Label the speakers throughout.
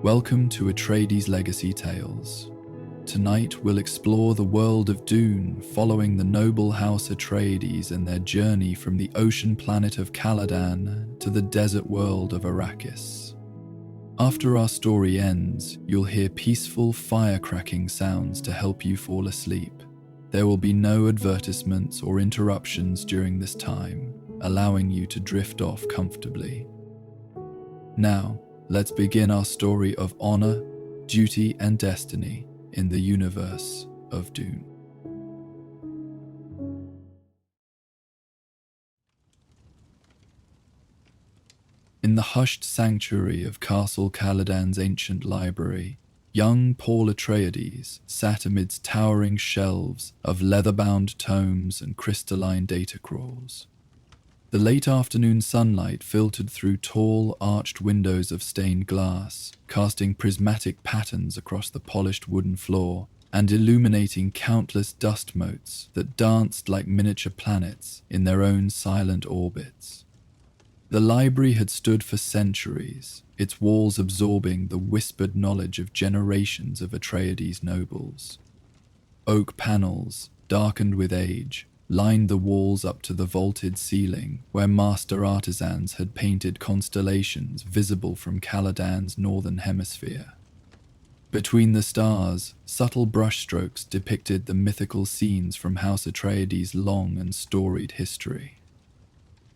Speaker 1: Welcome to Atreides Legacy Tales. Tonight we'll explore the world of Dune, following the noble House Atreides and their journey from the ocean planet of Caladan to the desert world of Arrakis. After our story ends, you'll hear peaceful fire-cracking sounds to help you fall asleep. There will be no advertisements or interruptions during this time, allowing you to drift off comfortably. Now, let's begin our story of honor, duty, and destiny in the universe of Dune. In the hushed sanctuary of Castle Caladan's ancient library, young Paul Atreides sat amidst towering shelves of leather-bound tomes and crystalline datacrawls. The late afternoon sunlight filtered through tall, arched windows of stained glass, casting prismatic patterns across the polished wooden floor and illuminating countless dust motes that danced like miniature planets in their own silent orbits. The library had stood for centuries, its walls absorbing the whispered knowledge of generations of Atreides nobles. Oak panels, darkened with age, lined the walls up to the vaulted ceiling, where master artisans had painted constellations visible from Caladan's northern hemisphere. Between the stars, subtle brushstrokes depicted the mythical scenes from House Atreides' long and storied history.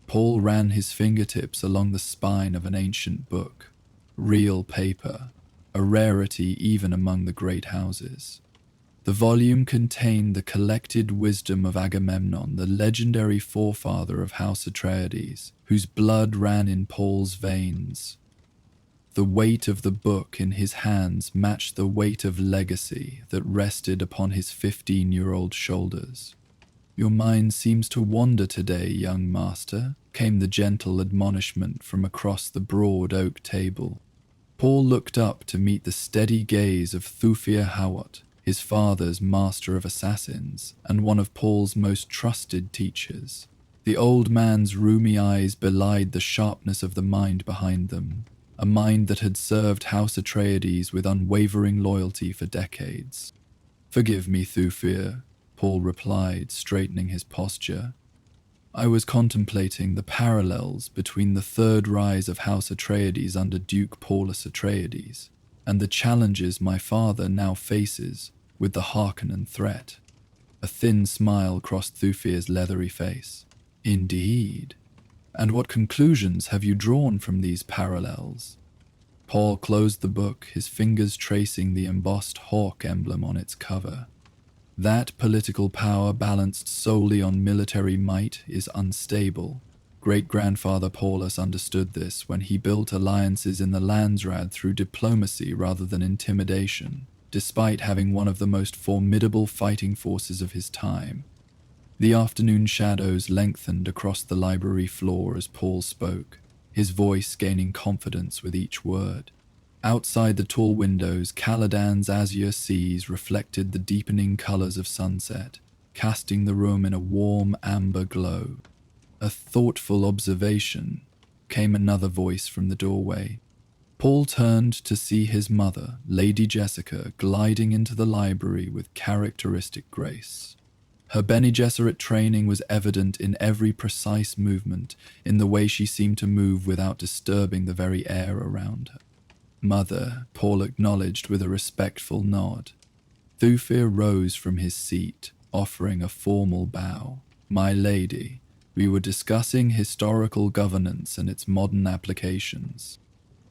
Speaker 1: Paul ran his fingertips along the spine of an ancient book, real paper, a rarity even among the great houses. The volume contained the collected wisdom of Agamemnon, the legendary forefather of House Atreides, whose blood ran in Paul's veins. The weight of the book in his hands matched the weight of legacy that rested upon his 15-year-old shoulders. "Your mind seems to wander today, young master," came the gentle admonishment from across the broad oak table. Paul looked up to meet the steady gaze of Thufir Hawat, his father's master of assassins and one of Paul's most trusted teachers. The old man's rheumy eyes belied the sharpness of the mind behind them, a mind that had served House Atreides with unwavering loyalty for decades. "Forgive me, Thufir," Paul replied, straightening his posture. "I was contemplating the parallels between the third rise of House Atreides under Duke Paulus Atreides and the challenges my father now faces with the Harkonnen threat." A thin smile crossed Thufir's leathery face. "Indeed. And what conclusions have you drawn from these parallels?" Paul closed the book, his fingers tracing the embossed hawk emblem on its cover. "That political power balanced solely on military might is unstable. Great-grandfather Paulus understood this when he built alliances in the Landsraad through diplomacy rather than intimidation, despite having one of the most formidable fighting forces of his time." The afternoon shadows lengthened across the library floor as Paul spoke, his voice gaining confidence with each word. Outside the tall windows, Caladan's azure seas reflected the deepening colors of sunset, casting the room in a warm amber glow. "A thoughtful observation," came another voice from the doorway. Paul turned to see his mother, Lady Jessica, gliding into the library with characteristic grace. Her Bene Gesserit training was evident in every precise movement, in the way she seemed to move without disturbing the very air around her. "Mother," Paul acknowledged with a respectful nod. Thufir rose from his seat, offering a formal bow. "My lady, we were discussing historical governance and its modern applications."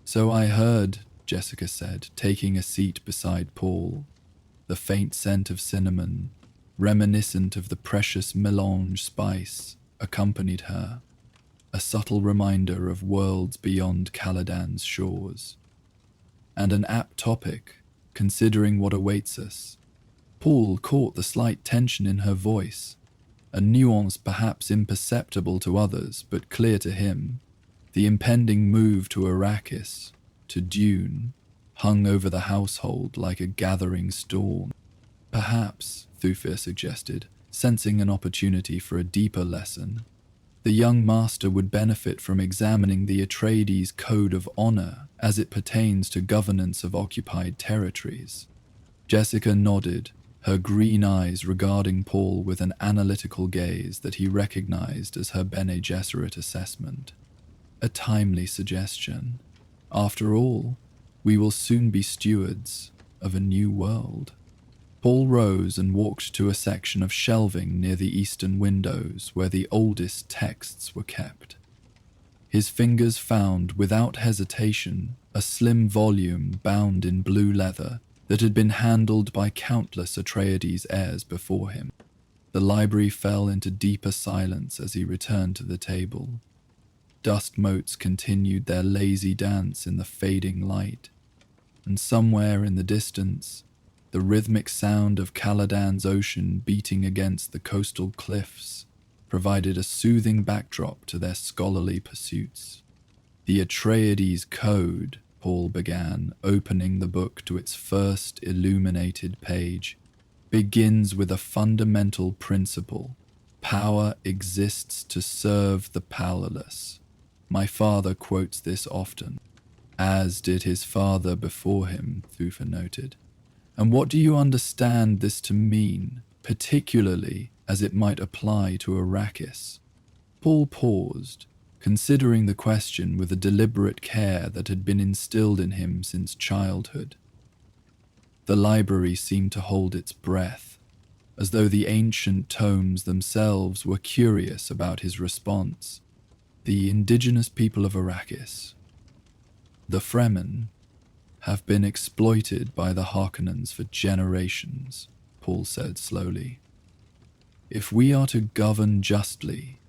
Speaker 1: "So I heard," Jessica said, taking a seat beside Paul. The faint scent of cinnamon, reminiscent of the precious melange spice, accompanied her, a subtle reminder of worlds beyond Caladan's shores. "And an apt topic, considering what awaits us." Paul caught the slight tension in her voice, a nuance perhaps imperceptible to others but clear to him. The impending move to Arrakis, to Dune, hung over the household like a gathering storm. "Perhaps," Thufir suggested, sensing an opportunity for a deeper lesson. The young master would benefit from examining the Atreides code of honor as it pertains to governance of occupied territories. Jessica nodded, her green eyes regarding Paul with an analytical gaze that he recognized as her Bene Gesserit assessment. A timely suggestion. After all, we will soon be stewards of a new world. Paul rose and walked to a section of shelving near the eastern windows where the oldest texts were kept. His fingers found, without hesitation, a slim volume bound in blue leather that had been handled by countless Atreides heirs before him. The library fell into deeper silence as he returned to the table. Dust motes continued their lazy dance in the fading light, and somewhere in the distance, the rhythmic sound of Caladan's ocean beating against the coastal cliffs provided a soothing backdrop to their scholarly pursuits. The Atreides Code, Paul began, opening the book to its first illuminated page, begins with a fundamental principle. Power exists to serve the powerless. My father quotes this often, as did his father before him, Thufir noted. And what do you understand this to mean, particularly as it might apply to Arrakis? Paul paused, considering the question with a deliberate care that had been instilled in him since childhood. The library seemed to hold its breath, as though the ancient tomes themselves were curious about his response. The indigenous people of Arrakis, the Fremen, have been exploited by the Harkonnens for generations, Paul said slowly. If we are to govern justly,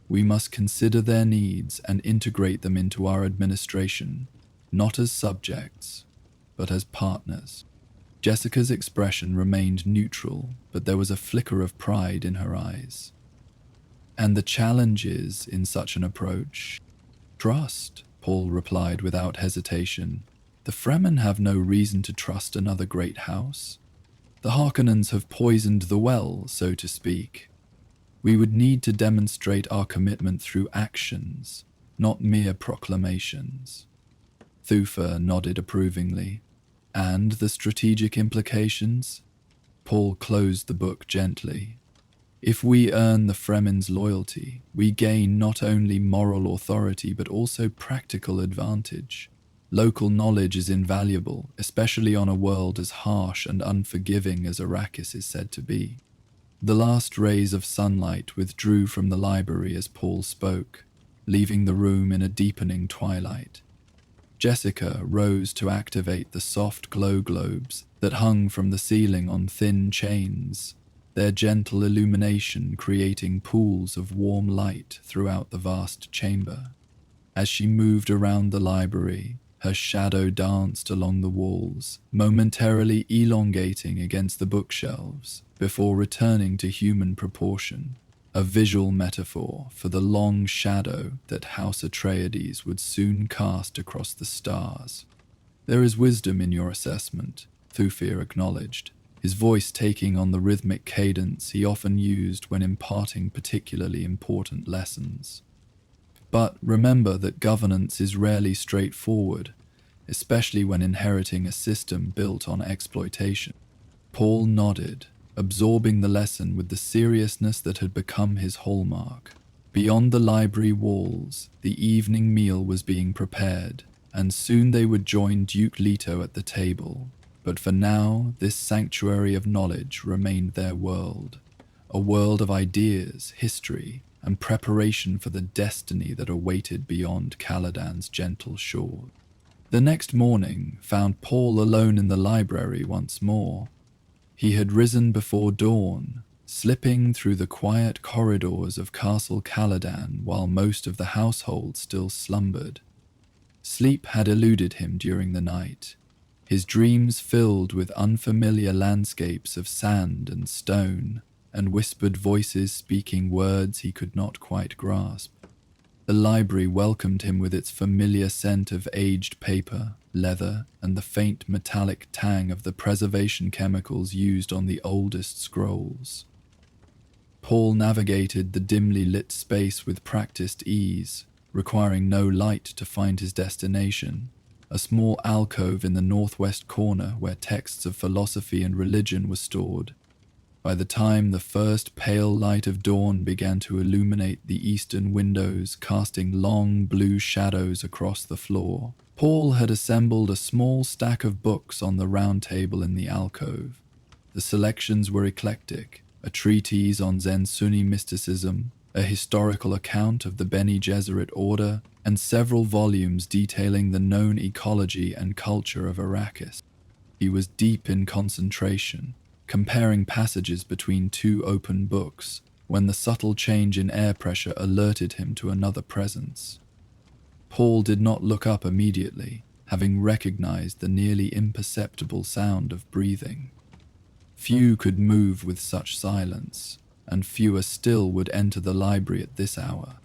Speaker 1: we must consider their needs and integrate them into our administration, not as subjects, but as partners. Jessica's expression remained neutral, but there was a flicker of pride in her eyes. And the challenges in such an approach? Trust, Paul replied without hesitation. The Fremen have no reason to trust another great house. The Harkonnens have poisoned the well, so to speak. We would need to demonstrate our commitment through actions, not mere proclamations. Thufir nodded approvingly. And the strategic implications? Paul closed the book gently. If we earn the Fremen's loyalty, we gain not only moral authority but also practical advantage. Local knowledge is invaluable, especially on a world as harsh and unforgiving as Arrakis is said to be. The last rays of sunlight withdrew from the library as Paul spoke, leaving the room in a deepening twilight. Jessica rose to activate the soft glow globes that hung from the ceiling on thin chains, their gentle illumination creating pools of warm light throughout the vast chamber. As she moved around the library, her shadow danced along the walls, momentarily elongating against the bookshelves before returning to human proportion, a visual metaphor for the long shadow that House Atreides would soon cast across the stars. There is wisdom in your assessment, Thufir acknowledged, his voice taking on the rhythmic cadence he often used when imparting particularly important lessons. But remember that governance is rarely straightforward, especially when inheriting a system built on exploitation. Paul nodded, absorbing the lesson with the seriousness that had become his hallmark. Beyond the library walls, the evening meal was being prepared, and soon they would join Duke Leto at the table. But for now, this sanctuary of knowledge remained their world, a world of ideas, history, and preparation for the destiny that awaited beyond Caladan's gentle shore. The next morning found Paul alone in the library once more. He had risen before dawn, slipping through the quiet corridors of Castle Caladan while most of the household still slumbered. Sleep had eluded him during the night, his dreams filled with unfamiliar landscapes of sand and stone, and whispered voices speaking words he could not quite grasp. The library welcomed him with its familiar scent of aged paper, leather, and the faint metallic tang of the preservation chemicals used on the oldest scrolls. Paul navigated the dimly lit space with practiced ease, requiring no light to find his destination, a small alcove in the northwest corner where texts of philosophy and religion were stored. By the time the first pale light of dawn began to illuminate the eastern windows, casting long blue shadows across the floor, Paul had assembled a small stack of books on the round table in the alcove. The selections were eclectic: a treatise on Zen Sunni mysticism, a historical account of the Bene Gesserit order, and several volumes detailing the known ecology and culture of Arrakis. He was deep in concentration, comparing passages between two open books, when the subtle change in air pressure alerted him to another presence. Paul did not look up immediately, having recognized the nearly imperceptible sound of breathing. Few could move with such silence, and fewer still would enter the library at this hour.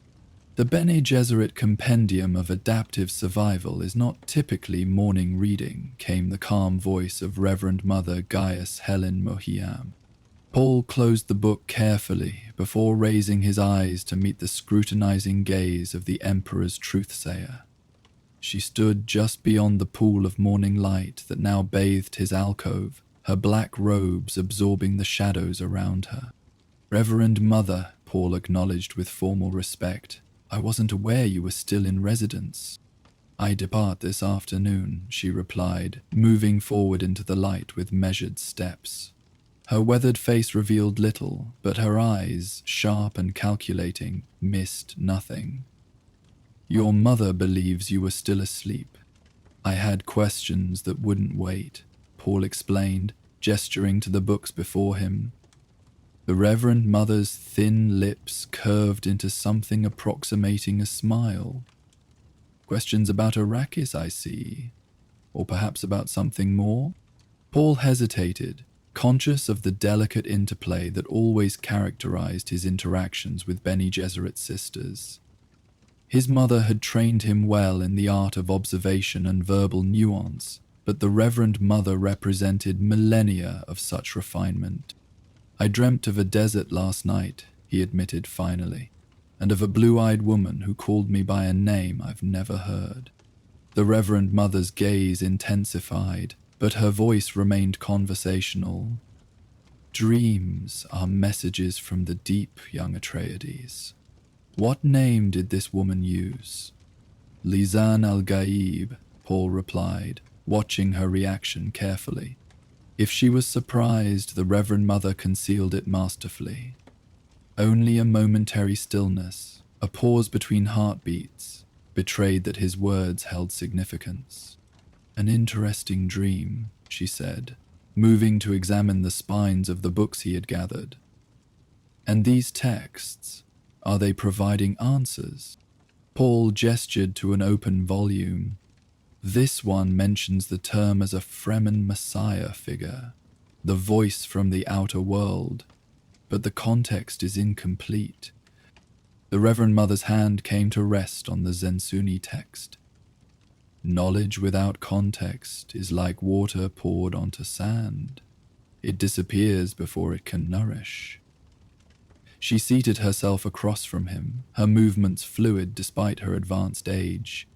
Speaker 1: The Bene Gesserit Compendium of Adaptive Survival is not typically morning reading, came the calm voice of Reverend Mother Gaius Helen Mohiam. Paul closed the book carefully before raising his eyes to meet the scrutinizing gaze of the Emperor's truthsayer. She stood just beyond the pool of morning light that now bathed his alcove, her black robes absorbing the shadows around her. "Reverend Mother," Paul acknowledged with formal respect, "I wasn't aware you were still in residence." "I depart this afternoon," she replied, moving forward into the light with measured steps. Her weathered face revealed little, but her eyes, sharp and calculating, missed nothing. "Your mother believes you were still asleep. I had questions that wouldn't wait," Paul explained, gesturing to the books before him. The Reverend Mother's thin lips curved into something approximating a smile. "Questions about Arrakis, I see. Or perhaps about something more?" Paul hesitated, conscious of the delicate interplay that always characterized his interactions with Bene Gesserit's sisters. His mother had trained him well in the art of observation and verbal nuance, but the Reverend Mother represented millennia of such refinement. "I dreamt of a desert last night," he admitted finally, "and of a blue-eyed woman who called me by a name I've never heard." The Reverend Mother's gaze intensified, but her voice remained conversational. "Dreams are messages from the deep, young Atreides. What name did this woman use?" "Lisan al-Gaib," Paul replied, watching her reaction carefully. If she was surprised, the Reverend Mother concealed it masterfully. Only a momentary stillness, a pause between heartbeats, betrayed that his words held significance. "An interesting dream," she said, moving to examine the spines of the books he had gathered. "And these texts, are they providing answers?" Paul gestured to an open volume. "This one mentions the term as a Fremen Messiah figure, the voice from the outer world, but the context is incomplete." The Reverend Mother's hand came to rest on the Zen Sunni text. "Knowledge without context is like water poured onto sand. It disappears before it can nourish." She seated herself across from him, her movements fluid despite her advanced age.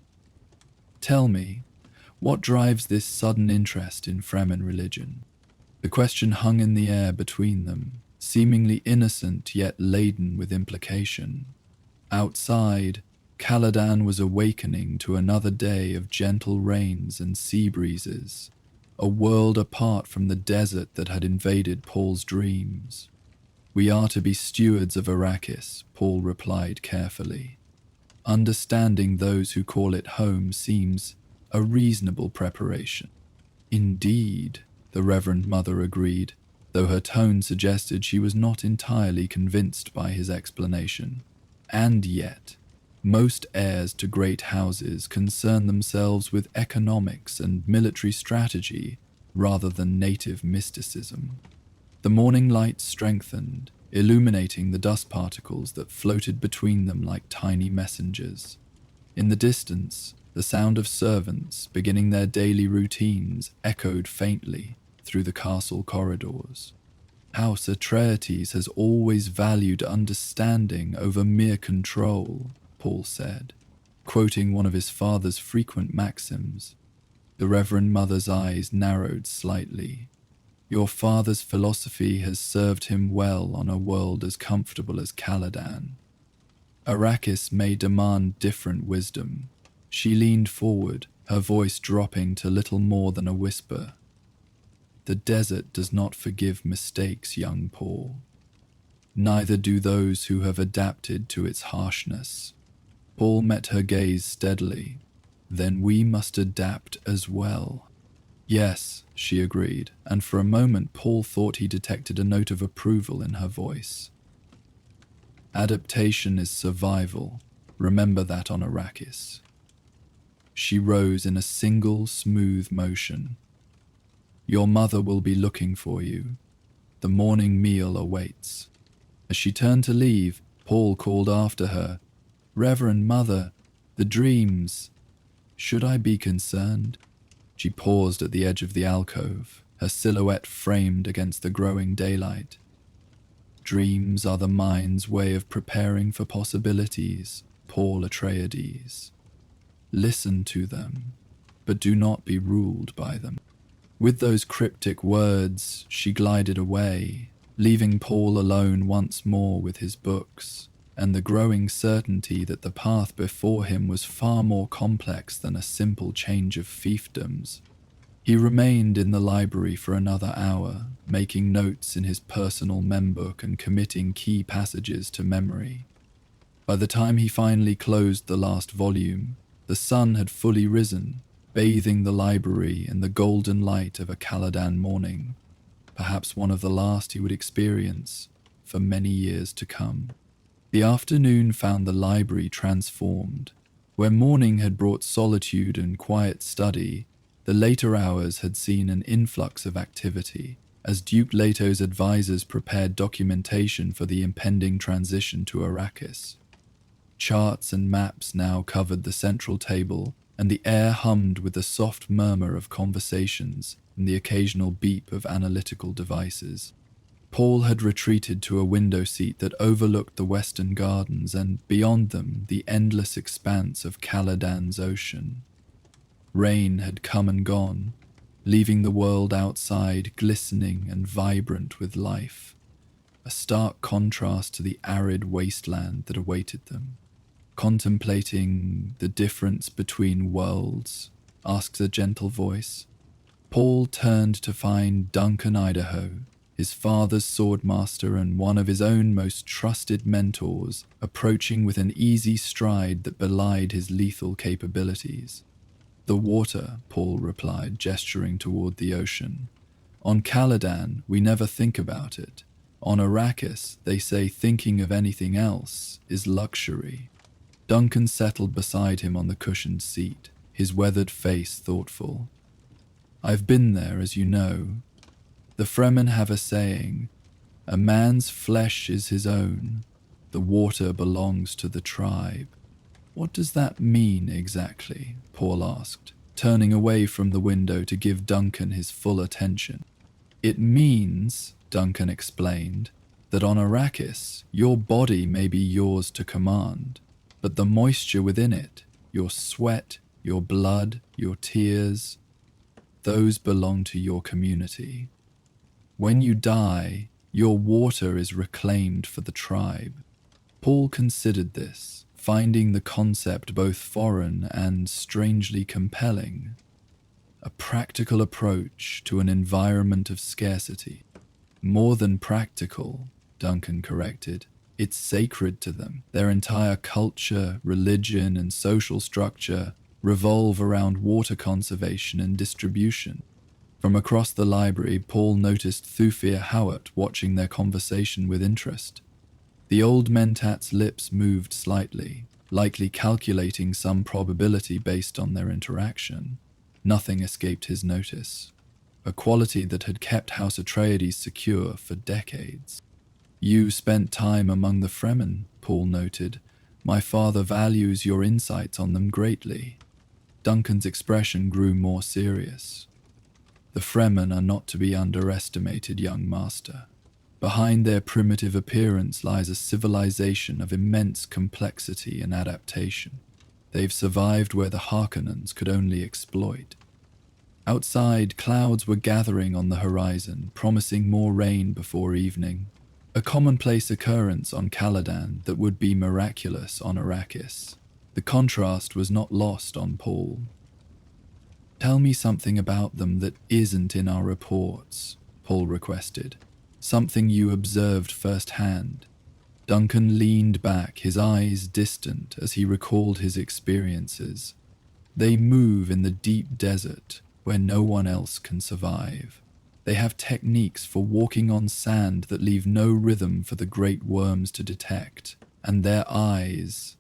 Speaker 1: "Tell me, what drives this sudden interest in Fremen religion?" The question hung in the air between them, seemingly innocent yet laden with implication. Outside, Caladan was awakening to another day of gentle rains and sea breezes, a world apart from the desert that had invaded Paul's dreams. "We are to be stewards of Arrakis," Paul replied carefully. "Understanding those who call it home seems a reasonable preparation." "Indeed," the Reverend Mother agreed, though her tone suggested she was not entirely convinced by his explanation. "And yet, most heirs to great houses concern themselves with economics and military strategy rather than native mysticism." The morning light strengthened, illuminating the dust particles that floated between them like tiny messengers. In the distance, the sound of servants beginning their daily routines echoed faintly through the castle corridors. House Atreides has always valued understanding over mere control, Paul said, quoting one of his father's frequent maxims. The Reverend Mother's eyes narrowed slightly. Your father's philosophy has served him well on a world as comfortable as Caladan. Arrakis may demand different wisdom. She leaned forward, her voice dropping to little more than a whisper. The desert does not forgive mistakes, young Paul. Neither do those who have adapted to its harshness. Paul met her gaze steadily. Then we must adapt as well. Yes, she agreed, and for a moment Paul thought he detected a note of approval in her voice. Adaptation is survival. Remember that on Arrakis. She rose in a single, smooth motion. Your mother will be looking for you. The morning meal awaits. As she turned to leave, Paul called after her, Reverend Mother, the dreams. Should I be concerned? She paused at the edge of the alcove, her silhouette framed against the growing daylight. Dreams are the mind's way of preparing for possibilities, Paul Atreides. Listen to them, but do not be ruled by them. With those cryptic words, she glided away, leaving Paul alone once more with his books, and the growing certainty that the path before him was far more complex than a simple change of fiefdoms. He remained in the library for another hour, making notes in his personal membook and committing key passages to memory. By the time he finally closed the last volume, the sun had fully risen, bathing the library in the golden light of a Caladan morning, perhaps one of the last he would experience for many years to come. The afternoon found the library transformed. Where morning had brought solitude and quiet study, the later hours had seen an influx of activity, as Duke Leto's advisors prepared documentation for the impending transition to Arrakis. Charts and maps now covered the central table, and the air hummed with the soft murmur of conversations and the occasional beep of analytical devices. Paul had retreated to a window seat that overlooked the western gardens and, beyond them, the endless expanse of Caladan's ocean. Rain had come and gone, leaving the world outside glistening and vibrant with life, a stark contrast to the arid wasteland that awaited them. Contemplating the difference between worlds, asked a gentle voice. Paul turned to find Duncan Idaho, his father's swordmaster and one of his own most trusted mentors, approaching with an easy stride that belied his lethal capabilities. The water, Paul replied, gesturing toward the ocean. On Caladan, we never think about it. On Arrakis, they say thinking of anything else is luxury. Duncan settled beside him on the cushioned seat, his weathered face thoughtful. I've been there, as you know. The Fremen have a saying, a man's flesh is his own, the water belongs to the tribe. What does that mean exactly? Paul asked, turning away from the window to give Duncan his full attention. It means, Duncan explained, that on Arrakis, your body may be yours to command, but the moisture within it, your sweat, your blood, your tears, those belong to your community. When you die, your water is reclaimed for the tribe. Paul considered this, finding the concept both foreign and strangely compelling. A practical approach to an environment of scarcity. More than practical, Duncan corrected. It's sacred to them. Their entire culture, religion, and social structure revolve around water conservation and distribution. From across the library, Paul noticed Thufir Hawat watching their conversation with interest. The old mentat's lips moved slightly, likely calculating some probability based on their interaction. Nothing escaped his notice, a quality that had kept House Atreides secure for decades. You spent time among the Fremen, Paul noted. My father values your insights on them greatly. Duncan's expression grew more serious. The Fremen are not to be underestimated, young master. Behind their primitive appearance lies a civilization of immense complexity and adaptation. They've survived where the Harkonnens could only exploit. Outside, clouds were gathering on the horizon, promising more rain before evening. A commonplace occurrence on Caladan that would be miraculous on Arrakis. The contrast was not lost on Paul. "Tell me something about them that isn't in our reports," Paul requested. "Something you observed firsthand." Duncan leaned back, his eyes distant as he recalled his experiences. "They move in the deep desert where no one else can survive. They have techniques for walking on sand that leave no rhythm for the great worms to detect. And their eyes..."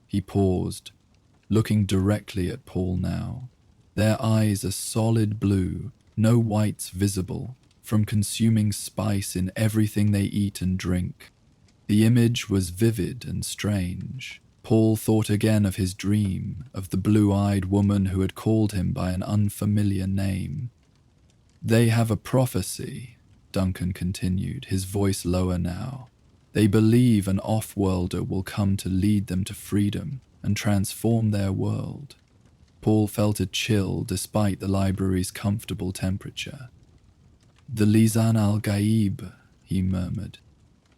Speaker 1: He paused, looking directly at Paul now. "Their eyes are solid blue, no whites visible, from consuming spice in everything they eat and drink." The image was vivid and strange. Paul thought again of his dream, of the blue-eyed woman who had called him by an unfamiliar name. "They have a prophecy," Duncan continued, his voice lower now. "They believe an off-worlder will come to lead them to freedom and transform their world." Paul felt a chill despite the library's comfortable temperature. "The Lisan al-Gaib," he murmured.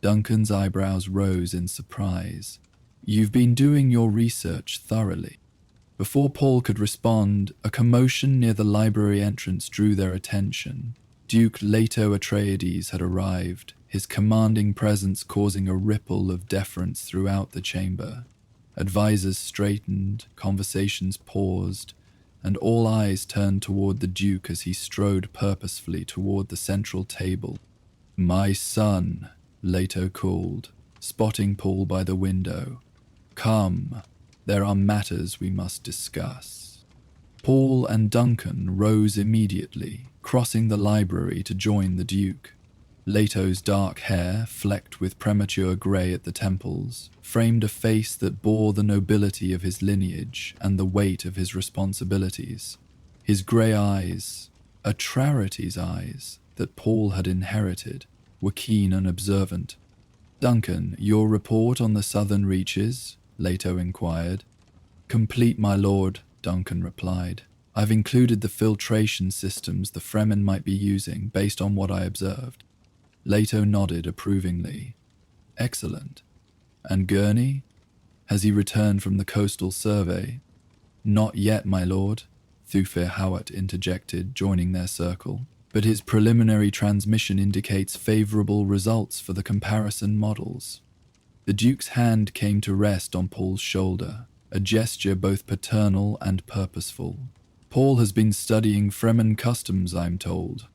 Speaker 1: Duncan's eyebrows rose in surprise. "You've been doing your research thoroughly." Before Paul could respond, a commotion near the library entrance drew their attention. Duke Leto Atreides had arrived, his commanding presence causing a ripple of deference throughout the chamber. Advisors straightened, conversations paused, and all eyes turned toward the Duke as he strode purposefully toward the central table. "My son," Leto called, spotting Paul by the window. "Come, there are matters we must discuss." Paul and Duncan rose immediately, crossing the library to join the Duke. Leto's dark hair, flecked with premature grey at the temples, framed a face that bore the nobility of his lineage and the weight of his responsibilities. His grey eyes, Atreides' eyes that Paul had inherited, were keen and observant. "Duncan, your report on the southern reaches?" Leto inquired. "Complete, my lord," Duncan replied. "I've included the filtration systems the Fremen might be using based on what I observed." Leto nodded approvingly. "Excellent. And Gurney? Has he returned from the coastal survey?" "Not yet, my lord," Thufir Hawat interjected, joining their circle. "But his preliminary transmission indicates favorable results for the comparison models." The Duke's hand came to rest on Paul's shoulder, a gesture both paternal and purposeful. "Paul has been studying Fremen customs, I'm told."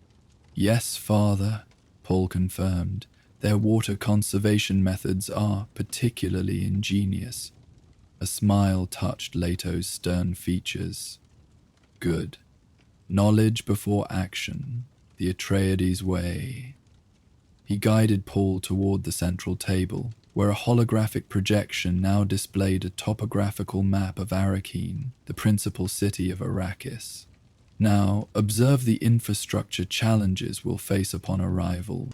Speaker 1: "Yes, father," Paul confirmed. "Their water conservation methods are particularly ingenious." A smile touched Leto's stern features. "Good. Knowledge before action, the Atreides way." He guided Paul toward the central table, where a holographic projection now displayed a topographical map of Arrakis, the principal city of Arrakis. "Now, observe the infrastructure challenges we'll face upon arrival."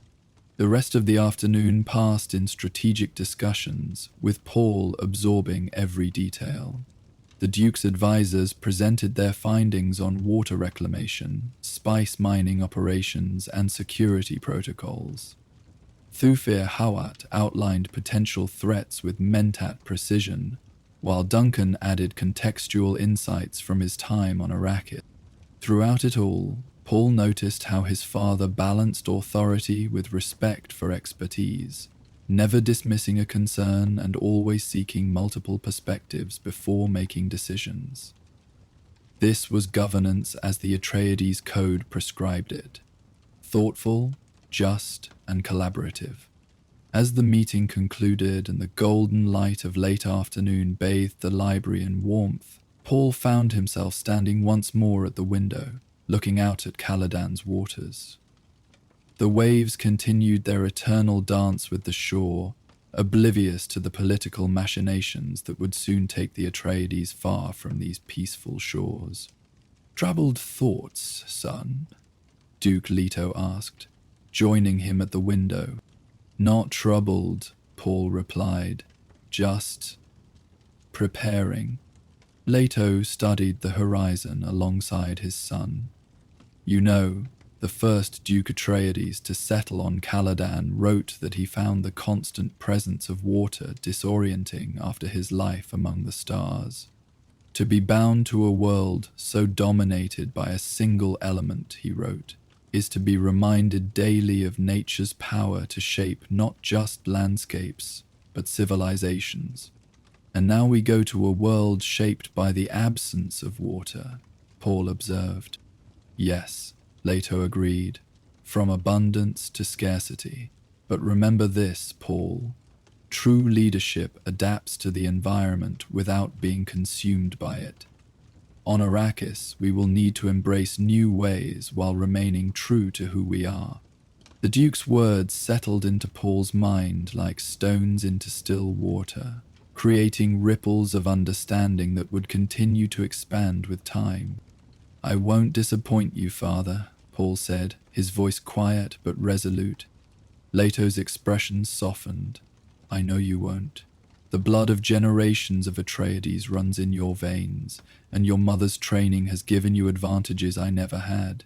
Speaker 1: The rest of the afternoon passed in strategic discussions, with Paul absorbing every detail. The Duke's advisors presented their findings on water reclamation, spice mining operations, and security protocols. Thufir Hawat outlined potential threats with mentat precision, while Duncan added contextual insights from his time on Arrakis. Throughout it all, Paul noticed how his father balanced authority with respect for expertise, never dismissing a concern and always seeking multiple perspectives before making decisions. This was governance as the Atreides Code prescribed it: thoughtful, just, and collaborative. As the meeting concluded and the golden light of late afternoon bathed the library in warmth, Paul found himself standing once more at the window, looking out at Caladan's waters. The waves continued their eternal dance with the shore, oblivious to the political machinations that would soon take the Atreides far from these peaceful shores. "Troubled thoughts, son?" Duke Leto asked. joining him at the window. "Not troubled," Paul replied, "just preparing." Leto studied the horizon alongside his son. "You know, the first Duke Atreides to settle on Caladan wrote that he found the constant presence of water disorienting after his life among the stars. To be bound to a world so dominated by a single element," he wrote, "is to be reminded daily of nature's power to shape not just landscapes, but civilizations. And now we go to a world shaped by the absence of water," Paul observed. "Yes," Leto agreed, "from abundance to scarcity. But remember this, Paul. True leadership adapts to the environment without being consumed by it. On Arrakis, we will need to embrace new ways while remaining true to who we are." The Duke's words settled into Paul's mind like stones into still water, creating ripples of understanding that would continue to expand with time. "I won't disappoint you, Father," Paul said, his voice quiet but resolute. Leto's expression softened. "I know you won't. The blood of generations of Atreides runs in your veins, and your mother's training has given you advantages I never had."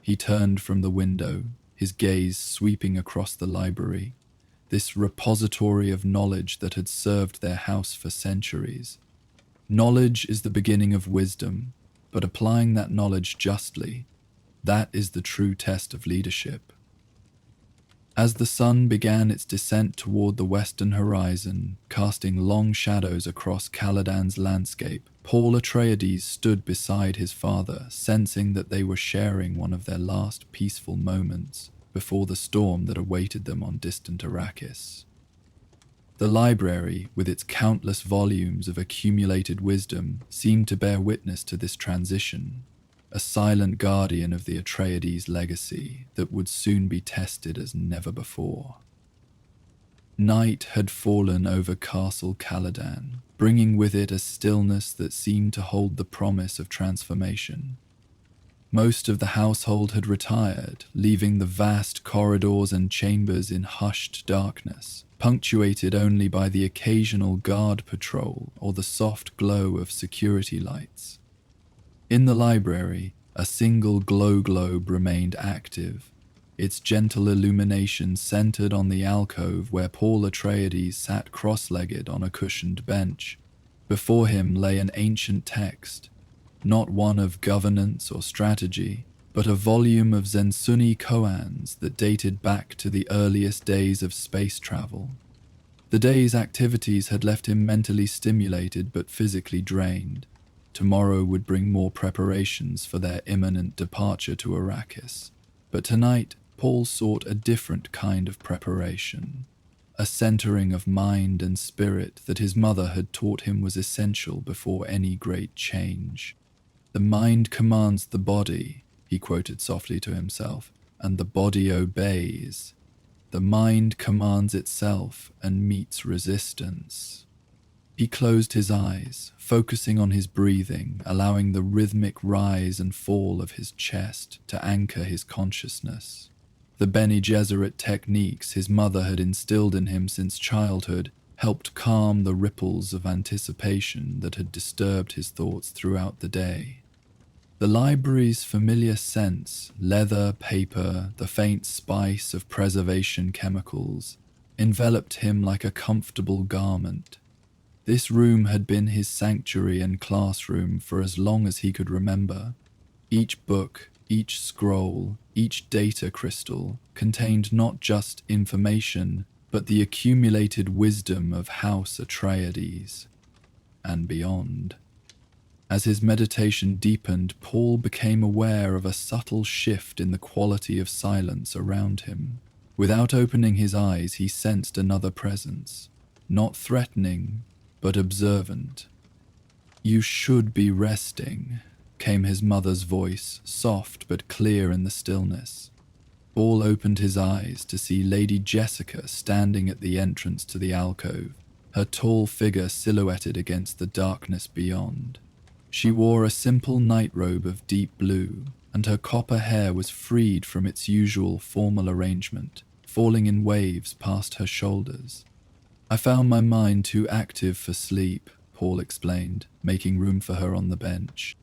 Speaker 1: He turned from the window, his gaze sweeping across the library, this repository of knowledge that had served their house for centuries. Knowledge is the beginning of wisdom, but applying that knowledge justly, that is the true test of leadership. As the sun began its descent toward the western horizon, casting long shadows across Caladan's landscape, Paul Atreides stood beside his father, sensing that they were sharing one of their last peaceful moments before the storm that awaited them on distant Arrakis. The library, with its countless volumes of accumulated wisdom, seemed to bear witness to this transition, a silent guardian of the Atreides legacy that would soon be tested as never before. Night had fallen over Castle Caladan, bringing with it a stillness that seemed to hold the promise of transformation. Most of the household had retired, leaving the vast corridors and chambers in hushed darkness, punctuated only by the occasional guard patrol or the soft glow of security lights. In the library, a single glow globe remained active, its gentle illumination centered on the alcove where Paul Atreides sat cross-legged on a cushioned bench. Before him lay an ancient text, not one of governance or strategy, but a volume of Zensuni koans that dated back to the earliest days of space travel. The day's activities had left him mentally stimulated but physically drained. Tomorrow would bring more preparations for their imminent departure to Arrakis. But tonight, Paul sought a different kind of preparation, a centering of mind and spirit that his mother had taught him was essential before any great change. "The mind commands the body," he quoted softly to himself, "and the body obeys. The mind commands itself and meets resistance." He closed his eyes, focusing on his breathing, allowing the rhythmic rise and fall of his chest to anchor his consciousness. The Bene Gesserit techniques his mother had instilled in him since childhood helped calm the ripples of anticipation that had disturbed his thoughts throughout the day. The library's familiar scents, leather, paper, the faint spice of preservation chemicals, enveloped him like a comfortable garment. This room had been his sanctuary and classroom for as long as he could remember. Each book, each scroll, each data crystal contained not just information, but the accumulated wisdom of House Atreides and beyond. As his meditation deepened, Paul became aware of a subtle shift in the quality of silence around him. Without opening his eyes, he sensed another presence, not threatening, but observant. "You should be resting," came his mother's voice, soft but clear in the stillness. Paul opened his eyes to see Lady Jessica standing at the entrance to the alcove, her tall figure silhouetted against the darkness beyond. She wore a simple nightrobe of deep blue, and her copper hair was freed from its usual formal arrangement, falling in waves past her shoulders. I found my mind too active for sleep, Paul explained, making room for her on the bench.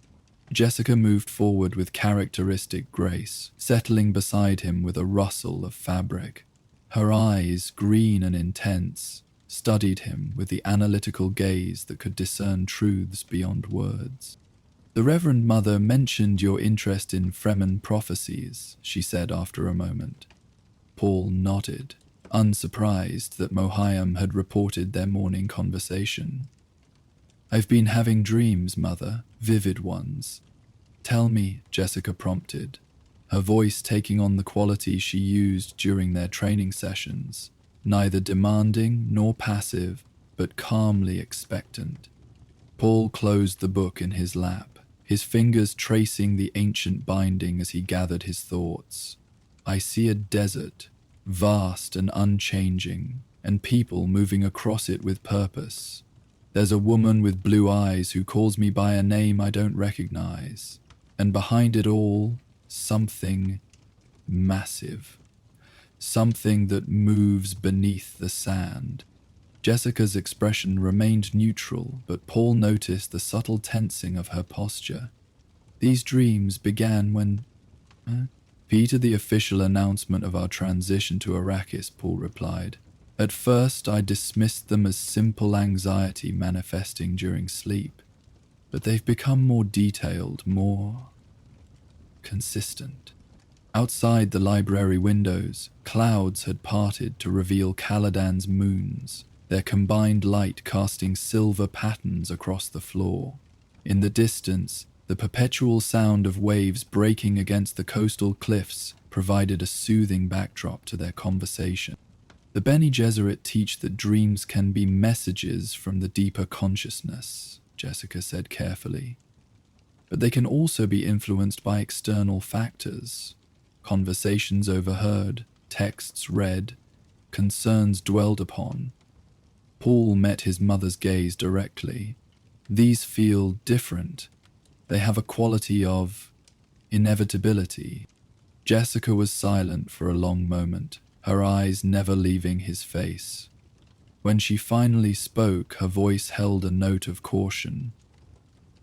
Speaker 1: Jessica moved forward with characteristic grace, settling beside him with a rustle of fabric. Her eyes, green and intense, studied him with the analytical gaze that could discern truths beyond words. "The Reverend Mother mentioned your interest in Fremen prophecies," she said after a moment. Paul nodded, unsurprised that Mohiam had reported their morning conversation. "I've been having dreams, Mother, vivid ones." "Tell me," Jessica prompted, her voice taking on the quality she used during their training sessions, neither demanding nor passive, but calmly expectant. Paul closed the book in his lap, his fingers tracing the ancient binding as he gathered his thoughts. "I see a desert, vast and unchanging, and people moving across it with purpose. There's a woman with blue eyes who calls me by a name I don't recognize, and behind it all, something massive. Something that moves beneath the sand." Jessica's expression remained neutral, but Paul noticed the subtle tensing of her posture. "These dreams began when—" "Key to the official announcement of our transition to Arrakis," Paul replied. "At first I dismissed them as simple anxiety manifesting during sleep, but they've become more detailed, more consistent." Outside the library windows, clouds had parted to reveal Caladan's moons, their combined light casting silver patterns across the floor. In the distance, the perpetual sound of waves breaking against the coastal cliffs provided a soothing backdrop to their conversation. "The Bene Gesserit teach that dreams can be messages from the deeper consciousness," Jessica said carefully. "But they can also be influenced by external factors. Conversations overheard, texts read, concerns dwelled upon." Paul met his mother's gaze directly. "These feel different. They have a quality of inevitability." Jessica was silent for a long moment, her eyes never leaving his face. When she finally spoke, her voice held a note of caution.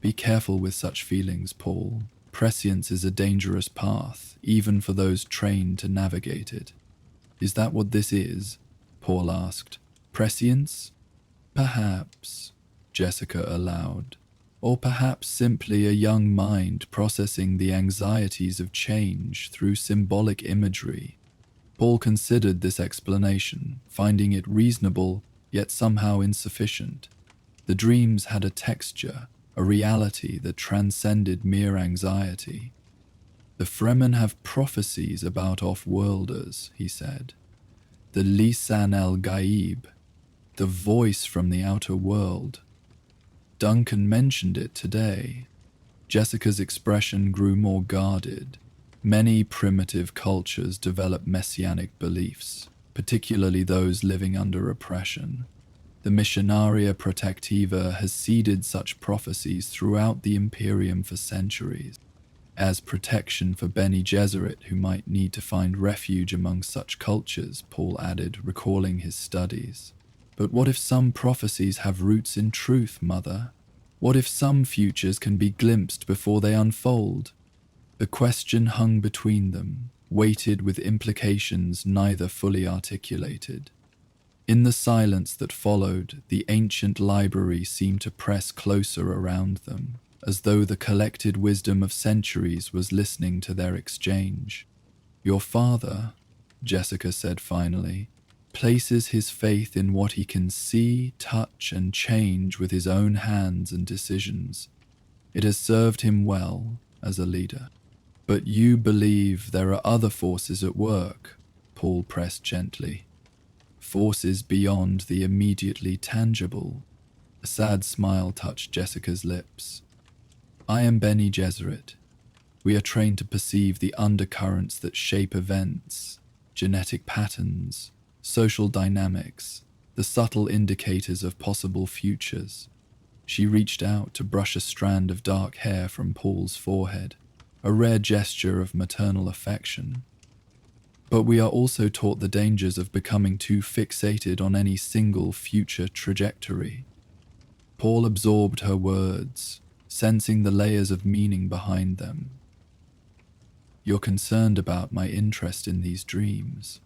Speaker 1: "Be careful with such feelings, Paul. Prescience is a dangerous path, even for those trained to navigate it." "Is that what this is?" Paul asked. "Prescience?" "Perhaps," Jessica allowed. "Or perhaps simply a young mind processing the anxieties of change through symbolic imagery." Paul considered this explanation, finding it reasonable, yet somehow insufficient. The dreams had a texture, a reality that transcended mere anxiety. "The Fremen have prophecies about off-worlders," he said. "The Lisan el-Gaib, the voice from the outer world. Duncan mentioned it today." Jessica's expression grew more guarded. Many primitive cultures develop messianic beliefs, particularly those living under oppression. The Missionaria Protectiva has seeded such prophecies throughout the Imperium for centuries, as protection for Bene Gesserit who might need to find refuge among such cultures, Paul added, recalling his studies. "But what if some prophecies have roots in truth, Mother? What if some futures can be glimpsed before they unfold?" The question hung between them, weighted with implications neither fully articulated. In the silence that followed, the ancient library seemed to press closer around them, as though the collected wisdom of centuries was listening to their exchange. "Your father," Jessica said finally, "places his faith in what he can see, touch, and change with his own hands and decisions. It has served him well as a leader." "But you believe there are other forces at work," Paul pressed gently. "Forces beyond the immediately tangible." A sad smile touched Jessica's lips. "I am Bene Gesserit. We are trained to perceive the undercurrents that shape events, genetic patterns, social dynamics, the subtle indicators of possible futures." She reached out to brush a strand of dark hair from Paul's forehead. a rare gesture of maternal affection. But we are also taught the dangers of becoming too fixated on any single future trajectory. Paul absorbed her words, sensing the layers of meaning behind them. "You're concerned about my interest in these dreams."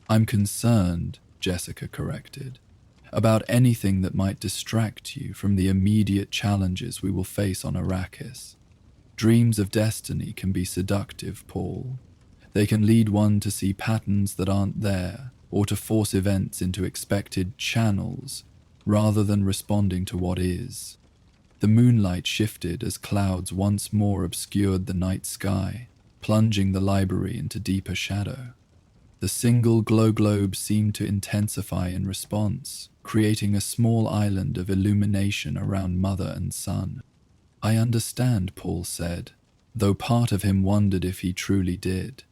Speaker 1: "I'm concerned," Jessica corrected, "about anything that might distract you from the immediate challenges we will face on Arrakis. Dreams of destiny can be seductive, Paul. They can lead one to see patterns that aren't there, or to force events into expected channels, rather than responding to what is." The moonlight shifted as clouds once more obscured the night sky, plunging the library into deeper shadow. The single glow globe seemed to intensify in response, creating a small island of illumination around mother and son. "I understand," Paul said, though part of him wondered if he truly did.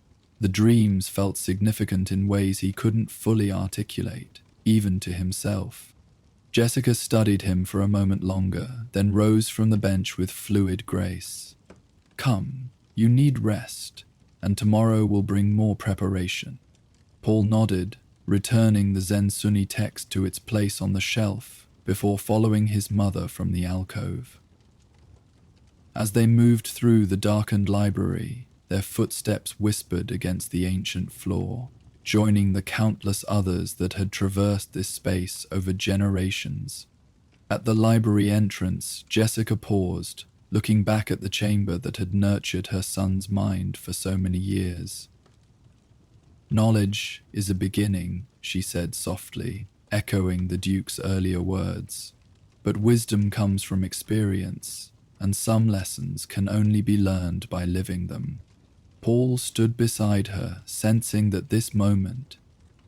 Speaker 1: The dreams felt significant in ways he couldn't fully articulate, even to himself. Jessica studied him for a moment longer, then rose from the bench with fluid grace. "Come, you need rest, and tomorrow will bring more preparation." Paul nodded, returning the Zensuni text to its place on the shelf before following his mother from the alcove. As they moved through the darkened library, their footsteps whispered against the ancient floor, joining the countless others that had traversed this space over generations. At the library entrance, Jessica paused, looking back at the chamber that had nurtured her son's mind for so many years. "Knowledge is a beginning," she said softly, echoing the Duke's earlier words. "But wisdom comes from experience, and some lessons can only be learned by living them." Paul stood beside her, sensing that this moment,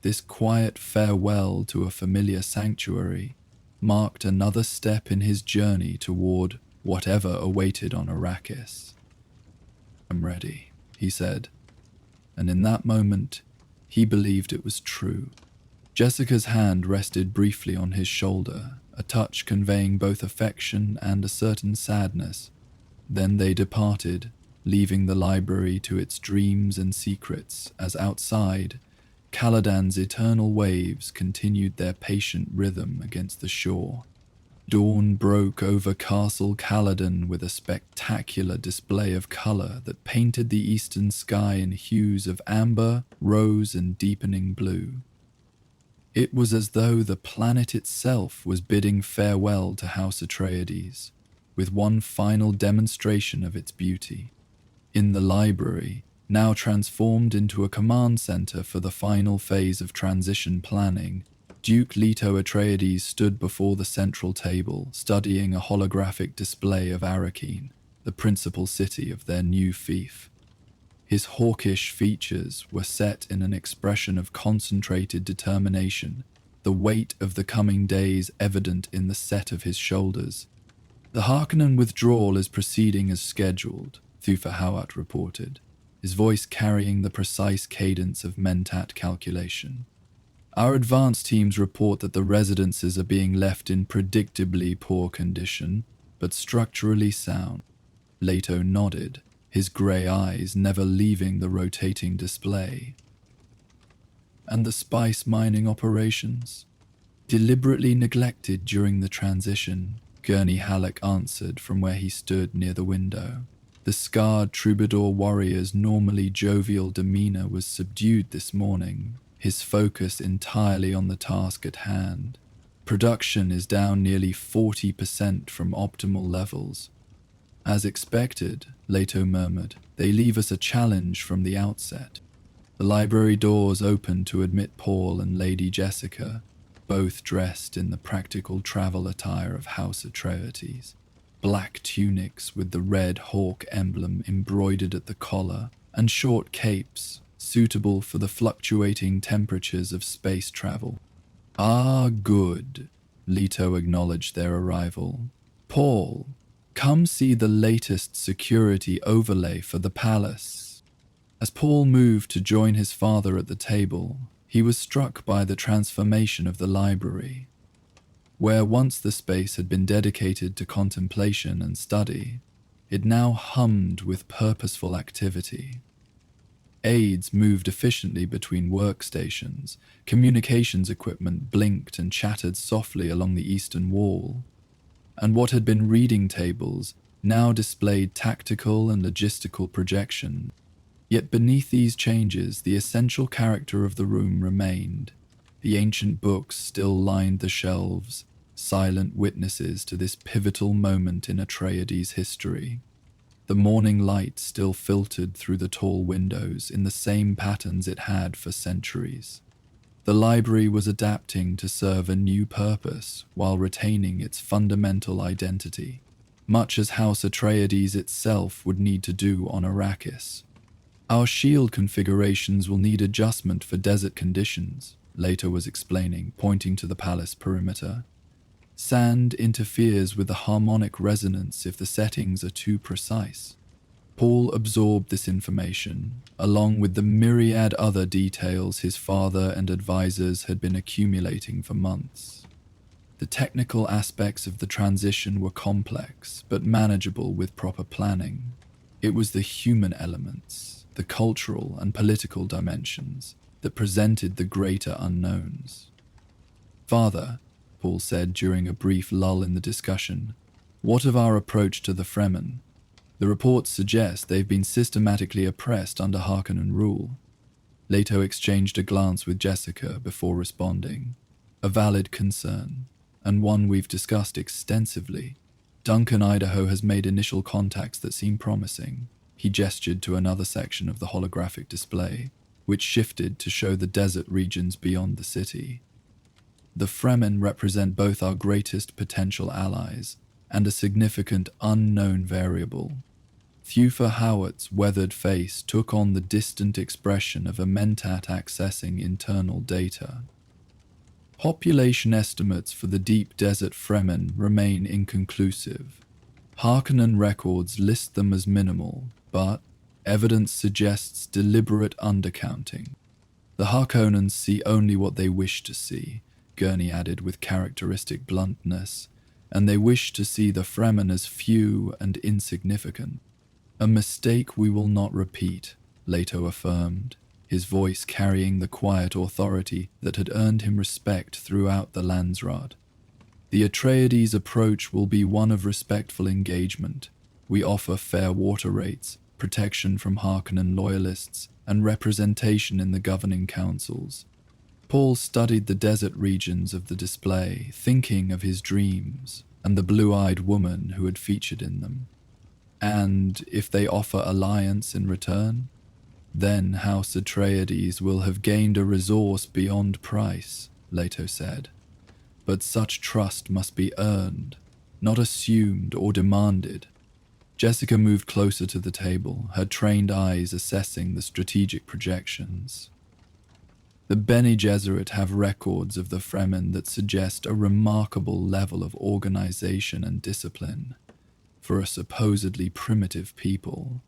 Speaker 1: this quiet farewell to a familiar sanctuary, marked another step in his journey toward whatever awaited on Arrakis. "I'm ready," he said, and in that moment, he believed it was true. Jessica's hand rested briefly on his shoulder, a touch conveying both affection and a certain sadness. Then they departed, leaving the library to its dreams and secrets as outside, Caladan's eternal waves continued their patient rhythm against the shore. Dawn broke over Castle Caladan with a spectacular display of color that painted the eastern sky in hues of amber, rose, and deepening blue. It was as though the planet itself was bidding farewell to House Atreides, with one final demonstration of its beauty. In the library, now transformed into a command center for the final phase of transition planning, Duke Leto Atreides stood before the central table, studying a holographic display of Arrakis, the principal city of their new fief. His hawkish features were set in an expression of concentrated determination, the weight of the coming days evident in the set of his shoulders. "The Harkonnen withdrawal is proceeding as scheduled," Thufir Hawat reported, his voice carrying the precise cadence of mentat calculation. "Our advance teams report that the residences are being left in predictably poor condition, but structurally sound." Leto nodded, his grey eyes never leaving the rotating display. "And the spice mining operations?" "Deliberately neglected during the transition," Gurney Halleck answered from where he stood near the window. The scarred troubadour warrior's normally jovial demeanor was subdued this morning, his focus entirely on the task at hand. "Production is down nearly 40% from optimal levels." "As expected," Leto murmured, "they leave us a challenge from the outset." The library doors opened to admit Paul and Lady Jessica, both dressed in the practical travel attire of House Atreides. Black tunics with the red hawk emblem embroidered at the collar, and short capes, suitable for the fluctuating temperatures of space travel. "Ah, good," Leto acknowledged their arrival. "Paul, come see the latest security overlay for the palace." As Paul moved to join his father at the table, he was struck by the transformation of the library. Where once the space had been dedicated to contemplation and study, It now hummed with purposeful activity. Aides moved efficiently between workstations, communications equipment blinked and chattered softly along the eastern wall, and what had been reading tables now displayed tactical and logistical projection. Yet beneath these changes, the essential character of the room remained. The ancient books still lined the shelves, silent witnesses to this pivotal moment in Atreides' history. The morning light still filtered through the tall windows in the same patterns it had for centuries. The library was adapting to serve a new purpose while retaining its fundamental identity, much as House Atreides itself would need to do on Arrakis. Our shield configurations will need adjustment for desert conditions, Leto was explaining, pointing to the palace perimeter. Sand interferes with the harmonic resonance if the settings are too precise. Paul absorbed this information, along with the myriad other details his father and advisors had been accumulating for months. The technical aspects of the transition were complex, but manageable with proper planning. It was the human elements, the cultural and political dimensions, that presented the greater unknowns. "Father," Paul said during a brief lull in the discussion, "what of our approach to the Fremen? The reports suggest they've been systematically oppressed under Harkonnen rule." Leto exchanged a glance with Jessica before responding. "A valid concern, and one we've discussed extensively. Duncan Idaho has made initial contacts that seem promising." He gestured to another section of the holographic display, which shifted to show the desert regions beyond the city. "The Fremen represent both our greatest potential allies and a significant unknown variable." Thufir Howard's weathered face took on the distant expression of a mentat accessing internal data. "Population estimates for the deep desert Fremen remain inconclusive. Harkonnen records list them as minimal, but evidence suggests deliberate undercounting. The Harkonnens see only what they wish to see," Gurney added with characteristic bluntness, "and they wish to see the Fremen as few and insignificant." "A mistake we will not repeat," Leto affirmed, his voice carrying the quiet authority that had earned him respect throughout the Landsraad. "The Atreides approach will be one of respectful engagement. We offer fair water rates, protection from Harkonnen loyalists, and representation in the governing councils." Paul studied the desert regions of the display, thinking of his dreams and the blue-eyed woman who had featured in them. "And if they offer alliance in return, then House Atreides will have gained a resource beyond price," Leto said. "But such trust must be earned, not assumed or demanded." Jessica moved closer to the table, her trained eyes assessing the strategic projections. "The Bene Gesserit have records of the Fremen that suggest a remarkable level of organization and discipline for a supposedly primitive people.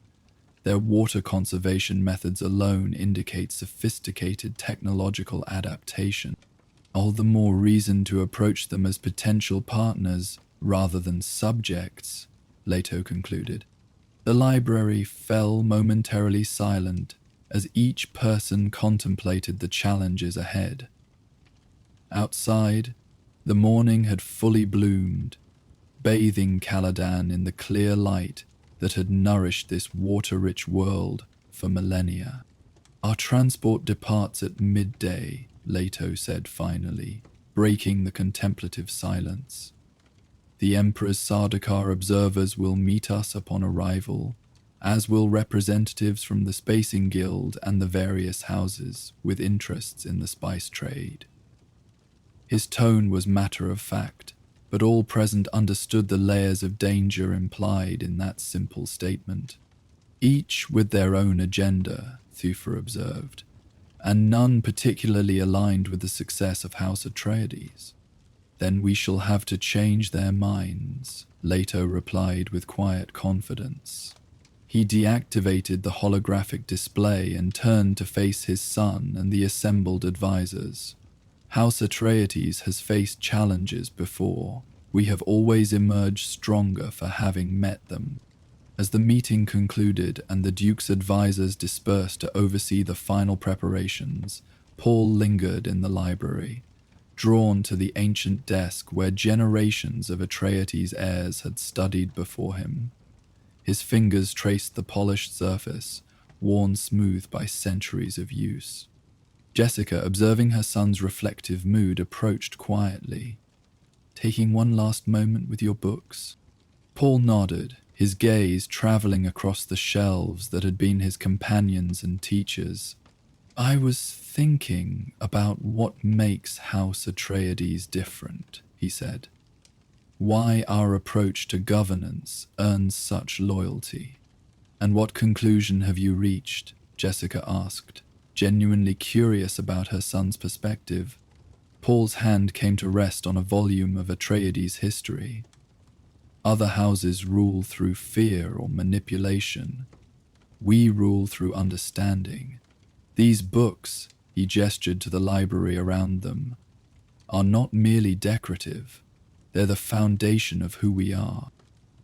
Speaker 1: Their water conservation methods alone indicate sophisticated technological adaptation. All the more reason to approach them as potential partners rather than subjects," Leto concluded. The library fell momentarily silent as each person contemplated the challenges ahead. Outside, the morning had fully bloomed, bathing Caladan in the clear light that had nourished this water-rich world for millennia. "Our transport departs at midday," Leto said finally, breaking the contemplative silence. "The Emperor's Sardaukar observers will meet us upon arrival, as will representatives from the Spacing Guild and the various houses with interests in the spice trade." His tone was matter-of-fact, but all present understood the layers of danger implied in that simple statement. "Each with their own agenda," Thufir observed, "and none particularly aligned with the success of House Atreides." "Then we shall have to change their minds," Leto replied with quiet confidence. He deactivated the holographic display and turned to face his son and the assembled advisors. "House Atreides has faced challenges before. We have always emerged stronger for having met them. As the meeting concluded and the Duke's advisors dispersed to oversee the final preparations, Paul lingered in the library, drawn to the ancient desk where generations of Atreides heirs had studied before him. His fingers traced the polished surface, worn smooth by centuries of use. Jessica, observing her son's reflective mood, approached quietly. "Taking one last moment with your books?" Paul nodded, his gaze traveling across the shelves that had been his companions and teachers. "I was thinking about what makes House Atreides different," he said. "Why our approach to governance earns such loyalty." "And what conclusion have you reached?" Jessica asked, genuinely curious about her son's perspective. Paul's hand came to rest on a volume of Atreides history. "Other houses rule through fear or manipulation. We rule through understanding. These books," he gestured to the library around them, "are not merely decorative. They're the foundation of who we are."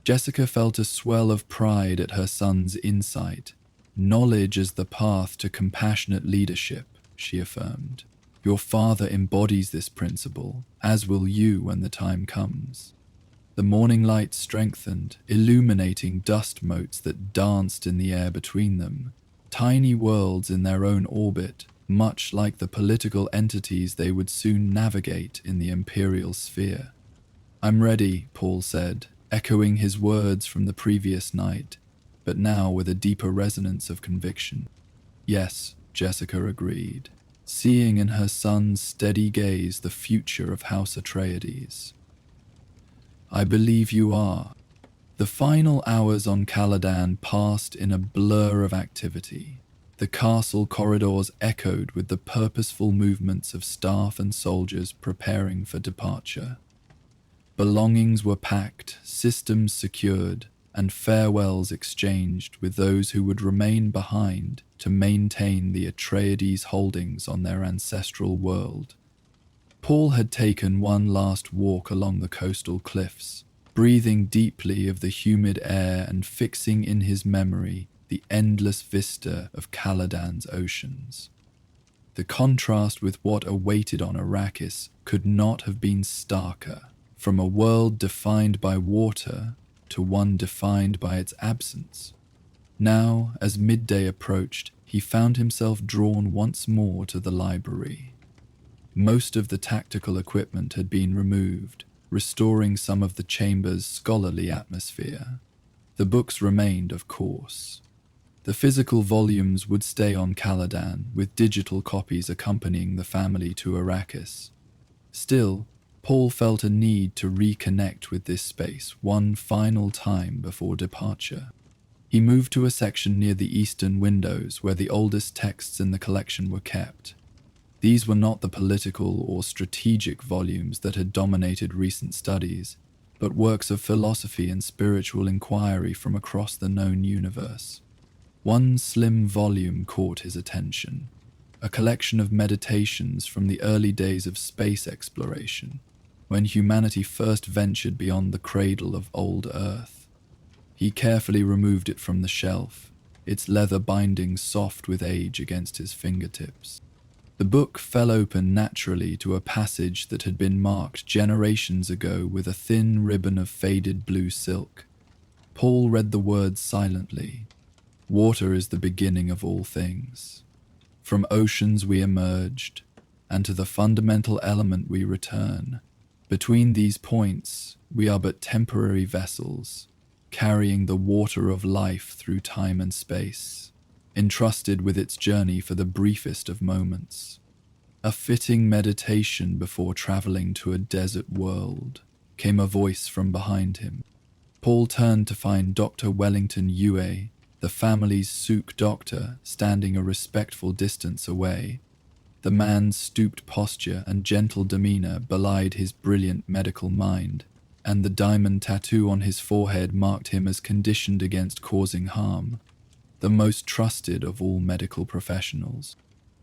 Speaker 1: Jessica felt a swell of pride at her son's insight. "Knowledge is the path to compassionate leadership," she affirmed. "Your father embodies this principle, as will you when the time comes." The morning light strengthened, illuminating dust motes that danced in the air between them, tiny worlds in their own orbit, much like the political entities they would soon navigate in the Imperial sphere. "I'm ready," Paul said, echoing his words from the previous night, but now with a deeper resonance of conviction. "Yes," Jessica agreed, seeing in her son's steady gaze the future of House Atreides. "I believe you are." The final hours on Caladan passed in a blur of activity. The castle corridors echoed with the purposeful movements of staff and soldiers preparing for departure. Belongings were packed, systems secured, and farewells exchanged with those who would remain behind to maintain the Atreides holdings on their ancestral world. Paul had taken one last walk along the coastal cliffs, breathing deeply of the humid air and fixing in his memory the endless vista of Caladan's oceans. The contrast with what awaited on Arrakis could not have been starker, from a world defined by water to one defined by its absence. Now, as midday approached, he found himself drawn once more to the library. Most of the tactical equipment had been removed, restoring some of the chamber's scholarly atmosphere. The books remained, of course. The physical volumes would stay on Caladan, with digital copies accompanying the family to Arrakis. Still, Paul felt a need to reconnect with this space one final time before departure. He moved to a section near the eastern windows where the oldest texts in the collection were kept. These were not the political or strategic volumes that had dominated recent studies, but works of philosophy and spiritual inquiry from across the known universe. One slim volume caught his attention, a collection of meditations from the early days of space exploration, when humanity first ventured beyond the cradle of old Earth. He carefully removed it from the shelf, its leather binding soft with age against his fingertips. The book fell open naturally to a passage that had been marked generations ago with a thin ribbon of faded blue silk. Paul read the words silently. "Water is the beginning of all things. From oceans we emerged, and to the fundamental element we return. Between these points, we are but temporary vessels, carrying the water of life through time and space, entrusted with its journey for the briefest of moments. A fitting meditation before traveling to a desert world," came a voice from behind him. Paul turned to find Dr. Wellington Yue, the family's Suk doctor, standing a respectful distance away. The man's stooped posture and gentle demeanor belied his brilliant medical mind, and the diamond tattoo on his forehead marked him as conditioned against causing harm, the most trusted of all medical professionals.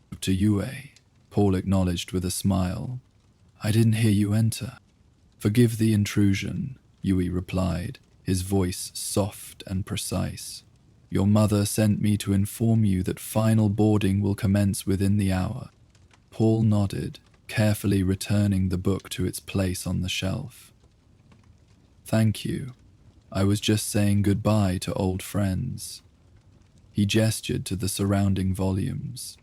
Speaker 1: "Dr. Yue," Paul acknowledged with a smile. "I didn't hear you enter." "Forgive the intrusion," Yue replied, his voice soft and precise. "Your mother sent me to inform you that final boarding will commence within the hour." Paul nodded, carefully returning the book to its place on the shelf. "Thank you. I was just saying goodbye to old friends." He gestured to the surrounding volumes.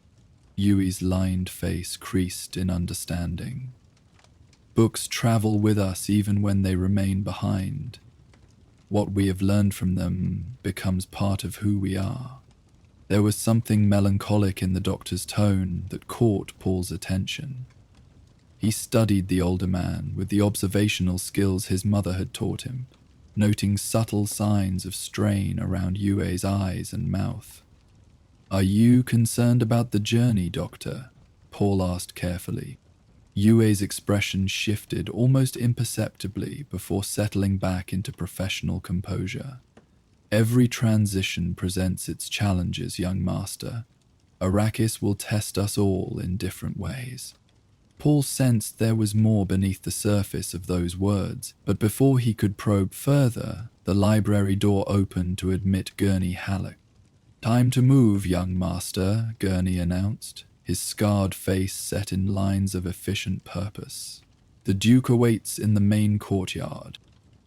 Speaker 1: Yui's lined face creased in understanding. "Books travel with us even when they remain behind. What we have learned from them becomes part of who we are." There was something melancholic in the doctor's tone that caught Paul's attention. He studied the older man with the observational skills his mother had taught him, noting subtle signs of strain around Yue's eyes and mouth. "Are you concerned about the journey, Doctor?" Paul asked carefully. Yue's expression shifted almost imperceptibly before settling back into professional composure. "Every transition presents its challenges, young master. Arrakis will test us all in different ways." Paul sensed there was more beneath the surface of those words, but before he could probe further, the library door opened to admit Gurney Halleck. "Time to move, young master," Gurney announced, his scarred face set in lines of efficient purpose. "The Duke awaits in the main courtyard."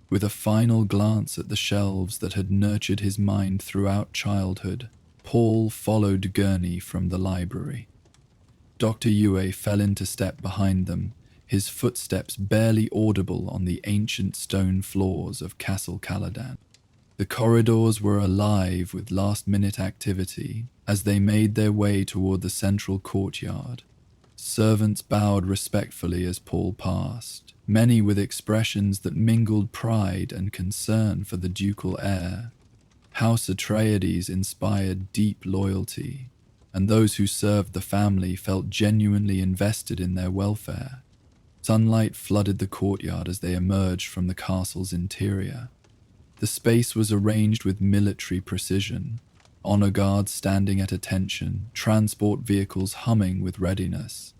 Speaker 1: With a final glance at the shelves that had nurtured his mind throughout childhood, Paul followed Gurney from the library. Dr. Yue fell into step behind them, his footsteps barely audible on the ancient stone floors of Castle Caladan. The corridors were alive with last-minute activity as they made their way toward the central courtyard. Servants bowed respectfully as Paul passed, many with expressions that mingled pride and concern for the ducal heir. House Atreides inspired deep loyalty, and those who served the family felt genuinely invested in their welfare. Sunlight flooded the courtyard as they emerged from the castle's interior. The space was arranged with military precision, honor guards standing at attention, transport vehicles humming with readiness,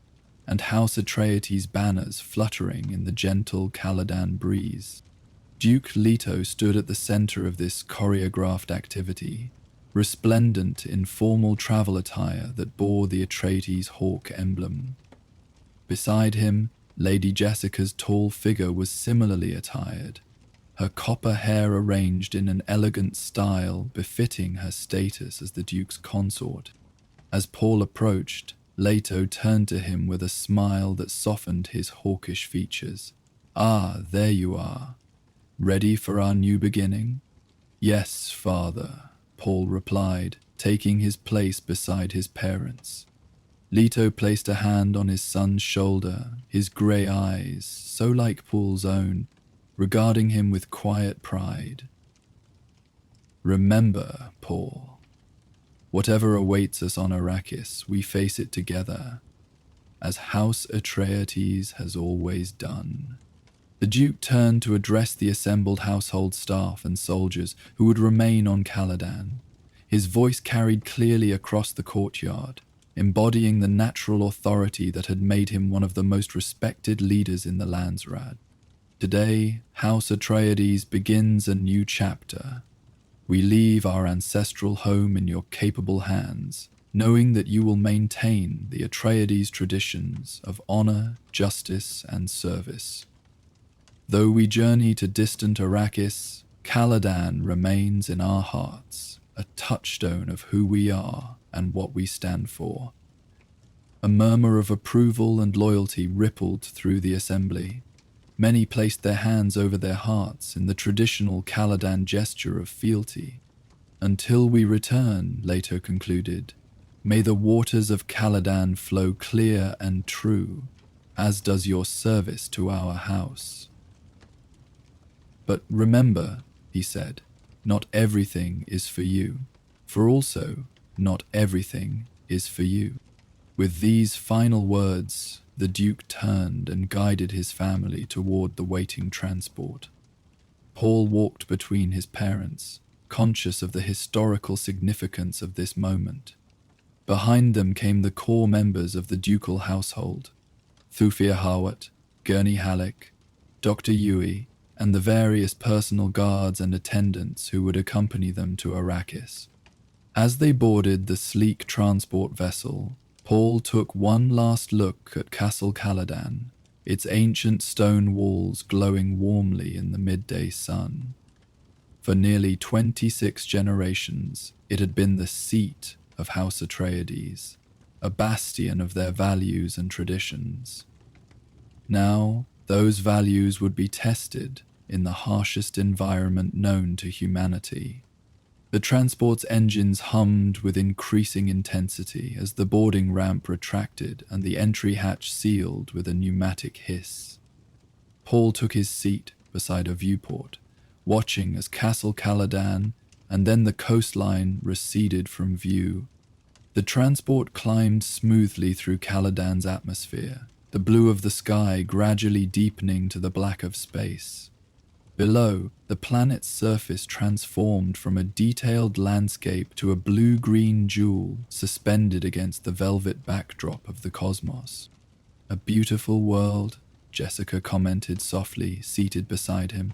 Speaker 1: and House Atreides banners fluttering in the gentle Caladan breeze. Duke Leto stood at the center of this choreographed activity, resplendent in formal travel attire that bore the Atreides hawk emblem. Beside him, Lady Jessica's tall figure was similarly attired, her copper hair arranged in an elegant style befitting her status as the Duke's consort. As Paul approached, Leto turned to him with a smile that softened his hawkish features. "Ah, there you are. Ready for our new beginning?" "Yes, father," Paul replied, taking his place beside his parents. Leto placed a hand on his son's shoulder, his grey eyes, so like Paul's own, regarding him with quiet pride. "Remember, Paul, whatever awaits us on Arrakis, we face it together, as House Atreides has always done." The Duke turned to address the assembled household staff and soldiers who would remain on Caladan. His voice carried clearly across the courtyard, embodying the natural authority that had made him one of the most respected leaders in the Landsraad. "Today, House Atreides begins a new chapter. We leave our ancestral home in your capable hands, knowing that you will maintain the Atreides traditions of honor, justice, and service. Though we journey to distant Arrakis, Caladan remains in our hearts, a touchstone of who we are and what we stand for." A murmur of approval and loyalty rippled through the assembly. Many placed their hands over their hearts in the traditional Caladan gesture of fealty. "Until we return," Leto concluded, "may the waters of Caladan flow clear and true, as does your service to our house." "But remember," he said, "not everything is for you, for also not everything is for you." With these final words, the Duke turned and guided his family toward the waiting transport. Paul walked between his parents, conscious of the historical significance of this moment. Behind them came the core members of the ducal household, Thufir Hawat, Gurney Halleck, Dr. Yui, and the various personal guards and attendants who would accompany them to Arrakis. As they boarded the sleek transport vessel, Paul took one last look at Castle Caladan, its ancient stone walls glowing warmly in the midday sun. For nearly 26 generations, it had been the seat of House Atreides, a bastion of their values and traditions. Now, those values would be tested in the harshest environment known to humanity. The transport's engines hummed with increasing intensity as the boarding ramp retracted and the entry hatch sealed with a pneumatic hiss. Paul took his seat beside a viewport, watching as Castle Caladan and then the coastline receded from view. The transport climbed smoothly through Caladan's atmosphere, the blue of the sky gradually deepening to the black of space. Below, the planet's surface transformed from a detailed landscape to a blue-green jewel suspended against the velvet backdrop of the cosmos. "A beautiful world," Jessica commented softly, seated beside him.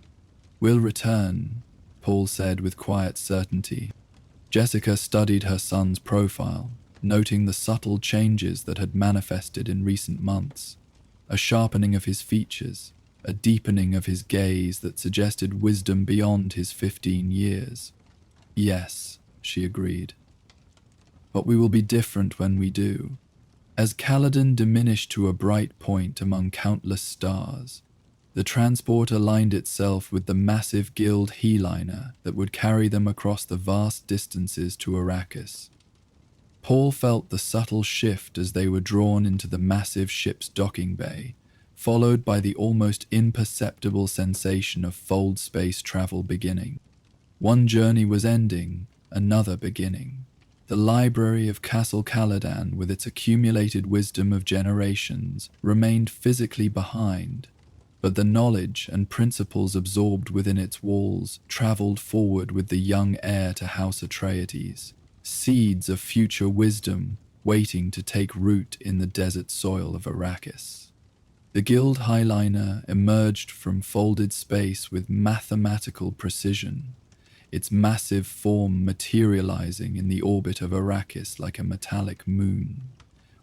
Speaker 1: "We'll return," Paul said with quiet certainty. Jessica studied her son's profile, noting the subtle changes that had manifested in recent months. A sharpening of his features, a deepening of his gaze that suggested wisdom beyond his 15 years. "Yes," she agreed. "But we will be different when we do." As Caladan diminished to a bright point among countless stars, the transport aligned itself with the massive Guild Heliner that would carry them across the vast distances to Arrakis. Paul felt the subtle shift as they were drawn into the massive ship's docking bay, followed by the almost imperceptible sensation of fold space travel beginning. One journey was ending, another beginning. The library of Castle Caladan, with its accumulated wisdom of generations, remained physically behind, but the knowledge and principles absorbed within its walls traveled forward with the young heir to House Atreides, seeds of future wisdom waiting to take root in the desert soil of Arrakis. The Guild Highliner emerged from folded space with mathematical precision, its massive form materializing in the orbit of Arrakis like a metallic moon.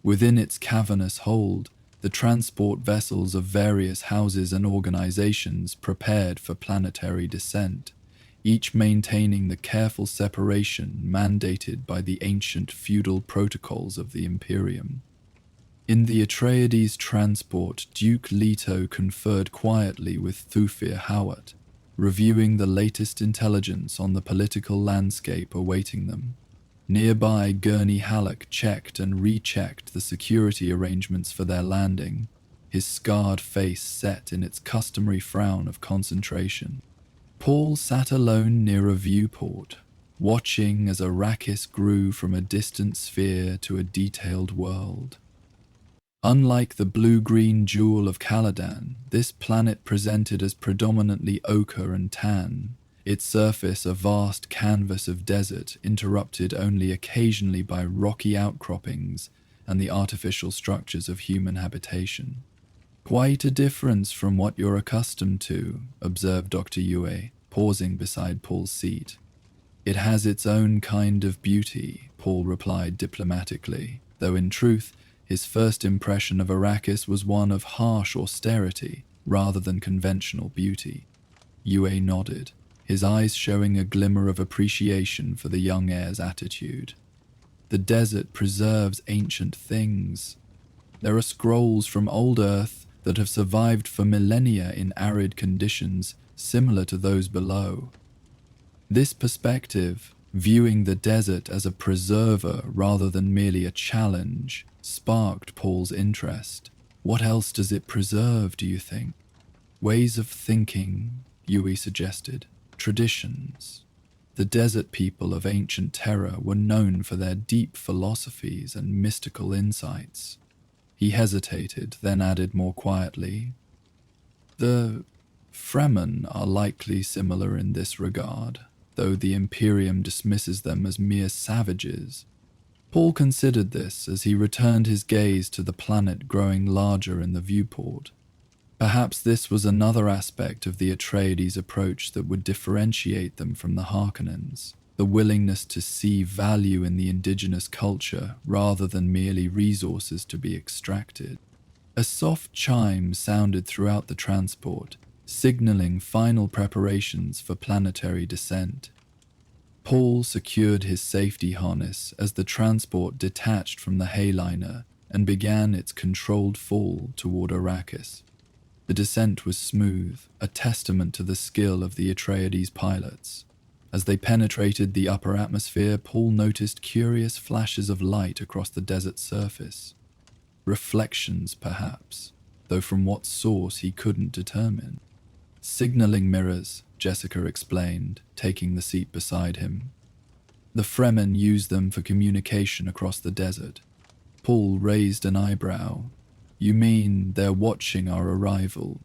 Speaker 1: Within its cavernous hold, the transport vessels of various houses and organizations prepared for planetary descent, each maintaining the careful separation mandated by the ancient feudal protocols of the Imperium. In the Atreides transport, Duke Leto conferred quietly with Thufir Hawat, reviewing the latest intelligence on the political landscape awaiting them. Nearby, Gurney Halleck checked and rechecked the security arrangements for their landing, his scarred face set in its customary frown of concentration. Paul sat alone near a viewport, watching as Arrakis grew from a distant sphere to a detailed world. Unlike the blue-green jewel of Caladan, this planet presented as predominantly ochre and tan, its surface a vast canvas of desert interrupted only occasionally by rocky outcroppings and the artificial structures of human habitation. "Quite a difference from what you're accustomed to," observed Dr. Yue, pausing beside Paul's seat. "It has its own kind of beauty," Paul replied diplomatically, though in truth, his first impression of Arrakis was one of harsh austerity rather than conventional beauty. Yue nodded, his eyes showing a glimmer of appreciation for the young heir's attitude. "The desert preserves ancient things. There are scrolls from old Earth that have survived for millennia in arid conditions similar to those below." This perspective, viewing the desert as a preserver rather than merely a challenge, sparked Paul's interest. "What else does it preserve, do you think?" "Ways of thinking," Yui suggested. "Traditions. The desert people of ancient Terra were known for their deep philosophies and mystical insights." He hesitated, then added more quietly, "The Fremen are likely similar in this regard, though the Imperium dismisses them as mere savages." Paul considered this as he returned his gaze to the planet growing larger in the viewport. Perhaps this was another aspect of the Atreides' approach that would differentiate them from the Harkonnens, the willingness to see value in the indigenous culture rather than merely resources to be extracted. A soft chime sounded throughout the transport, signaling final preparations for planetary descent. Paul secured his safety harness as the transport detached from the Hayliner and began its controlled fall toward Arrakis. The descent was smooth, a testament to the skill of the Atreides pilots. As they penetrated the upper atmosphere, Paul noticed curious flashes of light across the desert surface. Reflections, perhaps, though from what source he couldn't determine. Signaling mirrors, Jessica explained, taking the seat beside him. The Fremen use them for communication across the desert. Paul raised an eyebrow. You mean they're watching our arrival?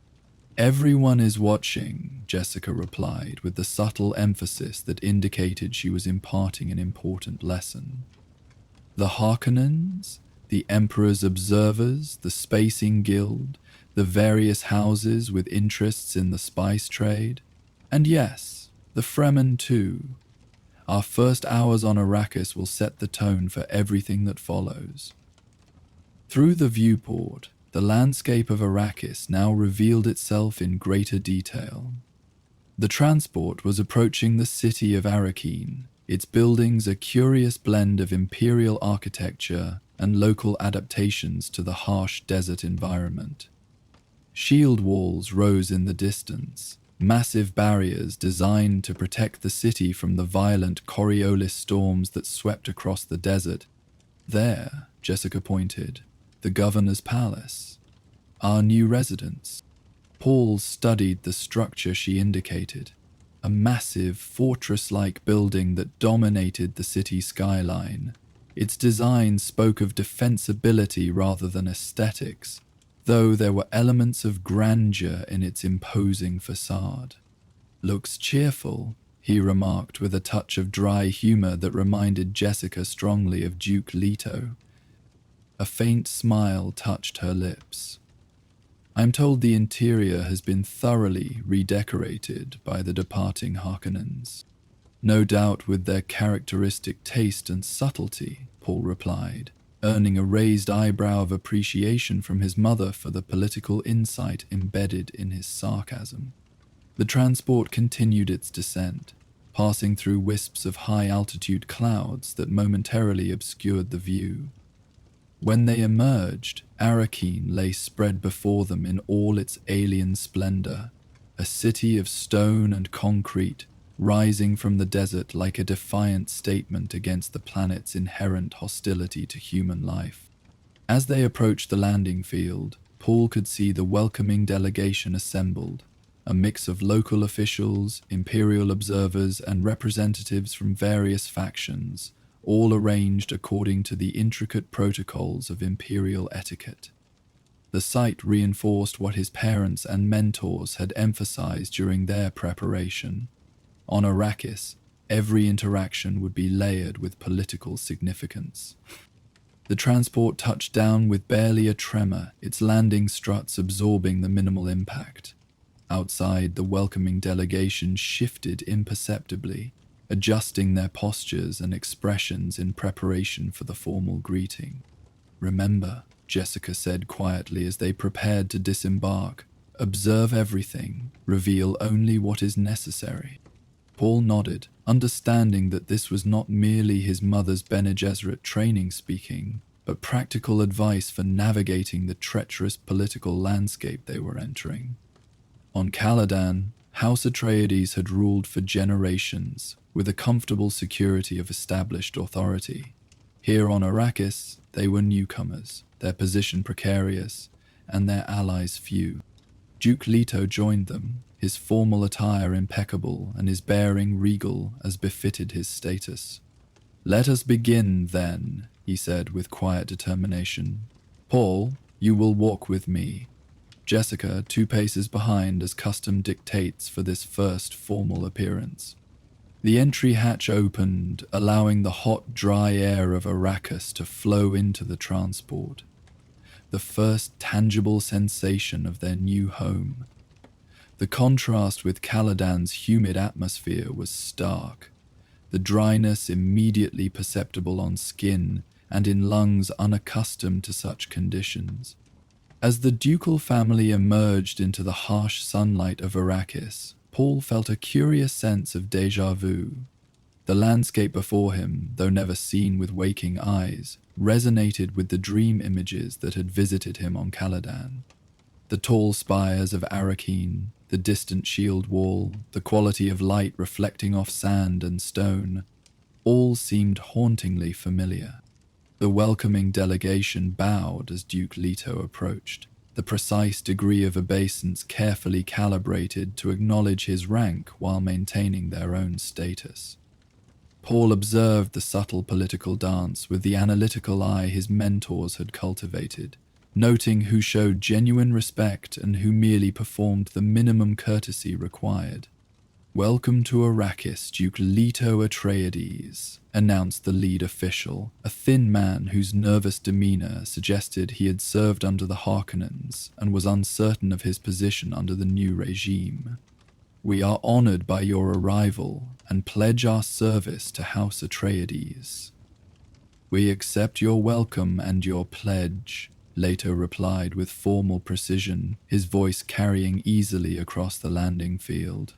Speaker 1: Everyone is watching, Jessica replied, with the subtle emphasis that indicated she was imparting an important lesson. The Harkonnens, the Emperor's observers, the Spacing Guild, the various houses with interests in the spice trade, and yes, the Fremen too. Our first hours on Arrakis will set the tone for everything that follows. Through the viewport, the landscape of Arrakis now revealed itself in greater detail. The transport was approaching the city of Arrakeen, its buildings a curious blend of imperial architecture and local adaptations to the harsh desert environment. Shield walls rose in the distance, massive barriers designed to protect the city from the violent Coriolis storms that swept across the desert. There, Jessica pointed, the governor's palace, our new residence. Paul studied the structure she indicated, a massive fortress-like building that dominated the city skyline. Its design spoke of defensibility rather than aesthetics, though there were elements of grandeur in its imposing facade. Looks cheerful, he remarked with a touch of dry humor that reminded Jessica strongly of Duke Leto. A faint smile touched her lips. I'm told the interior has been thoroughly redecorated by the departing Harkonnens. No doubt with their characteristic taste and subtlety, Paul replied, earning a raised eyebrow of appreciation from his mother for the political insight embedded in his sarcasm. The transport continued its descent, passing through wisps of high-altitude clouds that momentarily obscured the view. When they emerged, Arrakeen lay spread before them in all its alien splendor, a city of stone and concrete, rising from the desert like a defiant statement against the planet's inherent hostility to human life. As they approached the landing field, Paul could see the welcoming delegation assembled, a mix of local officials, imperial observers, and representatives from various factions, all arranged according to the intricate protocols of imperial etiquette. The sight reinforced what his parents and mentors had emphasized during their preparation. On Arrakis, every interaction would be layered with political significance. The transport touched down with barely a tremor, its landing struts absorbing the minimal impact. Outside, the welcoming delegation shifted imperceptibly, adjusting their postures and expressions in preparation for the formal greeting. Remember, Jessica said quietly as they prepared to disembark, observe everything, reveal only what is necessary. Paul nodded, understanding that this was not merely his mother's Bene Gesserit training speaking, but practical advice for navigating the treacherous political landscape they were entering. On Caladan, House Atreides had ruled for generations, with a comfortable security of established authority. Here on Arrakis, they were newcomers, their position precarious, and their allies few. Duke Leto joined them, his formal attire impeccable and his bearing regal as befitted his status. Let us begin, then, he said with quiet determination. Paul, you will walk with me. Jessica, 2 paces behind as custom dictates for this first formal appearance. The entry hatch opened, allowing the hot, dry air of Arrakis to flow into the transport. the first tangible sensation of their new home. The contrast with Caladan's humid atmosphere was stark, the dryness immediately perceptible on skin and in lungs unaccustomed to such conditions. As the ducal family emerged into the harsh sunlight of Arrakis, Paul felt a curious sense of déjà vu. The landscape before him, though never seen with waking eyes, resonated with the dream images that had visited him on Caladan. The tall spires of Arrakeen, the distant shield wall, the quality of light reflecting off sand and stone, all seemed hauntingly familiar. The welcoming delegation bowed as Duke Leto approached, the precise degree of obeisance carefully calibrated to acknowledge his rank while maintaining their own status. Paul observed the subtle political dance with the analytical eye his mentors had cultivated, noting who showed genuine respect and who merely performed the minimum courtesy required. "Welcome to Arrakis, Duke Leto Atreides," announced the lead official, a thin man whose nervous demeanor suggested he had served under the Harkonnens and was uncertain of his position under the new regime. "We are honored by your arrival and pledge our service to House Atreides." "We accept your welcome and your pledge," Leto replied with formal precision, his voice carrying easily across the landing field.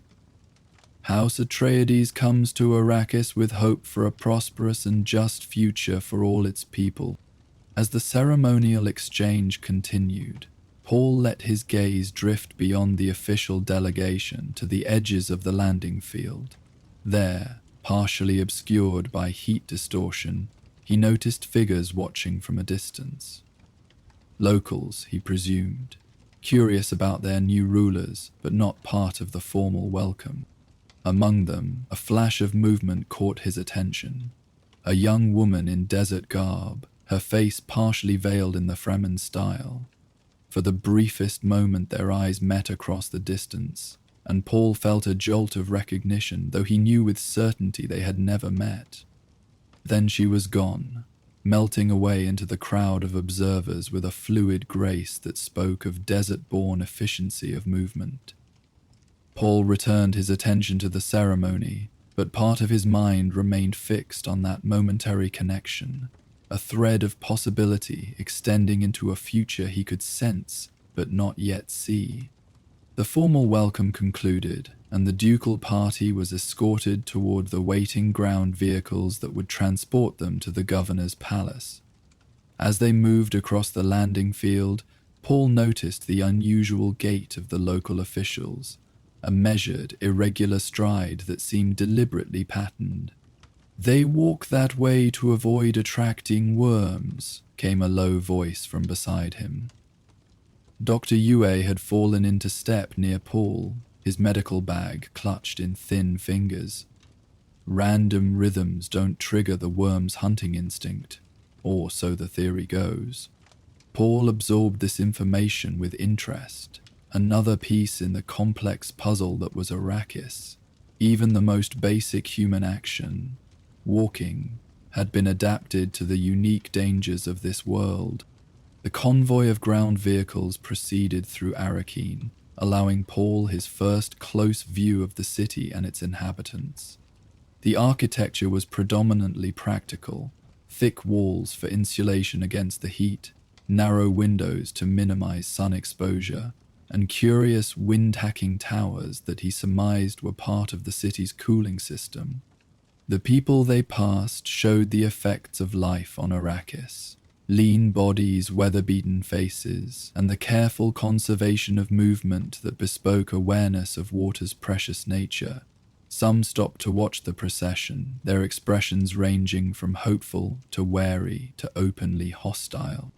Speaker 1: "House Atreides comes to Arrakis with hope for a prosperous and just future for all its people." As the ceremonial exchange continued, Paul let his gaze drift beyond the official delegation to the edges of the landing field. There, partially obscured by heat distortion, he noticed figures watching from a distance. Locals, he presumed, curious about their new rulers, but not part of the formal welcome. Among them, a flash of movement caught his attention. A young woman in desert garb, her face partially veiled in the Fremen style. For the briefest moment their eyes met across the distance, and Paul felt a jolt of recognition, though he knew with certainty they had never met. Then she was gone, melting away into the crowd of observers with a fluid grace that spoke of desert-born efficiency of movement. Paul returned his attention to the ceremony, but part of his mind remained fixed on that momentary connection, a thread of possibility extending into a future he could sense but not yet see. The formal welcome concluded, and the ducal party was escorted toward the waiting ground vehicles that would transport them to the governor's palace. As they moved across the landing field, Paul noticed the unusual gait of the local officials, a measured, irregular stride that seemed deliberately patterned. "They walk that way to avoid attracting worms," came a low voice from beside him. Dr. Yue had fallen into step near Paul, his medical bag clutched in thin fingers. Random rhythms don't trigger the worm's hunting instinct, or so the theory goes. Paul absorbed this information with interest, another piece in the complex puzzle that was Arrakis. Even the most basic human action, walking, had been adapted to the unique dangers of this world. The convoy of ground vehicles proceeded through Arrakeen, allowing Paul his first close view of the city and its inhabitants. The architecture was predominantly practical, thick walls for insulation against the heat, narrow windows to minimize sun exposure, and curious wind-hacking towers that he surmised were part of the city's cooling system. The people they passed showed the effects of life on Arrakis. Lean bodies, weather-beaten faces, and the careful conservation of movement that bespoke awareness of water's precious nature. Some stopped to watch the procession, their expressions ranging from hopeful to wary to openly hostile.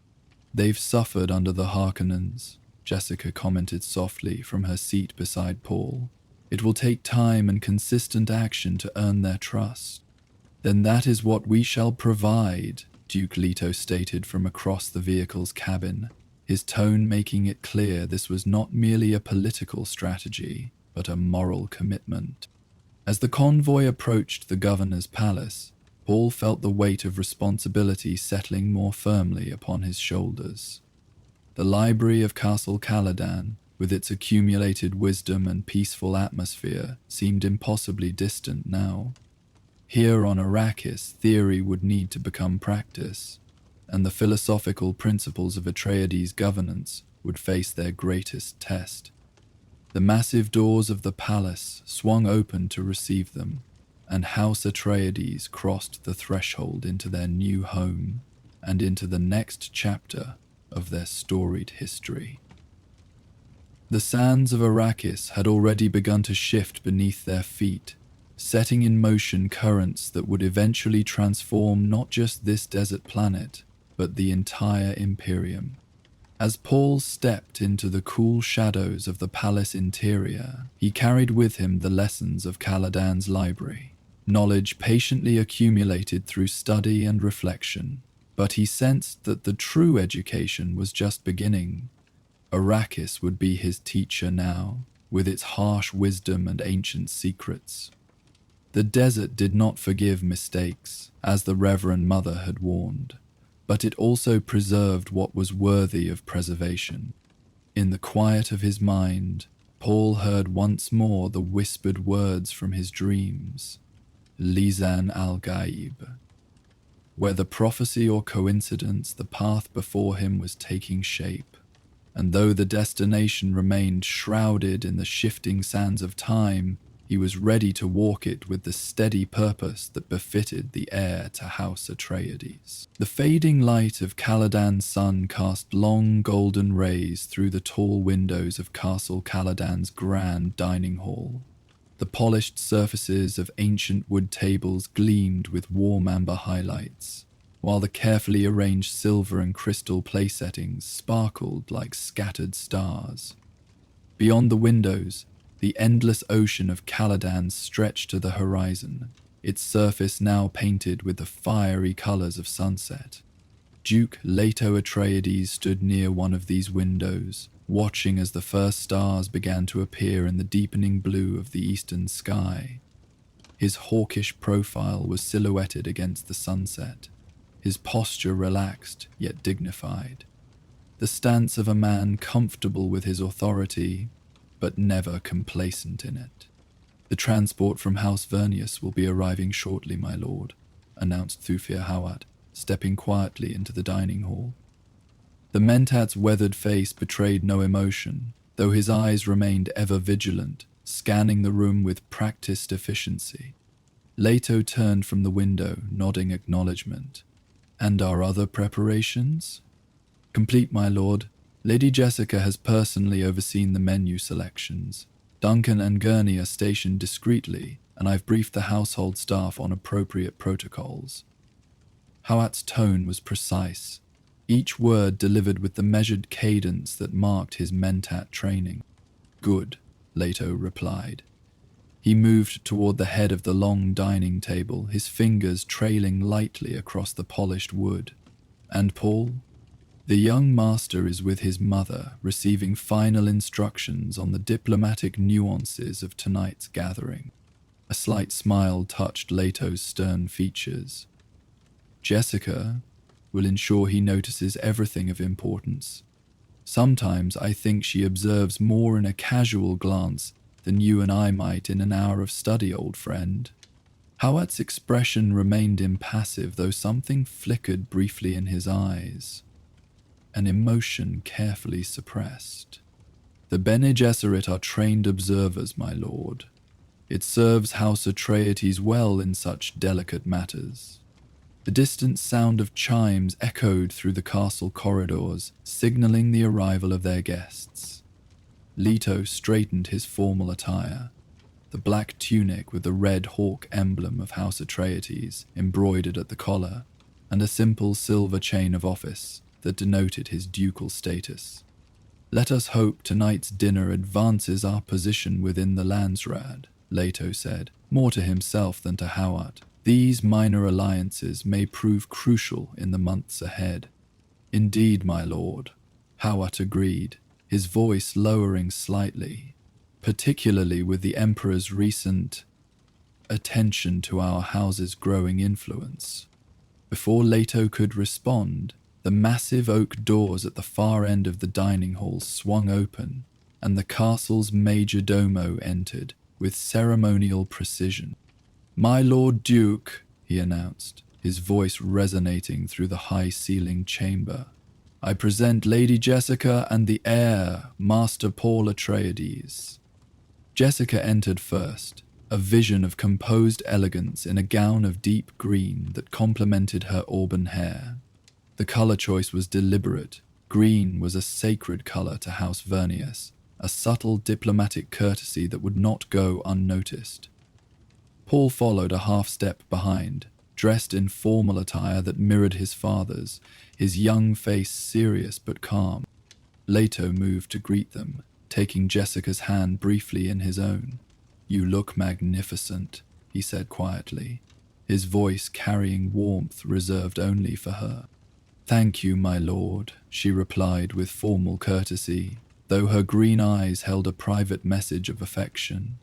Speaker 1: "They've suffered under the Harkonnens," Jessica commented softly from her seat beside Paul. "It will take time and consistent action to earn their trust." "Then that is what we shall provide," Duke Leto stated from across the vehicle's cabin, his tone making it clear this was not merely a political strategy, but a moral commitment. As the convoy approached the governor's palace, Paul felt the weight of responsibility settling more firmly upon his shoulders. The library of Castle Caladan, with its accumulated wisdom and peaceful atmosphere, seemed impossibly distant now. Here on Arrakis, theory would need to become practice, and the philosophical principles of Atreides governance would face their greatest test. The massive doors of the palace swung open to receive them, and House Atreides crossed the threshold into their new home and into the next chapter of their storied history. The sands of Arrakis had already begun to shift beneath their feet, setting in motion currents that would eventually transform not just this desert planet, but the entire Imperium. As Paul stepped into the cool shadows of the palace interior, he carried with him the lessons of Caladan's library, knowledge patiently accumulated through study and reflection. But he sensed that the true education was just beginning. Arrakis would be his teacher now, with its harsh wisdom and ancient secrets. The desert did not forgive mistakes, as the Reverend Mother had warned, but it also preserved what was worthy of preservation. In the quiet of his mind, Paul heard once more the whispered words from his dreams, Lisan al-Gaib. Whether prophecy or coincidence, the path before him was taking shape, and though the destination remained shrouded in the shifting sands of time, he was ready to walk it with the steady purpose that befitted the heir to House Atreides. The fading light of Caladan's sun cast long golden rays through the tall windows of Castle Caladan's grand dining hall. The polished surfaces of ancient wood tables gleamed with warm amber highlights, while the carefully arranged silver and crystal place settings sparkled like scattered stars. Beyond the windows, the endless ocean of Caladan stretched to the horizon, its surface now painted with the fiery colors of sunset. Duke Leto Atreides stood near one of these windows, watching as the first stars began to appear in the deepening blue of the eastern sky. His hawkish profile was silhouetted against the sunset, his posture relaxed yet dignified, the stance of a man comfortable with his authority, but never complacent in it. "The transport from House Vernius will be arriving shortly, my lord," announced Thufir Hawat, stepping quietly into the dining hall. The Mentat's weathered face betrayed no emotion, though his eyes remained ever vigilant, scanning the room with practiced efficiency. Leto turned from the window, nodding acknowledgement. "And our other preparations?" "Complete, my lord. Lady Jessica has personally overseen the menu selections. Duncan and Gurney are stationed discreetly, and I've briefed the household staff on appropriate protocols." Hawat's tone was precise, each word delivered with the measured cadence that marked his Mentat training. "Good," Leto replied. He moved toward the head of the long dining table, his fingers trailing lightly across the polished wood. "And Paul?" "The young master is with his mother, receiving final instructions on the diplomatic nuances of tonight's gathering." A slight smile touched Leto's stern features. "Jessica will ensure he notices everything of importance. Sometimes I think she observes more in a casual glance than you and I might in an hour of study, old friend." Hawat's expression remained impassive, though something flickered briefly in his eyes, an emotion carefully suppressed. "The Bene Gesserit are trained observers, my lord. It serves House Atreides well in such delicate matters." The distant sound of chimes echoed through the castle corridors, signaling the arrival of their guests. Leto straightened his formal attire, the black tunic with the red hawk emblem of House Atreides embroidered at the collar, and a simple silver chain of office that denoted his ducal status. "Let us hope tonight's dinner advances our position within the Landsraad," Leto said, more to himself than to Hawat. "These minor alliances may prove crucial in the months ahead." "Indeed, my lord," Hawat agreed, his voice lowering slightly, "particularly with the Emperor's recent attention to our house's growing influence." Before Leto could respond, The massive oak doors at the far end of the dining hall swung open, and the castle's major domo entered with ceremonial precision. "My Lord Duke," he announced, his voice resonating through the high-ceilinged chamber. "I present Lady Jessica and the heir, Master Paul Atreides." Jessica entered first, a vision of composed elegance in a gown of deep green that complemented her auburn hair. The color choice was deliberate. Green was a sacred color to House Vernius, a subtle diplomatic courtesy that would not go unnoticed. Paul followed a half-step behind, dressed in formal attire that mirrored his father's, his young face serious but calm. Leto moved to greet them, taking Jessica's hand briefly in his own. "You look magnificent," he said quietly, his voice carrying warmth reserved only for her. "Thank you, my lord," she replied with formal courtesy, though her green eyes held a private message of affection.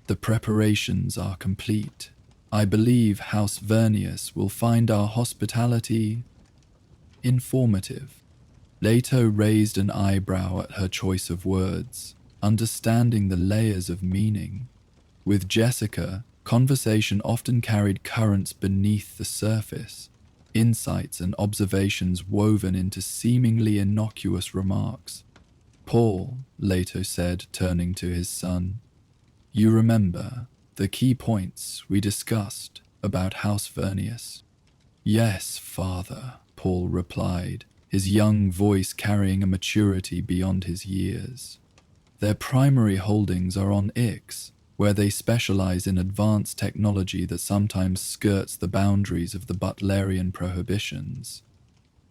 Speaker 1: "The preparations are complete. I believe House Vernius will find our hospitality informative." Leto raised an eyebrow at her choice of words, understanding the layers of meaning. With Jessica, conversation often carried currents beneath the surface, insights and observations woven into seemingly innocuous remarks. "Paul," Leto said, turning to his son, "you remember the key points we discussed about House Vernius?" "Yes, father," Paul replied, his young voice carrying a maturity beyond his years. "Their primary holdings are on Ix, where they specialize in advanced technology that sometimes skirts the boundaries of the Butlerian prohibitions.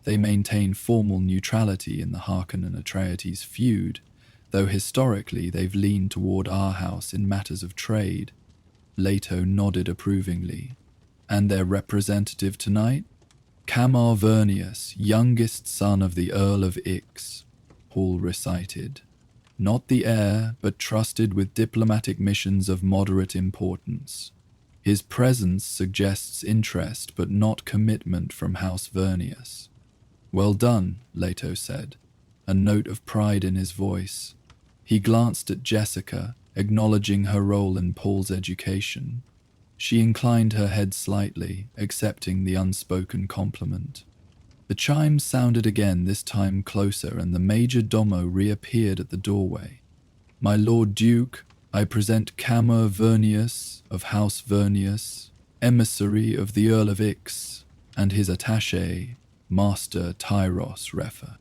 Speaker 1: They maintain formal neutrality in the Harkonnen Atreides feud, though historically they've leaned toward our house in matters of trade." Leto nodded approvingly. "And their representative tonight? Camar Vernius, youngest son of the Earl of Ix," Paul recited. "Not the heir, but trusted with diplomatic missions of moderate importance. His presence suggests interest but not commitment from House Vernius." "Well done," Leto said, a note of pride in his voice. He glanced at Jessica, acknowledging her role in Paul's education. She inclined her head slightly, accepting the unspoken compliment. The chimes sounded again, this time closer, and the major domo reappeared at the doorway. "My Lord Duke, I present Camar Vernius of House Vernius, emissary of the Earl of Ix, and his attaché, Master Tyros Refer."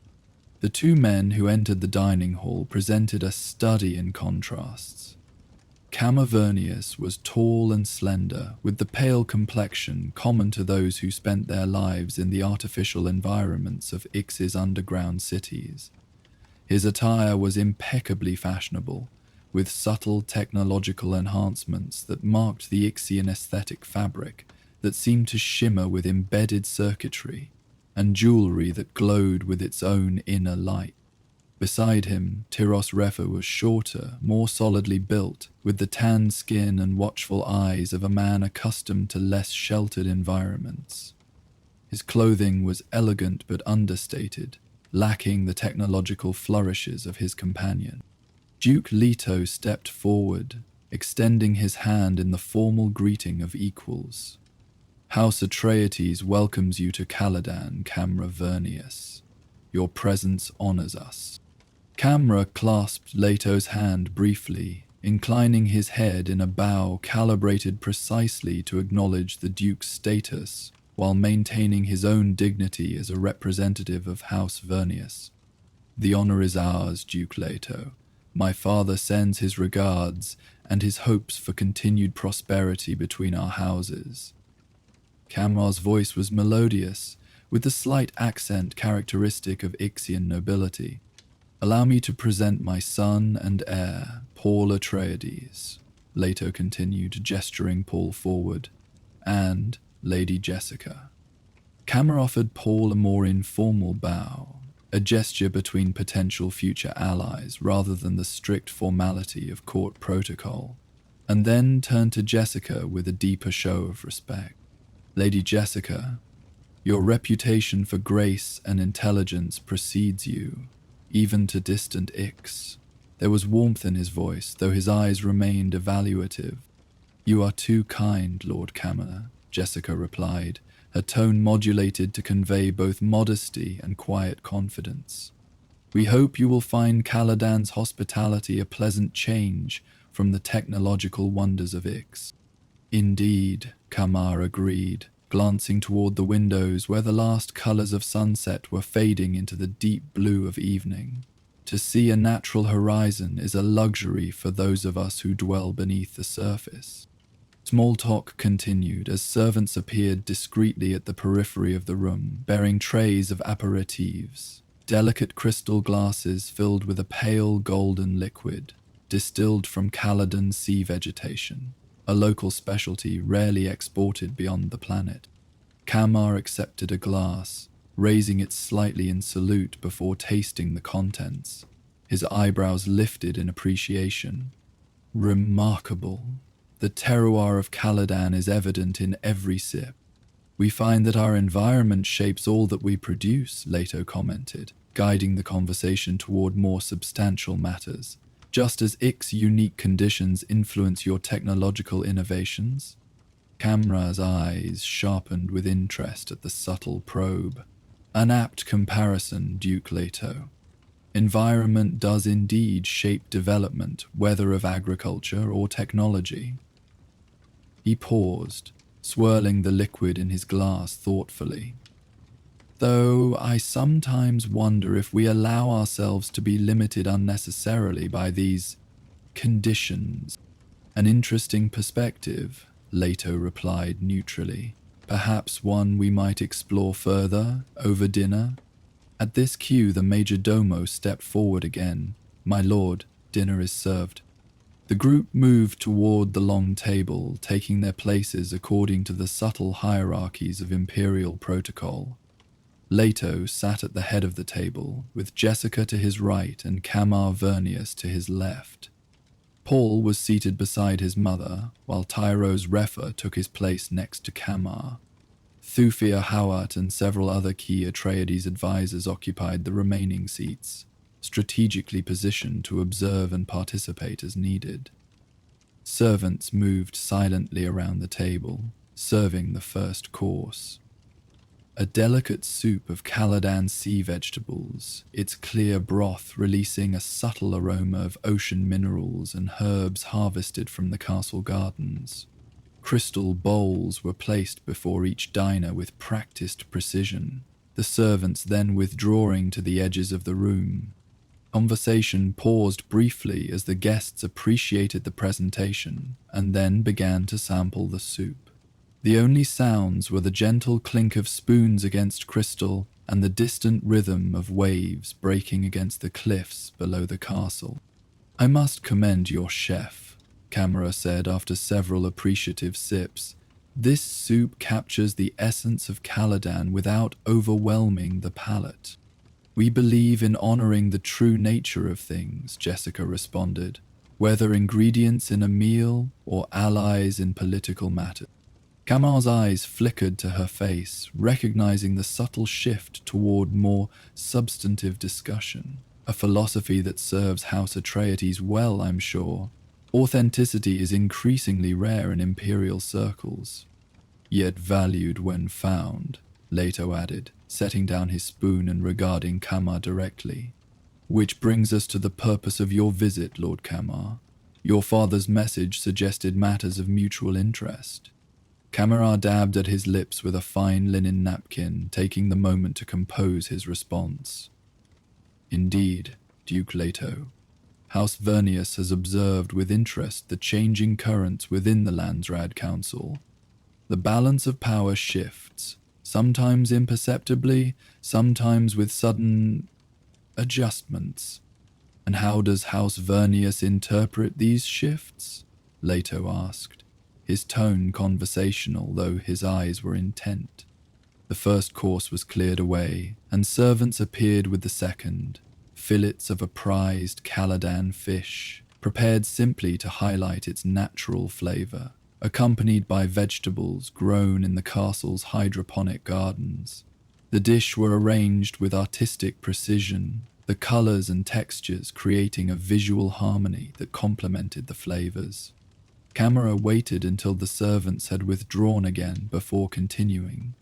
Speaker 1: The two men who entered the dining hall presented a study in contrasts. Camar Vernius was tall and slender, with the pale complexion common to those who spent their lives in the artificial environments of Ix's underground cities. His attire was impeccably fashionable, with subtle technological enhancements that marked the Ixian aesthetic fabric that seemed to shimmer with embedded circuitry and jewelry that glowed with its own inner light. Beside him, Tyros Refer was shorter, more solidly built, with the tanned skin and watchful eyes of a man accustomed to less sheltered environments. His clothing was elegant but understated, lacking the technological flourishes of his companion. Duke Leto stepped forward, extending his hand in the formal greeting of equals. "House Atreides welcomes you to Caladan, Camar Vernius. Your presence honors us." Camra clasped Leto's hand briefly, inclining his head in a bow calibrated precisely to acknowledge the Duke's status, while maintaining his own dignity as a representative of House Vernius. "The honor is ours, Duke Leto. My father sends his regards and his hopes for continued prosperity between our houses." Camra's voice was melodious, with the slight accent characteristic of Ixian nobility. "Allow me to present my son and heir, Paul Atreides," Leto continued, gesturing Paul forward, "and Lady Jessica." Camra offered Paul a more informal bow, a gesture between potential future allies rather than the strict formality of court protocol, and then turned to Jessica with a deeper show of respect. "Lady Jessica, Your reputation for grace and intelligence precedes you, even to distant Ix. There was warmth in his voice, though his eyes remained evaluative. You are too kind, Lord Cammer, Jessica replied, her tone modulated to convey both modesty and quiet confidence. We hope you will find Caladan's hospitality a pleasant change from the technological wonders of Ix. Indeed, Kamar agreed, glancing toward the windows where the last colors of sunset were fading into the deep blue of evening. To see a natural horizon is a luxury for those of us who dwell beneath the surface. Small talk continued as servants appeared discreetly at the periphery of the room, bearing trays of aperitifs, delicate crystal glasses filled with a pale golden liquid, distilled from Caladan sea vegetation, a local specialty rarely exported beyond the planet. Kamar accepted a glass, raising it slightly in salute before tasting the contents. His eyebrows lifted in appreciation. Remarkable. The terroir of Caladan is evident in every sip. We find that our environment shapes all that we produce, Leto commented, guiding the conversation toward more substantial matters. Just as Ix's unique conditions influence your technological innovations? Camra's eyes sharpened with interest at the subtle probe. An apt comparison, Duke Leto. Environment does indeed shape development, whether of agriculture or technology. He paused, swirling the liquid in his glass thoughtfully. Though I sometimes wonder if we allow ourselves to be limited unnecessarily by these conditions. An interesting perspective, Leto replied neutrally. Perhaps one we might explore further, over dinner. At this cue, the major domo stepped forward again. My lord, dinner is served. The group moved toward the long table, taking their places according to the subtle hierarchies of imperial protocol. Leto sat at the head of the table, with Jessica to his right and Kamar Vernius to his left. Paul was seated beside his mother, while Tyros Refa took his place next to Kamar. Thufir Hawat and several other key Atreides advisors occupied the remaining seats, strategically positioned to observe and participate as needed. Servants moved silently around the table, serving the first course. A delicate soup of Caladan sea vegetables, its clear broth releasing a subtle aroma of ocean minerals and herbs harvested from the castle gardens. Crystal bowls were placed before each diner with practiced precision, the servants then withdrawing to the edges of the room. Conversation paused briefly as the guests appreciated the presentation and then began to sample the soup. The only sounds were the gentle clink of spoons against crystal and the distant rhythm of waves breaking against the cliffs below the castle. I must commend your chef, Camera said after several appreciative sips. This soup captures the essence of Caladan without overwhelming the palate. We believe in honoring the true nature of things, Jessica responded, whether ingredients in a meal or allies in political matters. Kamar's eyes flickered to her face, recognizing the subtle shift toward more substantive discussion, a philosophy that serves House Atreides well, I'm sure. Authenticity is increasingly rare in imperial circles, yet valued when found, Leto added, setting down his spoon and regarding Kamar directly. Which brings us to the purpose of your visit, Lord Kamar. Your father's message suggested matters of mutual interest. Kamar dabbed at his lips with a fine linen napkin, taking the moment to compose his response. Indeed, Duke Leto. House Vernius has observed with interest the changing currents within the Landsraad Council. The balance of power shifts, sometimes imperceptibly, sometimes with sudden adjustments. And how does House Vernius interpret these shifts? Leto asked, his tone conversational, though his eyes were intent. The first course was cleared away, and servants appeared with the second, fillets of a prized Caladan fish, prepared simply to highlight its natural flavor. accompanied by vegetables grown in the castle's hydroponic gardens. The dish were arranged with artistic precision, the colors and textures creating a visual harmony that complemented the flavors. Camera waited until the servants had withdrawn again before continuing.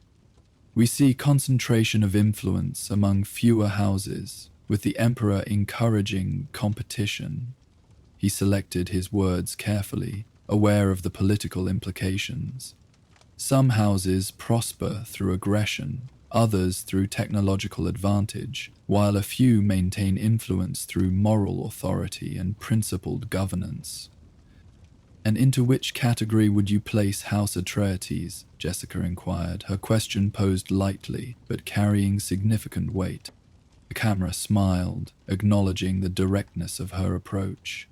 Speaker 1: We see concentration of influence among fewer houses, with the emperor encouraging competition. He selected his words carefully, aware of the political implications. Some houses prosper through aggression, others through technological advantage, while a few maintain influence through moral authority and principled governance. And into which category would you place House Atreides? Jessica inquired, her question posed lightly, but carrying significant weight. The camera smiled, acknowledging the directness of her approach.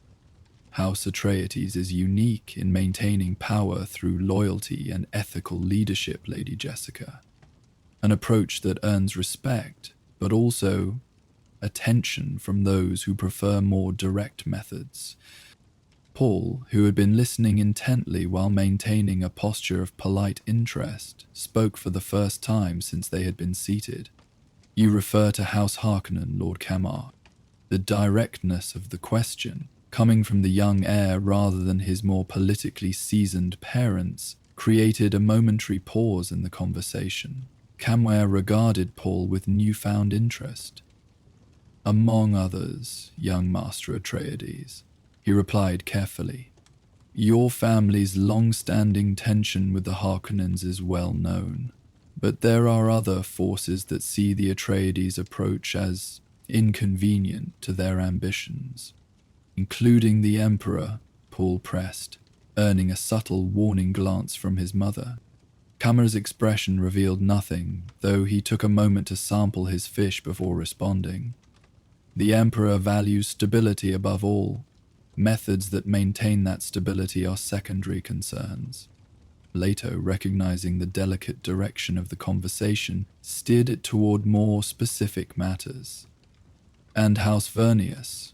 Speaker 1: House Atreides is unique in maintaining power through loyalty and ethical leadership, Lady Jessica. An approach that earns respect, but also attention from those who prefer more direct methods. Paul, who had been listening intently while maintaining a posture of polite interest, spoke for the first time since they had been seated. You refer to House Harkonnen, Lord Camargue. The directness of the question, coming from the young heir rather than his more politically seasoned parents, created a momentary pause in the conversation. Camware regarded Paul with newfound interest. Among others, young Master Atreides, he replied carefully. Your family's long-standing tension with the Harkonnens is well known, but there are other forces that see the Atreides approach as inconvenient to their ambitions, including the Emperor, Paul pressed, earning a subtle warning glance from his mother. Camera's expression revealed nothing, though he took a moment to sample his fish before responding. The Emperor values stability above all. Methods that maintain that stability are secondary concerns. Leto, recognizing the delicate direction of the conversation, steered it toward more specific matters. And House Vernius,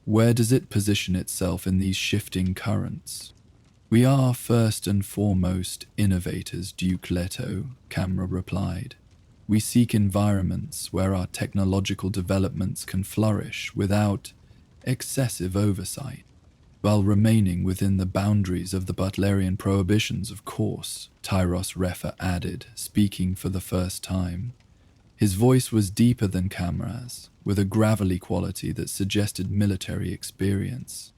Speaker 1: where does it position itself in these shifting currents? We are first and foremost innovators, Duke Leto, Camera replied. We seek environments where our technological developments can flourish without excessive oversight, while remaining within the boundaries of the Butlerian prohibitions, of course, Tyros Refa added, speaking for the first time. His voice was deeper than Camra's, with a gravelly quality that suggested military experience.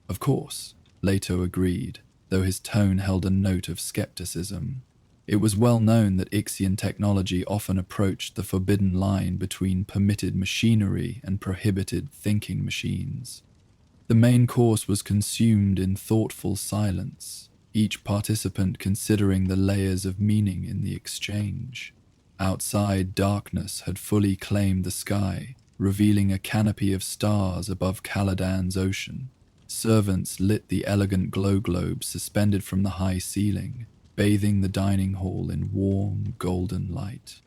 Speaker 1: Of course, Leto agreed, though his tone held a note of skepticism. It was well known that Ixian technology often approached the forbidden line between permitted machinery and prohibited thinking machines. The main course was consumed in thoughtful silence, each participant considering the layers of meaning in the exchange. Outside, darkness had fully claimed the sky, revealing a canopy of stars above Caladan's ocean. Servants lit the elegant glow globes suspended from the high ceiling, bathing the dining hall in warm, golden light.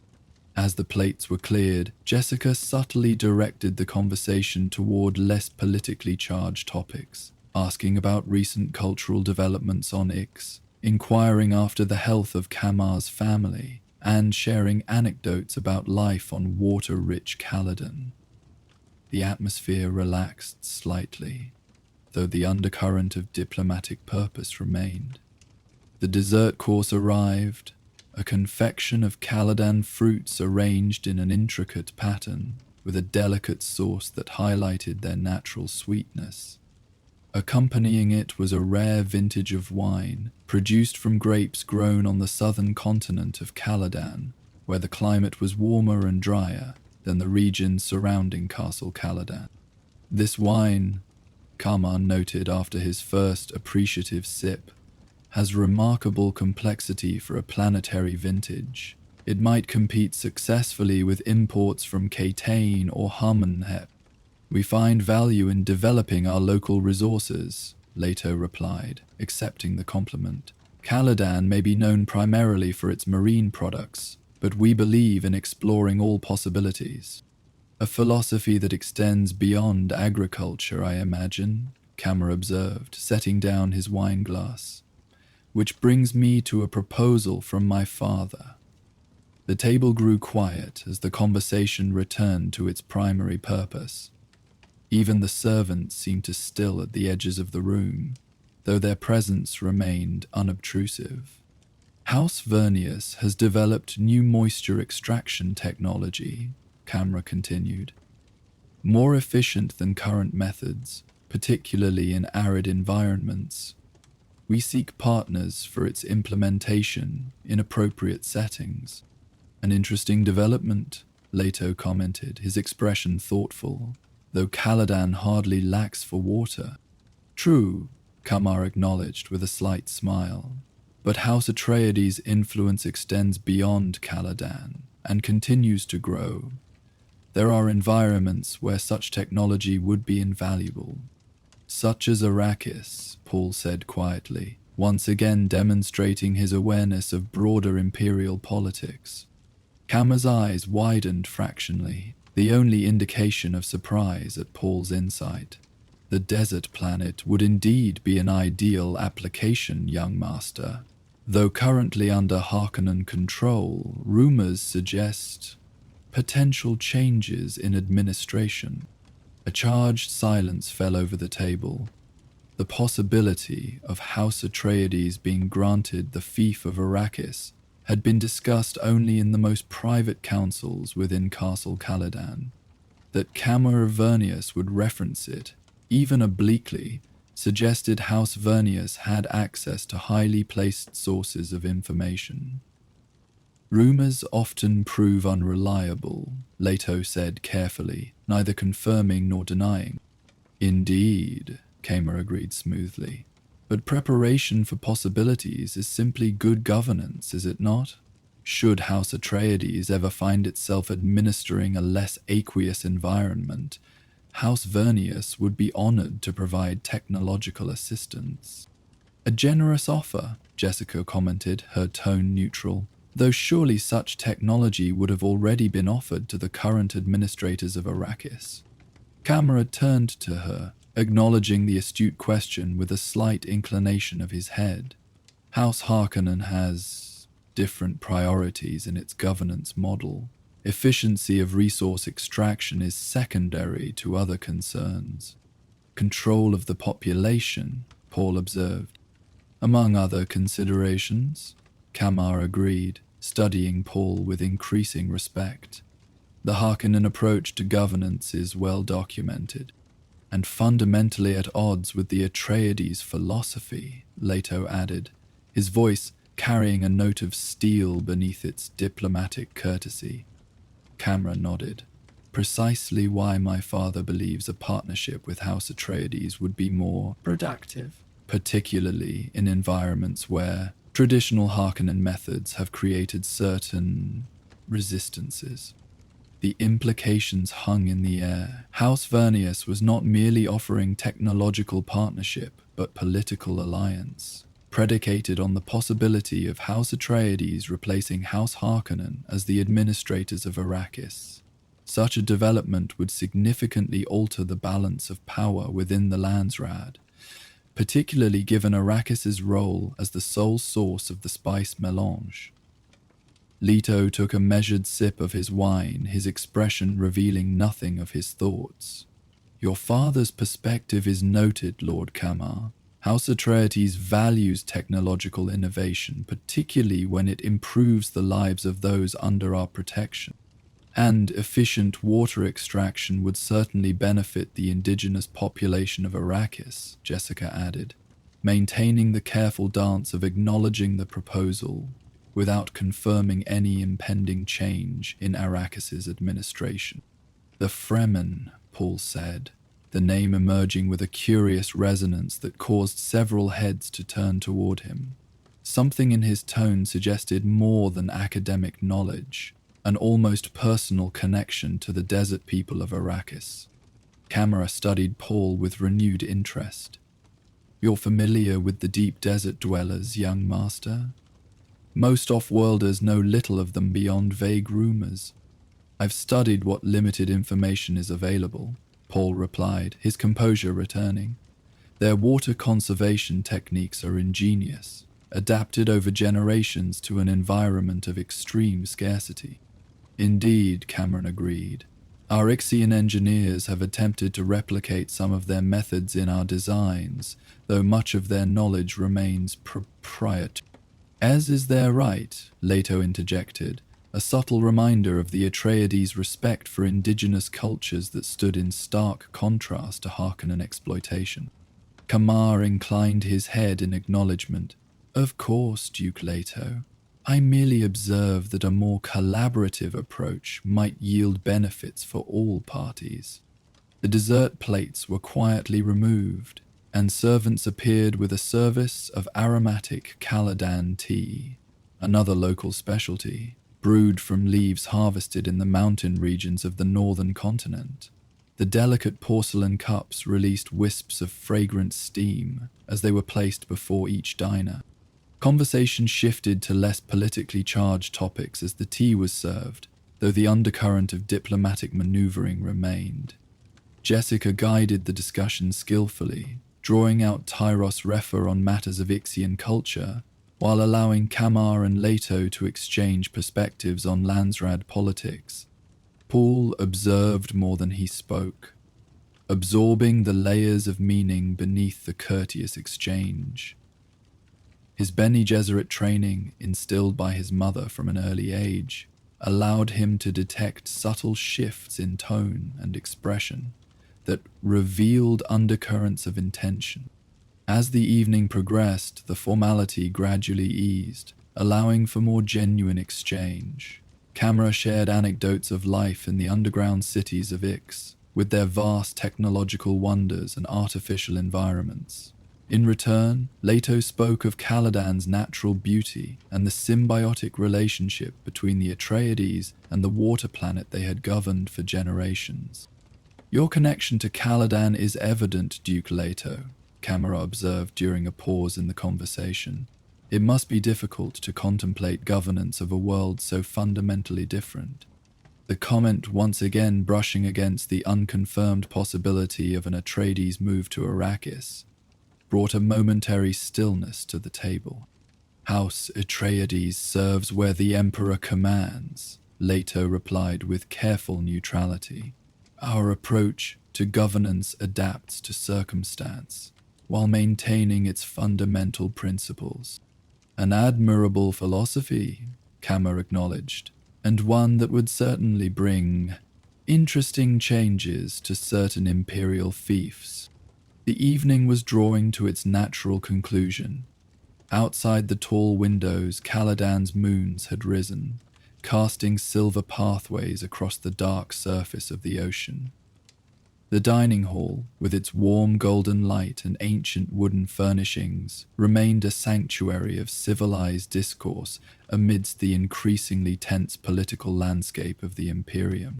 Speaker 1: As the plates were cleared, Jessica subtly directed the conversation toward less politically charged topics, asking about recent cultural developments on Ix, inquiring after the health of Camar's family, and sharing anecdotes about life on water-rich Caladan. The atmosphere relaxed slightly, though the undercurrent of diplomatic purpose remained. The dessert course arrived, a confection of Caladan fruits arranged in an intricate pattern, with a delicate sauce that highlighted their natural sweetness. Accompanying it was a rare vintage of wine, produced from grapes grown on the southern continent of Caladan, where the climate was warmer and drier than the regions surrounding Castle Caladan. This wine, Kamar noted after his first appreciative sip, has remarkable complexity for a planetary vintage. It might compete successfully with imports from Catane or Harmonhep. We find value in developing our local resources, Leto replied, accepting the compliment. Caladan may be known primarily for its marine products, but we believe in exploring all possibilities. A philosophy that extends beyond agriculture, I imagine, Kamar observed, setting down his wine glass. Which brings me to a proposal from my father. The table grew quiet as the conversation returned to its primary purpose. Even the servants seemed to still at the edges of the room, though their presence remained unobtrusive. House Vernius has developed new moisture extraction technology, Camera continued. More efficient than current methods, particularly in arid environments. We seek partners for its implementation in appropriate settings. An interesting development, Leto commented, his expression thoughtful, though Caladan hardly lacks for water. True, Kamar acknowledged with a slight smile, but House Atreides' influence extends beyond Caladan and continues to grow. There are environments where such technology would be invaluable. Such as Arrakis, Paul said quietly, once again demonstrating his awareness of broader imperial politics. Kammer's eyes widened fractionally, the only indication of surprise at Paul's insight. The desert planet would indeed be an ideal application, young master. Though currently under Harkonnen control, rumors suggest potential changes in administration. A charged silence fell over the table. The possibility of House Atreides being granted the fief of Arrakis had been discussed only in the most private councils within Castle Caladan. That Camera Vernius would reference it, even obliquely, suggested House Vernius had access to highly placed sources of information. Rumors often prove unreliable, Leto said carefully, neither confirming nor denying. Indeed, Kamer agreed smoothly. But preparation for possibilities is simply good governance, is it not? Should House Atreides ever find itself administering a less aqueous environment, House Vernius would be honored to provide technological assistance. A generous offer, Jessica commented, her tone neutral, though surely such technology would have already been offered to the current administrators of Arrakis. Camera turned to her, acknowledging the astute question with a slight inclination of his head. House Harkonnen has different priorities in its governance model. Efficiency of resource extraction is secondary to other concerns. Control of the population, Paul observed. Among other considerations, Kamar agreed, studying Paul with increasing respect. The Harkonnen approach to governance is well documented, and fundamentally at odds with the Atreides philosophy, Leto added, his voice carrying a note of steel beneath its diplomatic courtesy. Camera nodded. Precisely why my father believes a partnership with House Atreides would be more productive, particularly in environments where traditional Harkonnen methods have created certain resistances. The implications hung in the air. House Vernius was not merely offering technological partnership, but political alliance, predicated on the possibility of House Atreides replacing House Harkonnen as the administrators of Arrakis. Such a development would significantly alter the balance of power within the Landsraad, particularly given Arrakis' role as the sole source of the spice melange. Leto took a measured sip of his wine, his expression revealing nothing of his thoughts. Your father's perspective is noted, Lord Kamar. House Atreides values technological innovation, particularly when it improves the lives of those under our protection. And efficient water extraction would certainly benefit the indigenous population of Arrakis, Jessica added, maintaining the careful dance of acknowledging the proposal without confirming any impending change in Arrakis' administration. The Fremen, Paul said, the name emerging with a curious resonance that caused several heads to turn toward him. Something in his tone suggested more than academic knowledge, an almost personal connection to the desert people of Arrakis. Camera studied Paul with renewed interest. You're familiar with the deep desert dwellers, young master? Most off-worlders know little of them beyond vague rumors. I've studied what limited information is available, Paul replied, his composure returning. Their water conservation techniques are ingenious, adapted over generations to an environment of extreme scarcity. Indeed, Cameron agreed. Our Ixian engineers have attempted to replicate some of their methods in our designs, though much of their knowledge remains proprietary. As is their right, Leto interjected, a subtle reminder of the Atreides' respect for indigenous cultures that stood in stark contrast to Harkonnen exploitation. Kamar inclined his head in acknowledgement. Of course, Duke Leto. I merely observe that a more collaborative approach might yield benefits for all parties. The dessert plates were quietly removed, and servants appeared with a service of aromatic Caladan tea, another local specialty, brewed from leaves harvested in the mountain regions of the northern continent. The delicate porcelain cups released wisps of fragrant steam as they were placed before each diner. Conversation shifted to less politically charged topics as the tea was served, though the undercurrent of diplomatic maneuvering remained. Jessica guided the discussion skillfully, drawing out Tyros Refer on matters of Ixian culture, while allowing Kamar and Leto to exchange perspectives on Landsraad politics. Paul observed more than he spoke, absorbing the layers of meaning beneath the courteous exchange. His Bene Gesserit training, instilled by his mother from an early age, allowed him to detect subtle shifts in tone and expression that revealed undercurrents of intention. As the evening progressed, the formality gradually eased, allowing for more genuine exchange. Camera shared anecdotes of life in the underground cities of Ix, with their vast technological wonders and artificial environments. In return, Leto spoke of Caladan's natural beauty and the symbiotic relationship between the Atreides and the water planet they had governed for generations. Your connection to Caladan is evident, Duke Leto, Camera observed during a pause in the conversation. It must be difficult to contemplate governance of a world so fundamentally different. The comment once again brushing against the unconfirmed possibility of an Atreides move to Arrakis brought a momentary stillness to the table. House Atreides serves where the Emperor commands, Leto replied with careful neutrality. Our approach to governance adapts to circumstance, while maintaining its fundamental principles. An admirable philosophy, Kammer acknowledged, and one that would certainly bring interesting changes to certain imperial fiefs. The evening was drawing to its natural conclusion. Outside the tall windows, Caladan's moons had risen, casting silver pathways across the dark surface of the ocean. The dining hall, with its warm golden light and ancient wooden furnishings, remained a sanctuary of civilized discourse amidst the increasingly tense political landscape of the Imperium.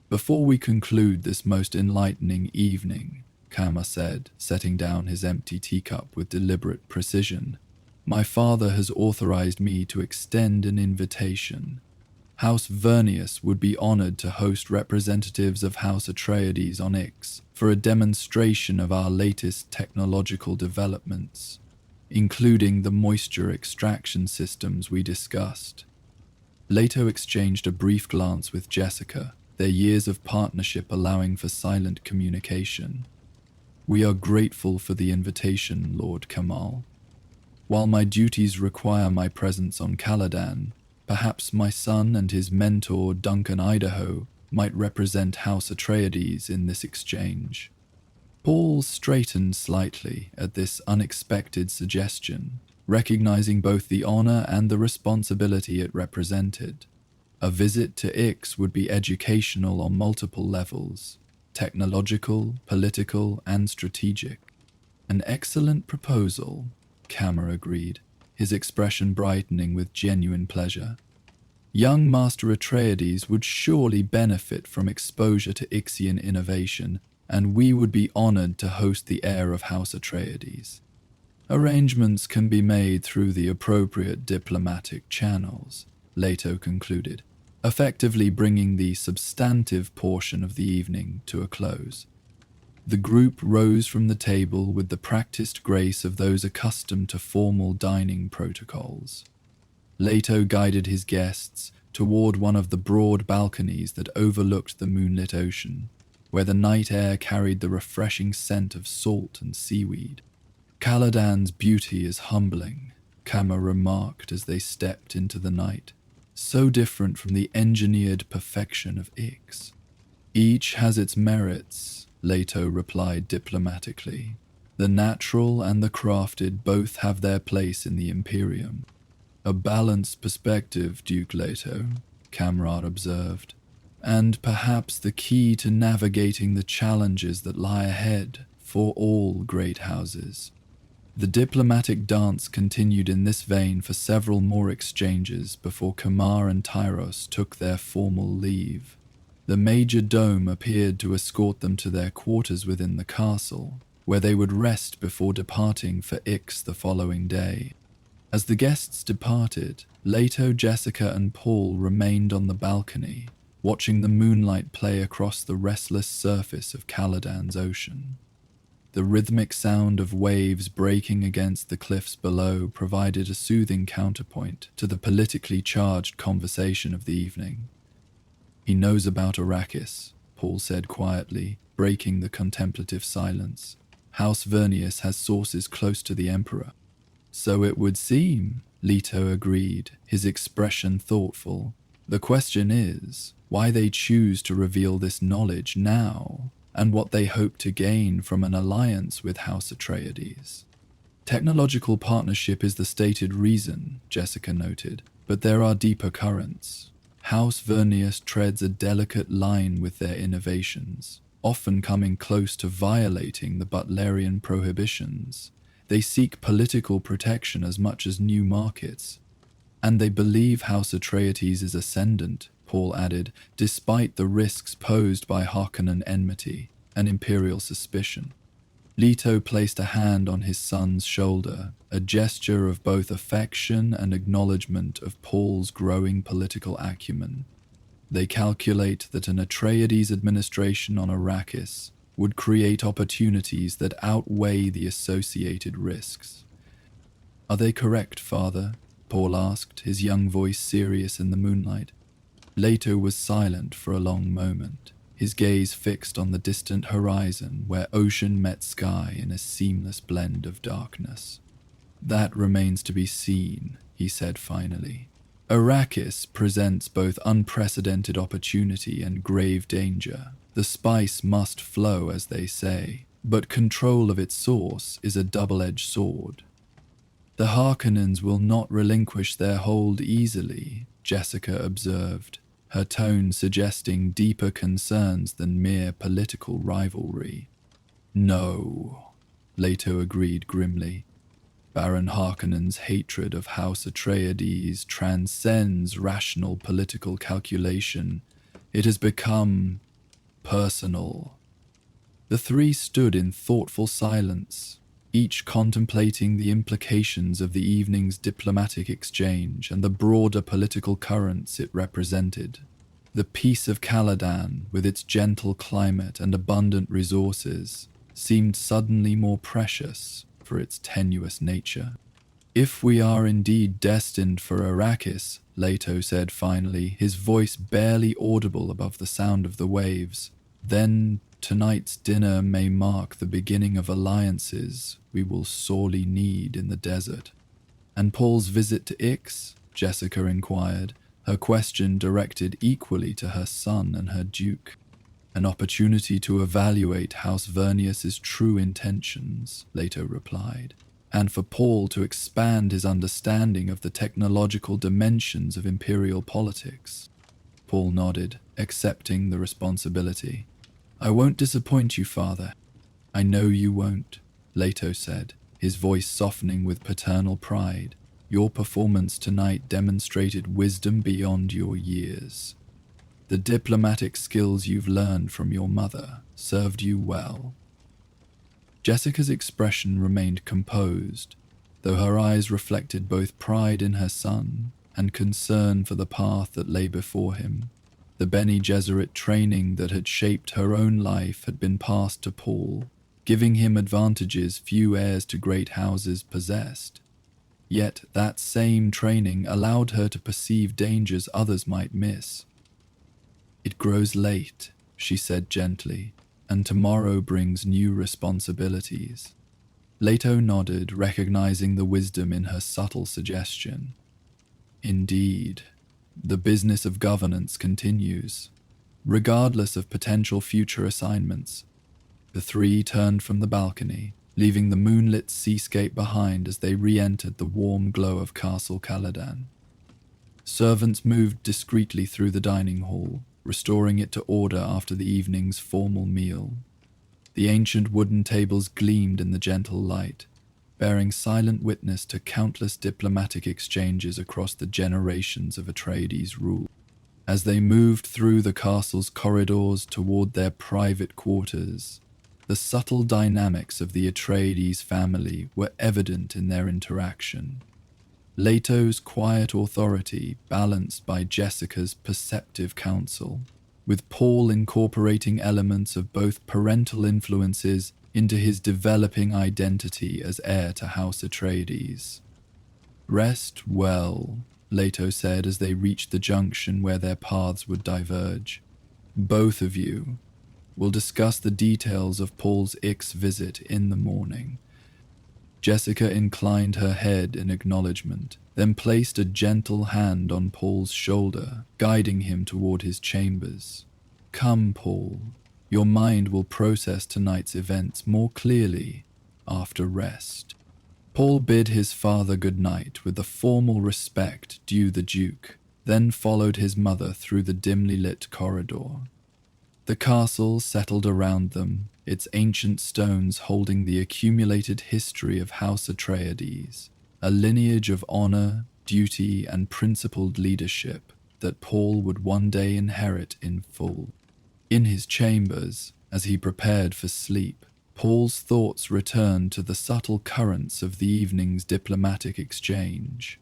Speaker 1: Before we conclude this most enlightening evening, Kama said, setting down his empty teacup with deliberate precision, my father has authorized me to extend an invitation. House Vernius would be honored to host representatives of House Atreides on Ix for a demonstration of our latest technological developments, including the moisture extraction systems we discussed. Leto exchanged a brief glance with Jessica, their years of partnership allowing for silent communication. We are grateful for the invitation, Lord Kamal. While my duties require my presence on Caladan, perhaps my son and his mentor, Duncan Idaho, might represent House Atreides in this exchange. Paul straightened slightly at this unexpected suggestion, recognizing both the honor and the responsibility it represented. A visit to Ix would be educational on multiple levels: technological, political, and strategic. An excellent proposal, Kammer agreed, his expression brightening with genuine pleasure. Young Master Atreides would surely benefit from exposure to Ixian innovation, and we would be honored to host the heir of House Atreides. Arrangements can be made through the appropriate diplomatic channels, Leto concluded, effectively bringing the substantive portion of the evening to a close. The group rose from the table with the practiced grace of those accustomed to formal dining protocols. Leto guided his guests toward one of the broad balconies that overlooked the moonlit ocean, where the night air carried the refreshing scent of salt and seaweed. Caladan's beauty is humbling, Kama remarked as they stepped into the night, so different from the engineered perfection of Ix. Each has its merits, Leto replied diplomatically. The natural and the crafted both have their place in the Imperium. A balanced perspective, Duke Leto, Kamrad observed, and perhaps the key to navigating the challenges that lie ahead for all great houses. The diplomatic dance continued in this vein for several more exchanges before Kamar and Tyros took their formal leave. The major dome appeared to escort them to their quarters within the castle, where they would rest before departing for Ix the following day. As the guests departed, Leto, Jessica, and Paul remained on the balcony, watching the moonlight play across the restless surface of Caladan's ocean. The rhythmic sound of waves breaking against the cliffs below provided a soothing counterpoint to the politically charged conversation of the evening. "He knows about Arrakis," Paul said quietly, breaking the contemplative silence. "House Vernius has sources close to the Emperor." "So it would seem," Leto agreed, his expression thoughtful. "The question is, why they choose to reveal this knowledge now, and what they hope to gain from an alliance with House Atreides." "Technological partnership is the stated reason," Jessica noted, "but there are deeper currents. House Vernius treads a delicate line with their innovations, often coming close to violating the Butlerian prohibitions. They seek political protection as much as new markets. And they believe House Atreides is ascendant," Paul added, "despite the risks posed by Harkonnen enmity and imperial suspicion." Leto placed a hand on his son's shoulder, a gesture of both affection and acknowledgement of Paul's growing political acumen. "They calculate that an Atreides administration on Arrakis would create opportunities that outweigh the associated risks." "Are they correct, Father?" Paul asked, his young voice serious in the moonlight. Leto was silent for a long moment, his gaze fixed on the distant horizon where ocean met sky in a seamless blend of darkness. "That remains to be seen," he said finally. "Arrakis presents both unprecedented opportunity and grave danger. The spice must flow, as they say, but control of its source is a double-edged sword." "The Harkonnens will not relinquish their hold easily," Jessica observed, her tone suggesting deeper concerns than mere political rivalry. "No," Leto agreed grimly. "Baron Harkonnen's hatred of House Atreides transcends rational political calculation. It has become personal." The three stood in thoughtful silence, each contemplating the implications of the evening's diplomatic exchange and the broader political currents it represented. The peace of Caladan, with its gentle climate and abundant resources, seemed suddenly more precious for its tenuous nature. "If we are indeed destined for Arrakis," Leto said finally, his voice barely audible above the sound of the waves, "then tonight's dinner may mark the beginning of alliances we will sorely need in the desert." "And Paul's visit to Ix?" Jessica inquired, her question directed equally to her son and her duke. "An opportunity to evaluate House Vernius's true intentions," Leto replied, "and for Paul to expand his understanding of the technological dimensions of imperial politics." Paul nodded, accepting the responsibility. "I won't disappoint you, Father." "I know you won't," Leto said, his voice softening with paternal pride. "Your performance tonight demonstrated wisdom beyond your years. The diplomatic skills you've learned from your mother served you well." Jessica's expression remained composed, though her eyes reflected both pride in her son and concern for the path that lay before him. The Bene Gesserit training that had shaped her own life had been passed to Paul, giving him advantages few heirs to great houses possessed. Yet that same training allowed her to perceive dangers others might miss. "It grows late," she said gently, "and tomorrow brings new responsibilities." Leto nodded, recognizing the wisdom in her subtle suggestion. "Indeed, the business of governance continues, regardless of potential future assignments." The three turned from the balcony, leaving the moonlit seascape behind as they re-entered the warm glow of Castle Caladan. Servants moved discreetly through the dining hall, restoring it to order after the evening's formal meal. The ancient wooden tables gleamed in the gentle light, bearing silent witness to countless diplomatic exchanges across the generations of Atreides' rule. As they moved through the castle's corridors toward their private quarters, the subtle dynamics of the Atreides family were evident in their interaction. Leto's quiet authority balanced by Jessica's perceptive counsel, with Paul incorporating elements of both parental influences into his developing identity as heir to House Atreides. "Rest well," Leto said as they reached the junction where their paths would diverge. "Both of you. We'll discuss the details of Paul's Ix visit in the morning." Jessica inclined her head in acknowledgement, then placed a gentle hand on Paul's shoulder, guiding him toward his chambers. "Come, Paul. Your mind will process tonight's events more clearly after rest." Paul bid his father good night with the formal respect due the Duke, then followed his mother through the dimly lit corridor. The castle settled around them, its ancient stones holding the accumulated history of House Atreides, a lineage of honor, duty, and principled leadership that Paul would one day inherit in full. In his chambers, as he prepared for sleep, Paul's thoughts returned to the subtle currents of the evening's diplomatic exchange.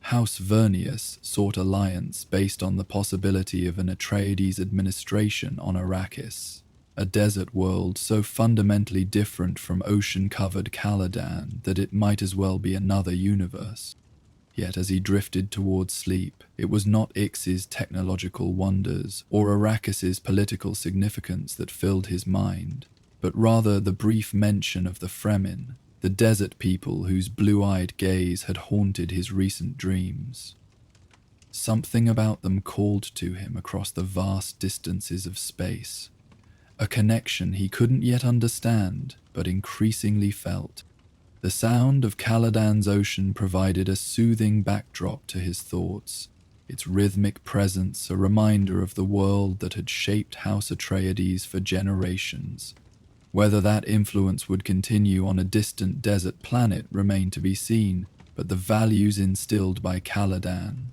Speaker 1: House Vernius sought alliance based on the possibility of an Atreides administration on Arrakis, a desert world so fundamentally different from ocean-covered Caladan that it might as well be another universe. Yet as he drifted towards sleep, it was not Ix's technological wonders or Arrakis's political significance that filled his mind, but rather the brief mention of the Fremen, the desert people whose blue-eyed gaze had haunted his recent dreams. Something about them called to him across the vast distances of space, a connection he couldn't yet understand, but increasingly felt. The sound of Caladan's ocean provided a soothing backdrop to his thoughts, its rhythmic presence a reminder of the world that had shaped House Atreides for generations. Whether that influence would continue on a distant desert planet remained to be seen, but the values instilled by Caladan,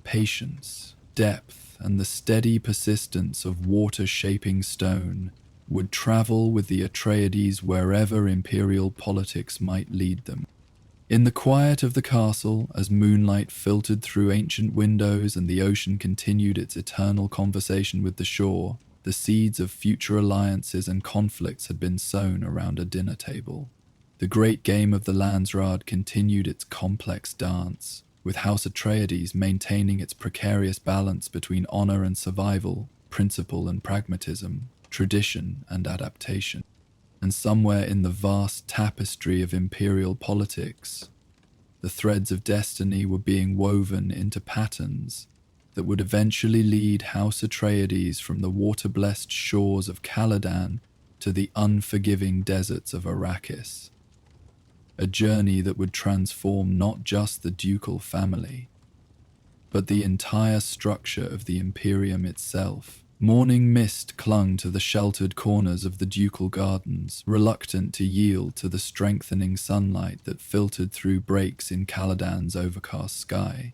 Speaker 1: patience, depth, and the steady persistence of water-shaping stone, would travel with the Atreides wherever imperial politics might lead them. In the quiet of the castle, as moonlight filtered through ancient windows and the ocean continued its eternal conversation with the shore, the seeds of future alliances and conflicts had been sown around a dinner table. The great game of the Landsraad continued its complex dance, with House Atreides maintaining its precarious balance between honor and survival, principle and pragmatism, tradition and adaptation. And somewhere in the vast tapestry of imperial politics, the threads of destiny were being woven into patterns that would eventually lead House Atreides from the water-blessed shores of Caladan to the unforgiving deserts of Arrakis. A journey that would transform not just the ducal family, but the entire structure of the Imperium itself. Morning mist clung to the sheltered corners of the ducal gardens, reluctant to yield to the strengthening sunlight that filtered through breaks in Caladan's overcast sky.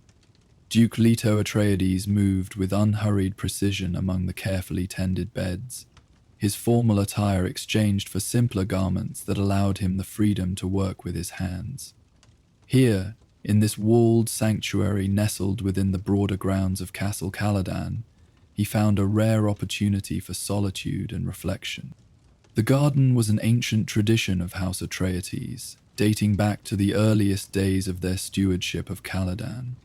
Speaker 1: Duke Leto Atreides moved with unhurried precision among the carefully tended beds, his formal attire exchanged for simpler garments that allowed him the freedom to work with his hands. Here, in this walled sanctuary nestled within the broader grounds of Castle Caladan, he found a rare opportunity for solitude and reflection. The garden was an ancient tradition of House Atreides, dating back to the earliest days of their stewardship of Caladan.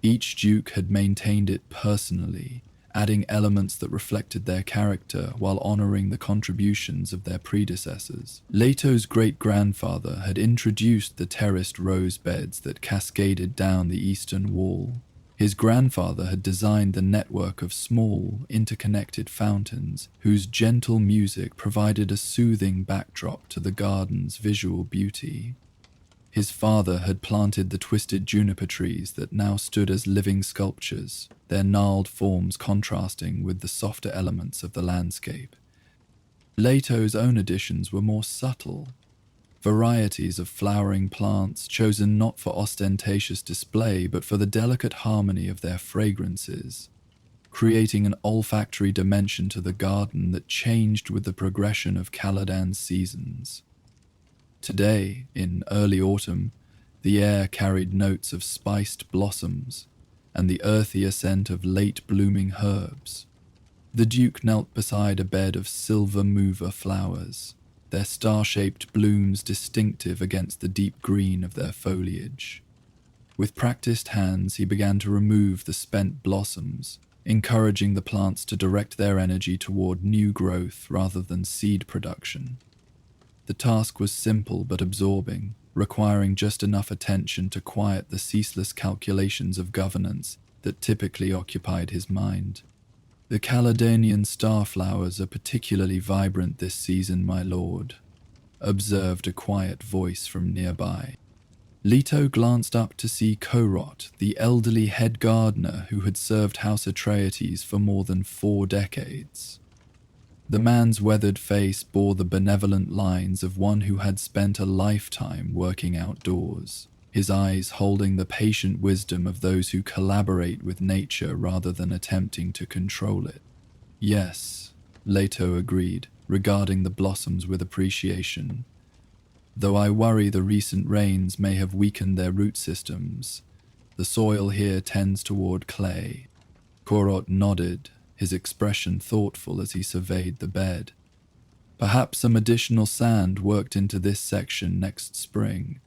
Speaker 1: Each duke had maintained it personally, adding elements that reflected their character while honoring the contributions of their predecessors. Leto's great-grandfather had introduced the terraced rose beds that cascaded down the eastern wall. His grandfather had designed the network of small, interconnected fountains whose gentle music provided a soothing backdrop to the garden's visual beauty. His father had planted the twisted juniper trees that now stood as living sculptures, their gnarled forms contrasting with the softer elements of the landscape. Leto's own additions were more subtle, varieties of flowering plants chosen not for ostentatious display but for the delicate harmony of their fragrances, creating an olfactory dimension to the garden that changed with the progression of Caladan's seasons. Today, in early autumn, the air carried notes of spiced blossoms and the earthier scent of late-blooming herbs. The Duke knelt beside a bed of silver mover flowers, their star-shaped blooms distinctive against the deep green of their foliage. With practiced hands, he began to remove the spent blossoms, encouraging the plants to direct their energy toward new growth rather than seed production. The task was simple but absorbing, requiring just enough attention to quiet the ceaseless calculations of governance that typically occupied his mind. The Caledonian starflowers are particularly vibrant this season, my lord, observed a quiet voice from nearby. Leto glanced up to see Korot, the elderly head gardener who had served House Atreides for more than 4 decades. The man's weathered face bore the benevolent lines of one who had spent a lifetime working outdoors, his eyes holding the patient wisdom of those who collaborate with nature rather than attempting to control it. Yes, Leto agreed, regarding the blossoms with appreciation. Though I worry the recent rains may have weakened their root systems, the soil here tends toward clay. Korot nodded, his expression thoughtful as he surveyed the bed. Perhaps some additional sand worked into this section next spring.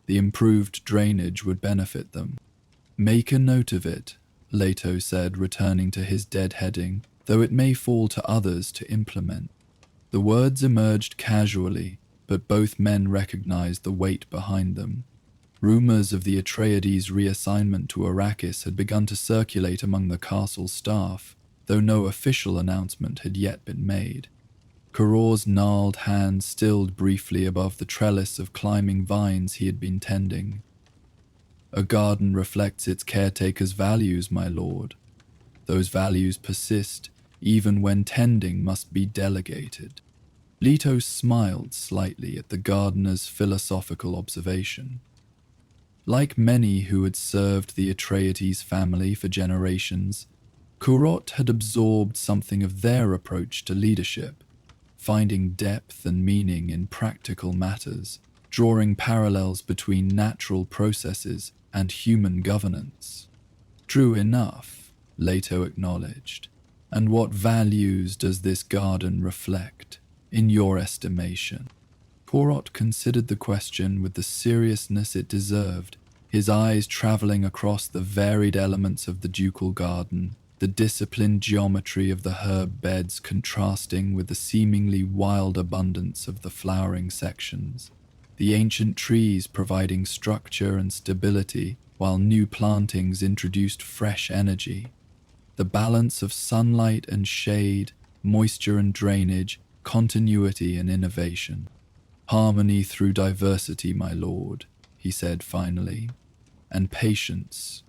Speaker 1: The improved drainage would benefit them. Make a note of it, Leto said, returning to his deadheading, though it may fall to others to implement. The words emerged casually, but both men recognized the weight behind them. Rumors of the Atreides' reassignment to Arrakis had begun to circulate among the castle staff, though no official announcement had yet been made. Korot's gnarled hand stilled briefly above the trellis of climbing vines he had been tending. A garden reflects its caretaker's values, my lord. Those values persist, even when tending must be delegated. Leto smiled slightly at the gardener's philosophical observation. Like many who had served the Atreides family for generations, Korot had absorbed something of their approach to leadership, finding depth and meaning in practical matters, drawing parallels between natural processes and human governance. True enough, Leto acknowledged. And what values does this garden reflect, in your estimation? Korot considered the question with the seriousness it deserved, his eyes traveling across the varied elements of the ducal garden, the disciplined geometry of the herb beds contrasting with the seemingly wild abundance of the flowering sections, the ancient trees providing structure and stability while new plantings introduced fresh energy, the balance of sunlight and shade, moisture and drainage, continuity and innovation. Harmony through diversity, my lord, he said finally, and patience.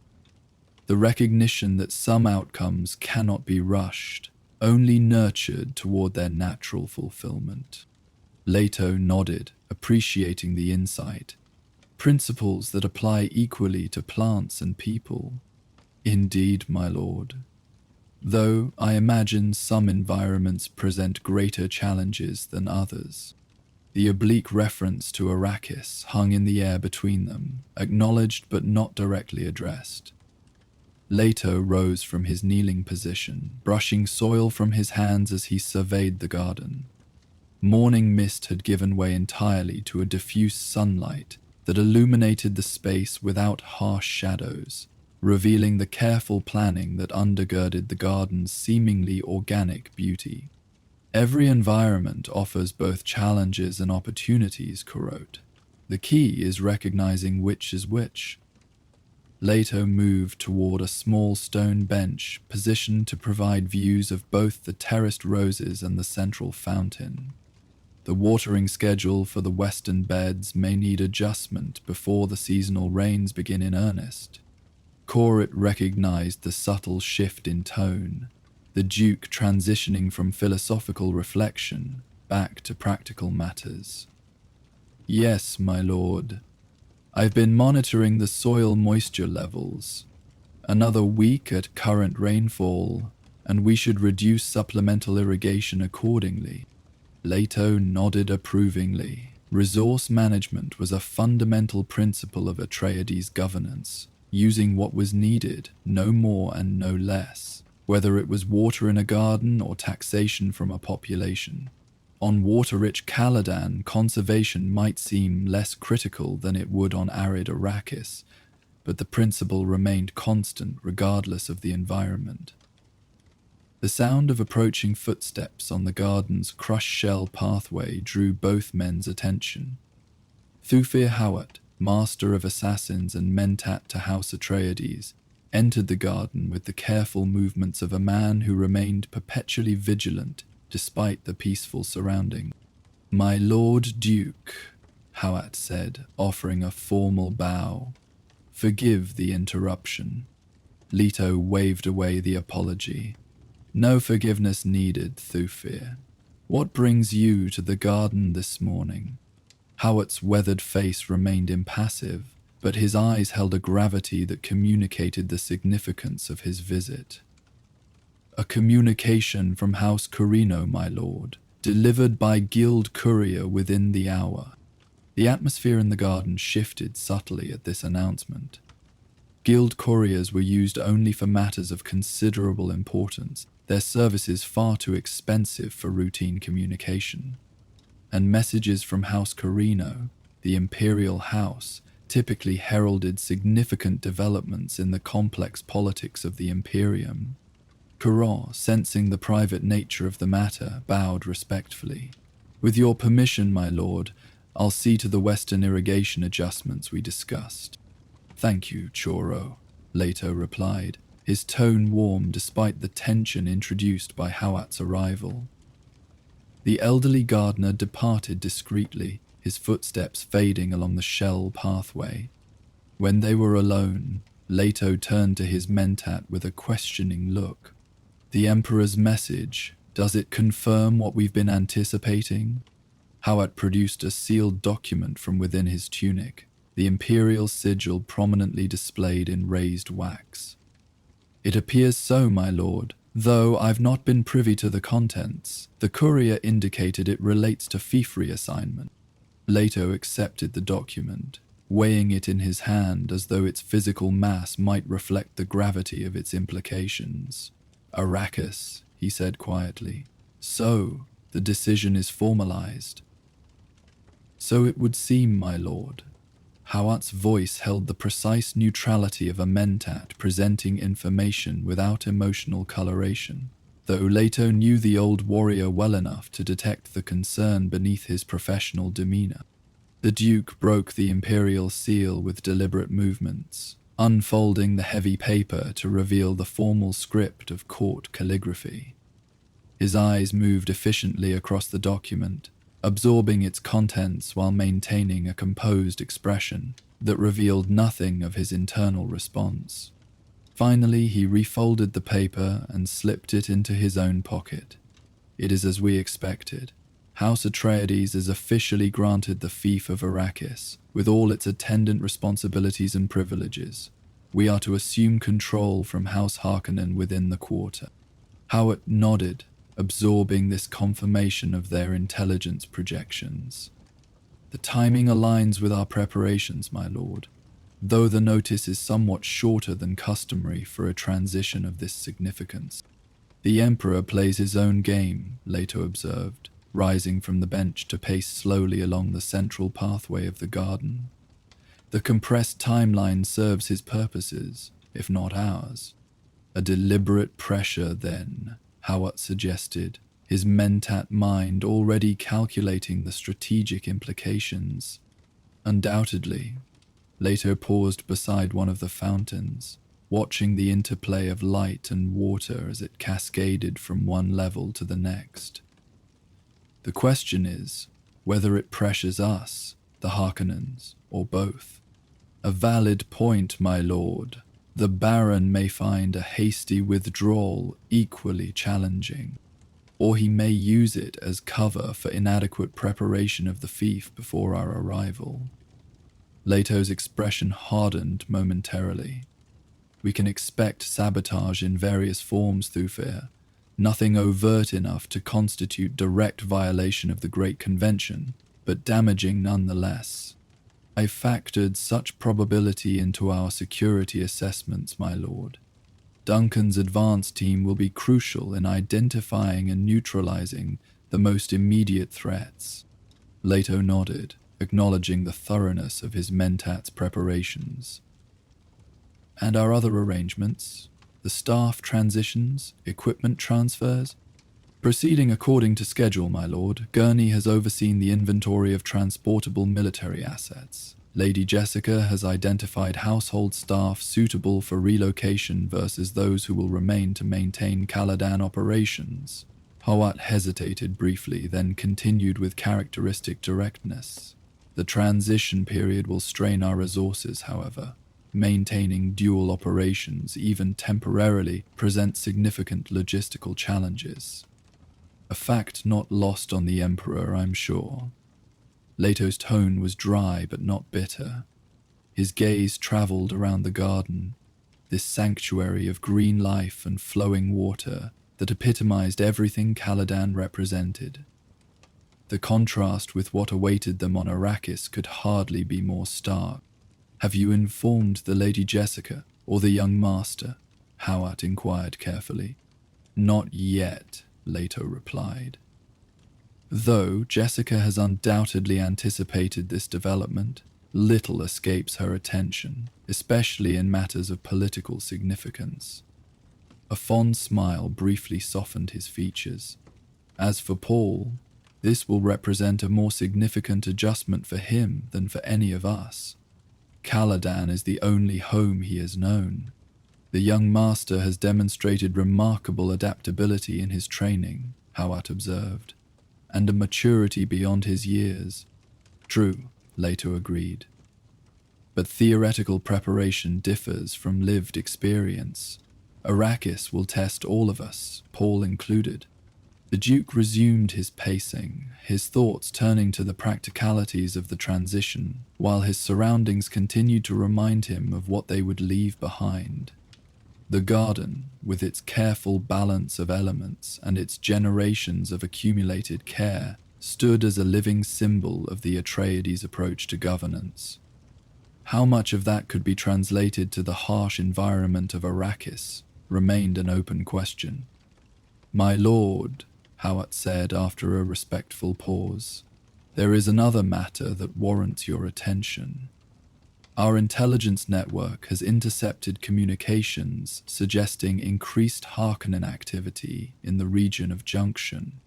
Speaker 1: The recognition that some outcomes cannot be rushed, only nurtured toward their natural fulfillment. Leto nodded, appreciating the insight. Principles that apply equally to plants and people. Indeed, my lord. Though I imagine some environments present greater challenges than others. The oblique reference to Arrakis hung in the air between them, acknowledged but not directly addressed. Leto rose from his kneeling position, brushing soil from his hands as he surveyed the garden. Morning mist had given way entirely to a diffuse sunlight that illuminated the space without harsh shadows, revealing the careful planning that undergirded the garden's seemingly organic beauty. Every environment offers both challenges and opportunities, Ko wrote. The key is recognizing which is which. Leto moved toward a small stone bench positioned to provide views of both the terraced roses and the central fountain. The watering schedule for the western beds may need adjustment before the seasonal rains begin in earnest. Corrit recognized the subtle shift in tone, the Duke transitioning from philosophical reflection back to practical matters. Yes, my lord. I've been monitoring the soil moisture levels. Another week at current rainfall, and we should reduce supplemental irrigation accordingly. Leto nodded approvingly. Resource management was a fundamental principle of Atreides governance, using what was needed, no more and no less, whether it was water in a garden or taxation from a population. On water-rich Caladan, conservation might seem less critical than it would on arid Arrakis, but the principle remained constant regardless of the environment. The sound of approaching footsteps on the garden's crushed shell pathway drew both men's attention. Thufir Hawat, master of assassins and mentat to House Atreides, entered the garden with the careful movements of a man who remained perpetually vigilant despite the peaceful surrounding. "My Lord Duke," Hawat said, offering a formal bow. "Forgive the interruption." Leto waved away the apology. "No forgiveness needed, Thufir. What brings you to the garden this morning?" Hawat's weathered face remained impassive, but his eyes held a gravity that communicated the significance of his visit. "A communication from House Corino, my lord, delivered by guild courier within the hour." The atmosphere in the garden shifted subtly at this announcement. Guild couriers were used only for matters of considerable importance, their services far too expensive for routine communication. And messages from House Corino, the imperial house, typically heralded significant developments in the complex politics of the Imperium. Corot, sensing the private nature of the matter, bowed respectfully. "With your permission, my lord, I'll see to the western irrigation adjustments we discussed." "Thank you, Choro," Leto replied, his tone warm despite the tension introduced by Hawat's arrival. The elderly gardener departed discreetly, his footsteps fading along the shell pathway. When they were alone, Leto turned to his mentat with a questioning look. "The Emperor's message, does it confirm what we've been anticipating?" Hawat produced a sealed document from within his tunic, the imperial sigil prominently displayed in raised wax. "It appears so, my lord, though I've not been privy to the contents. The courier indicated it relates to fief reassignment." Leto accepted the document, weighing it in his hand as though its physical mass might reflect the gravity of its implications. "Arrakis," he said quietly. "So, the decision is formalized." "So it would seem, my lord." Hawat's voice held the precise neutrality of a mentat presenting information without emotional coloration, though Leto knew the old warrior well enough to detect the concern beneath his professional demeanor. The Duke broke the imperial seal with deliberate movements, unfolding the heavy paper to reveal the formal script of court calligraphy. His eyes moved efficiently across the document, absorbing its contents while maintaining a composed expression that revealed nothing of his internal response. Finally, he refolded the paper and slipped it into his own pocket. "It is as we expected. House Atreides is officially granted the fief of Arrakis, with all its attendant responsibilities and privileges. We are to assume control from House Harkonnen within the quarter." Hawat nodded, absorbing this confirmation of their intelligence projections. "The timing aligns with our preparations, my lord. though the notice is somewhat shorter than customary for a transition of this significance. The Emperor plays his own game, Leto observed, rising from the bench to pace slowly along the central pathway of the garden. The compressed timeline serves his purposes, if not ours. A deliberate pressure, then, Howat suggested, his mentat mind already calculating the strategic implications. Undoubtedly. Leto paused beside one of the fountains, watching the interplay of light and water as it cascaded from one level to the next. The question is whether it pressures us, the Harkonnens, or both. A valid point, my lord. The Baron may find a hasty withdrawal equally challenging, or he may use it as cover for inadequate preparation of the fief before our arrival. Leto's expression hardened momentarily. We can expect sabotage in various forms, Thufir, nothing overt enough to constitute direct violation of the Great Convention, but damaging nonetheless. I factored such probability into our security assessments, my lord. Duncan's advance team will be crucial in identifying and neutralizing the most immediate threats. Leto nodded, acknowledging the thoroughness of his mentat's preparations. And our other arrangements? The staff transitions, equipment transfers? Proceeding according to schedule, my lord, Gurney has overseen the inventory of transportable military assets. Lady Jessica has identified household staff suitable for relocation versus those who will remain to maintain Caladan operations. Hawat hesitated briefly, then continued with characteristic directness. The transition period will strain our resources, however. Maintaining dual operations, even temporarily, presents significant logistical challenges. A fact not lost on the Emperor, I'm sure. Leto's tone was dry but not bitter. His gaze traveled around the garden, this sanctuary of green life and flowing water that epitomized everything Caladan represented. The contrast with what awaited them on Arrakis could hardly be more stark. Have you informed the Lady Jessica or the young master? Hawat inquired carefully. Not yet, Leto replied. Though Jessica has undoubtedly anticipated this development, little escapes her attention, especially in matters of political significance. A fond smile briefly softened his features. As for Paul, this will represent a more significant adjustment for him than for any of us. Caladan is the only home he has known. The young master has demonstrated remarkable adaptability in his training, Hawat observed, and a maturity beyond his years. True, Leto agreed. But theoretical preparation differs from lived experience. Arrakis will test all of us, Paul included. The Duke resumed his pacing, his thoughts turning to the practicalities of the transition, while his surroundings continued to remind him of what they would leave behind. The garden, with its careful balance of elements and its generations of accumulated care, stood as a living symbol of the Atreides' approach to governance. How much of that could be translated to the harsh environment of Arrakis remained an open question. My lord, Hawat said after a respectful pause, there is another matter that warrants your attention. Our intelligence network has intercepted communications suggesting increased Harkonnen activity in the region of Junction,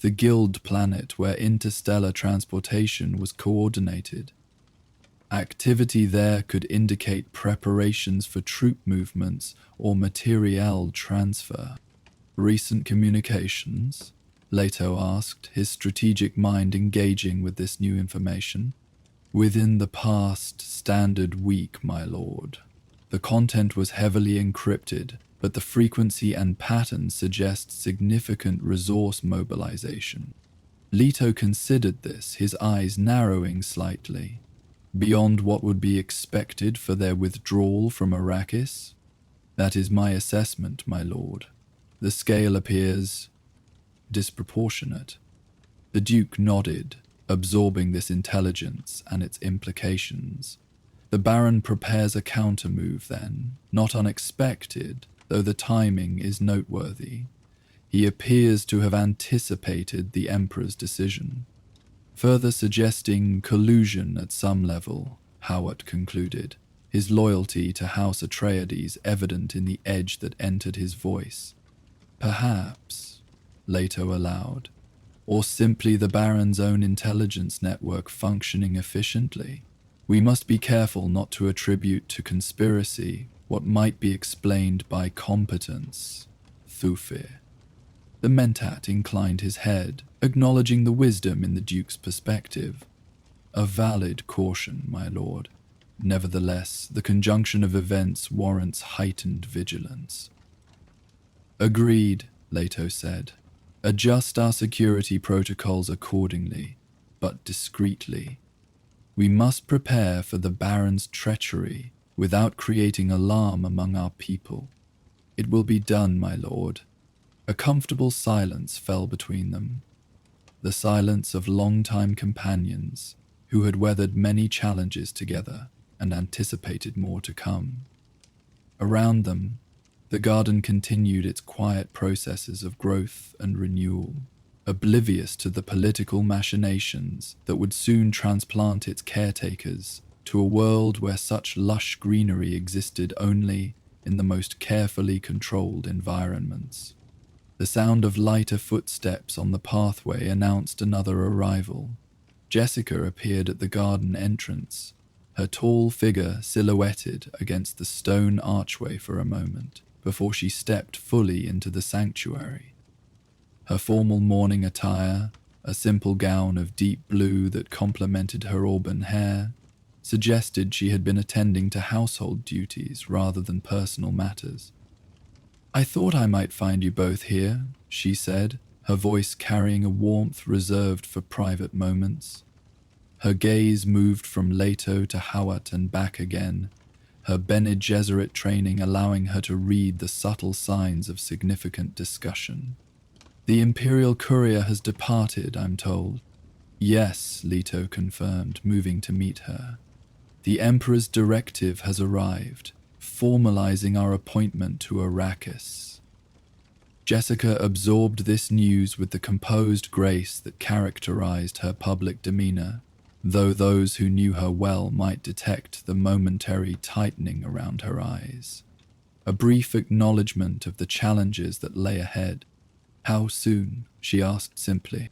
Speaker 1: the guild planet where interstellar transportation was coordinated. Activity there could indicate preparations for troop movements or materiel transfer. Recent communications? Leto asked, his strategic mind engaging with this new information. Within the past standard week, my lord. The content was heavily encrypted, but the frequency and pattern suggest significant resource mobilization. Leto considered this, his eyes narrowing slightly. Beyond what would be expected for their withdrawal from Arrakis? That is my assessment, my lord. The scale appears disproportionate. The Duke nodded, absorbing this intelligence and its implications. The Baron prepares a counter-move then, not unexpected, though the timing is noteworthy. He appears to have anticipated the Emperor's decision, further suggesting collusion at some level, Howard concluded, his loyalty to House Atreides evident in the edge that entered his voice. Perhaps, Leto allowed, or simply the Baron's own intelligence network functioning efficiently. We must be careful not to attribute to conspiracy what might be explained by competence, Thufir. The Mentat inclined his head, acknowledging the wisdom in the Duke's perspective. A valid caution, my lord. Nevertheless, the conjunction of events warrants heightened vigilance. Agreed, Leto said. Adjust our security protocols accordingly, but discreetly. We must prepare for the Baron's treachery without creating alarm among our people. It will be done, my lord. A comfortable silence fell between them, the silence of long-time companions who had weathered many challenges together and anticipated more to come. Around them, the garden continued its quiet processes of growth and renewal, oblivious to the political machinations that would soon transplant its caretakers to a world where such lush greenery existed only in the most carefully controlled environments. The sound of lighter footsteps on the pathway announced another arrival. Jessica appeared at the garden entrance, her tall figure silhouetted against the stone archway for a moment, before she stepped fully into the sanctuary. Her formal morning attire, a simple gown of deep blue that complemented her auburn hair, suggested she had been attending to household duties rather than personal matters. I thought I might find you both here, she said, her voice carrying a warmth reserved for private moments. Her gaze moved from Leto to Hawat and back again, her Bene Gesserit training allowing her to read the subtle signs of significant discussion. The Imperial courier has departed, I'm told. Yes, Leto confirmed, moving to meet her. The Emperor's directive has arrived, formalizing our appointment to Arrakis. Jessica absorbed this news with the composed grace that characterized her public demeanor, though those who knew her well might detect the momentary tightening around her eyes. A brief acknowledgement of the challenges that lay ahead. How soon? She asked simply.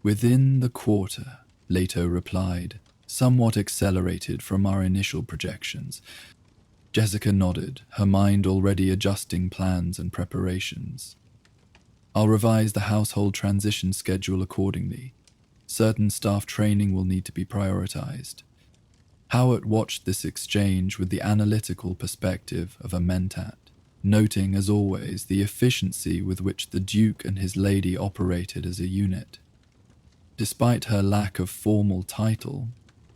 Speaker 1: Within the quarter, Leto replied, somewhat accelerated from our initial projections. Jessica nodded, her mind already adjusting plans and preparations. I'll revise the household transition schedule accordingly. Certain staff training will need to be prioritized. Howard watched this exchange with the analytical perspective of a mentat, noting, as always, the efficiency with which the Duke and his lady operated as a unit. Despite her lack of formal title,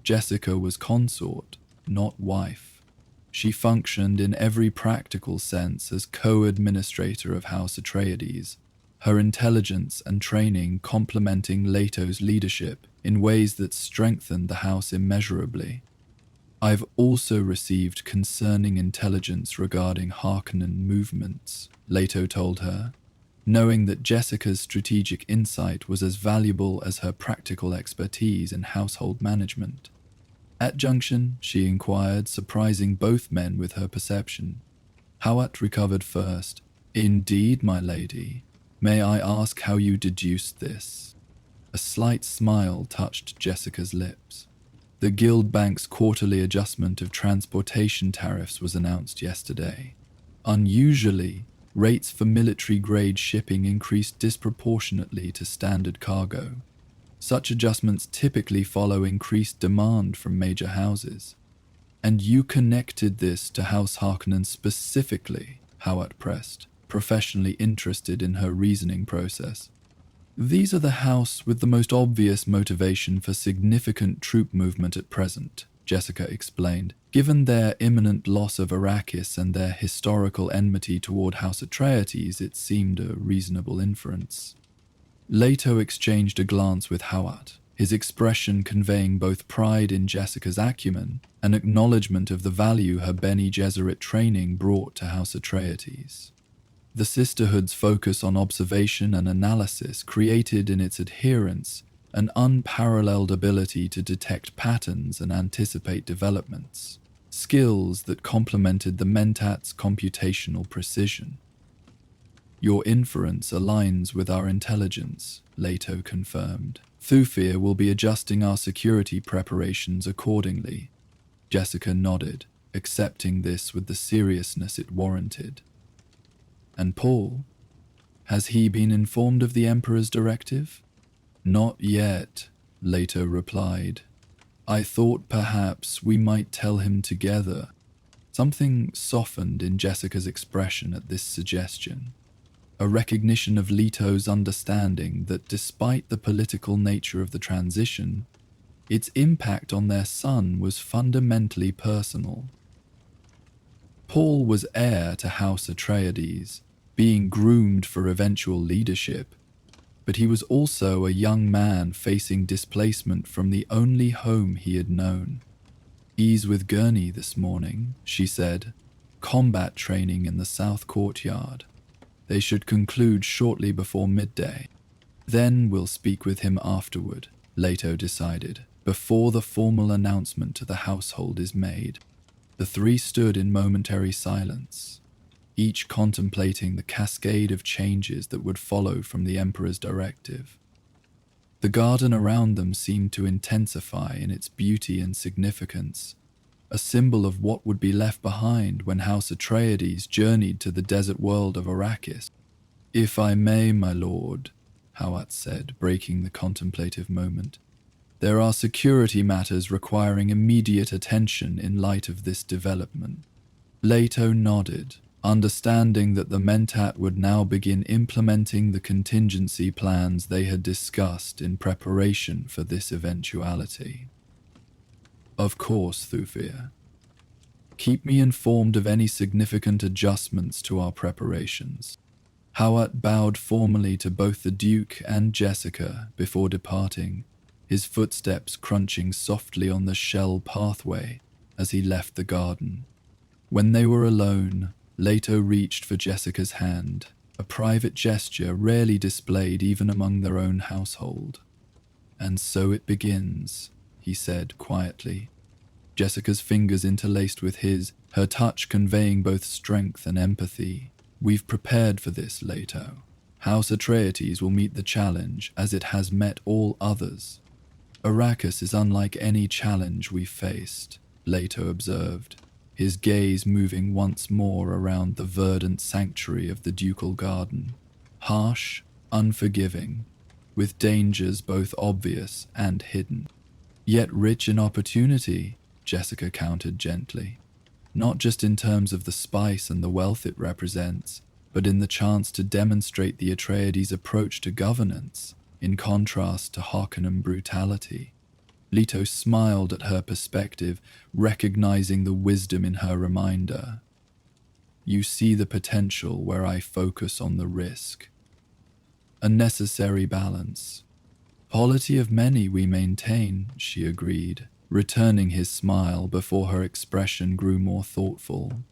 Speaker 1: Jessica was consort, not wife. She functioned in every practical sense as co-administrator of House Atreides, her intelligence and training complementing Leto's leadership in ways that strengthened the house immeasurably. I've also received concerning intelligence regarding Harkonnen movements, Leto told her, knowing that Jessica's strategic insight was as valuable as her practical expertise in household management. At junction, she inquired, surprising both men with her perception. Hawat recovered first. Indeed, my lady. May I ask how you deduced this? A slight smile touched Jessica's lips. The Guild Bank's quarterly adjustment of transportation tariffs was announced yesterday. Unusually, rates for military-grade shipping increased disproportionately to standard cargo. Such adjustments typically follow increased demand from major houses. And you connected this to House Harkonnen specifically, Howat pressed, professionally interested in her reasoning process. These are the house with the most obvious motivation for significant troop movement at present, Jessica explained. Given their imminent loss of Arrakis and their historical enmity toward House Atreides, it seemed a reasonable inference. Leto exchanged a glance with Hawat, his expression conveying both pride in Jessica's acumen and acknowledgement of the value her Bene Gesserit training brought to House Atreides. The sisterhood's focus on observation and analysis created in its adherents an unparalleled ability to detect patterns and anticipate developments, skills that complemented the Mentat's computational precision. "Your inference aligns with our intelligence," Leto confirmed. "Thufir will be adjusting our security preparations accordingly." Jessica nodded, accepting this with the seriousness it warranted. "And Paul? Has he been informed of the Emperor's directive?" "Not yet," Leto replied. "I thought perhaps we might tell him together." Something softened in Jessica's expression at this suggestion. A recognition of Leto's understanding that despite the political nature of the transition, its impact on their son was fundamentally personal. Paul was heir to House Atreides, being groomed for eventual leadership, but he was also a young man facing displacement from the only home he had known. "He's with Gurney this morning," she said. "Combat training in the South Courtyard. They should conclude shortly before midday. Then we'll speak with him afterward," Leto decided, "before the formal announcement to the household is made." The three stood in momentary silence, each contemplating the cascade of changes that would follow from the Emperor's directive. The garden around them seemed to intensify in its beauty and significance, a symbol of what would be left behind when House Atreides journeyed to the desert world of Arrakis. "If I may, my lord," Hawat said, breaking the contemplative moment, "there are security matters requiring immediate attention in light of this development." Leto nodded, understanding that the Mentat would now begin implementing the contingency plans they had discussed in preparation for this eventuality. "Of course, Thufir. Keep me informed of any significant adjustments to our preparations." Hawat bowed formally to both the Duke and Jessica before departing, his footsteps crunching softly on the shell pathway as he left the garden. When they were alone, Leto reached for Jessica's hand, a private gesture rarely displayed even among their own household. "And so it begins," he said quietly. Jessica's fingers interlaced with his, her touch conveying both strength and empathy. "We've prepared for this, Leto. House Atreides will meet the challenge as it has met all others." "Arrakis is unlike any challenge we've faced," Leto observed, his gaze moving once more around the verdant sanctuary of the ducal garden. "Harsh, unforgiving, with dangers both obvious and hidden. Yet rich in opportunity," Jessica countered gently. "Not just in terms of the spice and the wealth it represents, but in the chance to demonstrate the Atreides' approach to governance, in contrast to Harkonnen brutality." Leto smiled at her perspective, recognizing the wisdom in her reminder. "You see the potential where I focus on the risk. A necessary balance. Polity of many we maintain," she agreed, returning his smile before her expression grew more thoughtful.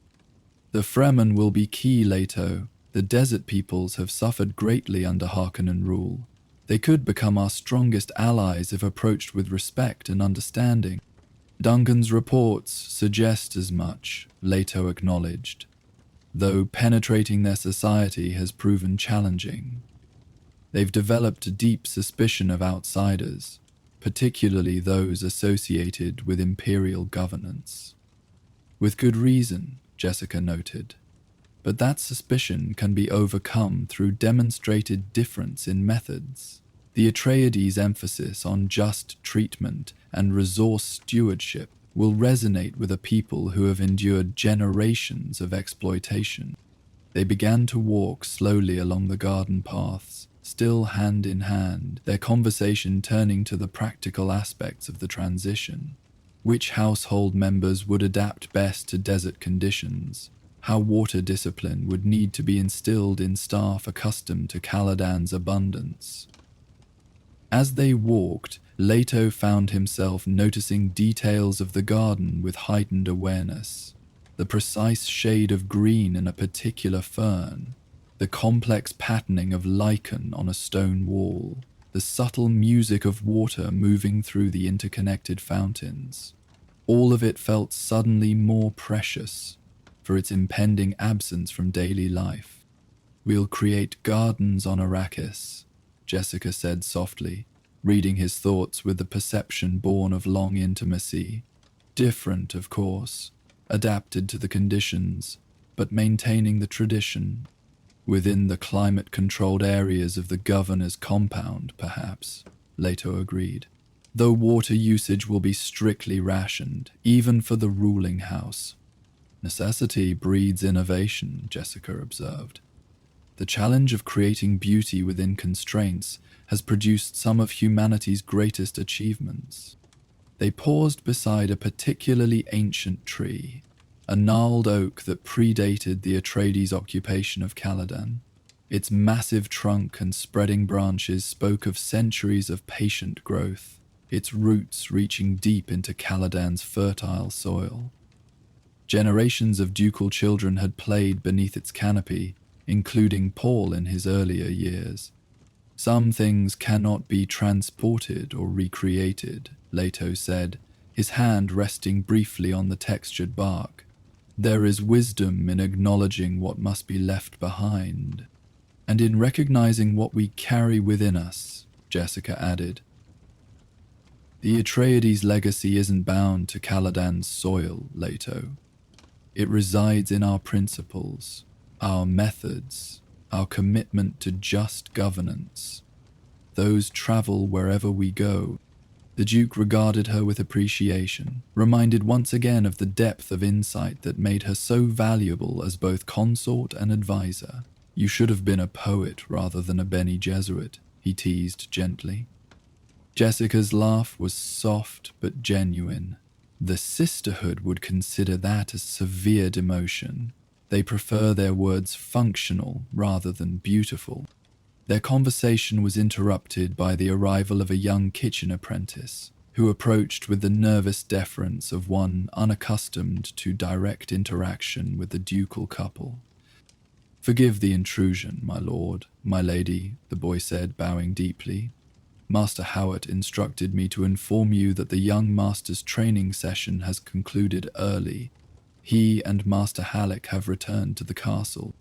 Speaker 1: "The Fremen will be key, Leto. The desert peoples have suffered greatly under Harkonnen rule. They could become our strongest allies if approached with respect and understanding." "Duncan's reports suggest as much," Leto acknowledged, "though penetrating their society has proven challenging. They've developed a deep suspicion of outsiders, particularly those associated with imperial governance." "With good reason," Jessica noted. "But that suspicion can be overcome through demonstrated difference in methods. The Atreides' emphasis on just treatment and resource stewardship will resonate with a people who have endured generations of exploitation." They began to walk slowly along the garden paths, still hand in hand, their conversation turning to the practical aspects of the transition. Which household members would adapt best to desert conditions? How water discipline would need to be instilled in staff accustomed to Caladan's abundance? As they walked, Leto found himself noticing details of the garden with heightened awareness. The precise shade of green in a particular fern, the complex patterning of lichen on a stone wall, the subtle music of water moving through the interconnected fountains. All of it felt suddenly more precious for its impending absence from daily life. "We'll create gardens on Arrakis," Jessica said softly, reading his thoughts with the perception born of long intimacy. Different, of course, adapted to the conditions, but maintaining the tradition. Within the climate-controlled areas of the governor's compound, perhaps, Leto agreed. Though water usage will be strictly rationed, even for the ruling house. "Necessity breeds innovation," Jessica observed. "The challenge of creating beauty within constraints has produced some of humanity's greatest achievements." They paused beside a particularly ancient tree, a gnarled oak that predated the Atreides' occupation of Caladan. Its massive trunk and spreading branches spoke of centuries of patient growth, its roots reaching deep into Caladan's fertile soil. Generations of ducal children had played beneath its canopy, including Paul in his earlier years. "Some things cannot be transported or recreated," Leto said, his hand resting briefly on the textured bark. "There is wisdom in acknowledging what must be left behind, and in recognizing what we carry within us," Jessica added. "The Atreides' legacy isn't bound to Caladan's soil, Leto. It resides in our principles, our methods, our commitment to just governance. Those travel wherever we go." The Duke regarded her with appreciation, reminded once again of the depth of insight that made her so valuable as both consort and advisor. "You should have been a poet rather than a Bene Gesserit," he teased gently. Jessica's laugh was soft but genuine. "The sisterhood would consider that a severe demotion. They prefer their words functional rather than beautiful." Their conversation was interrupted by the arrival of a young kitchen apprentice, who approached with the nervous deference of one unaccustomed to direct interaction with the ducal couple. "Forgive the intrusion, my lord, my lady," the boy said, bowing deeply. "Master Howard instructed me to inform you that the young master's training session has concluded early. He and Master Halleck have returned to the castle."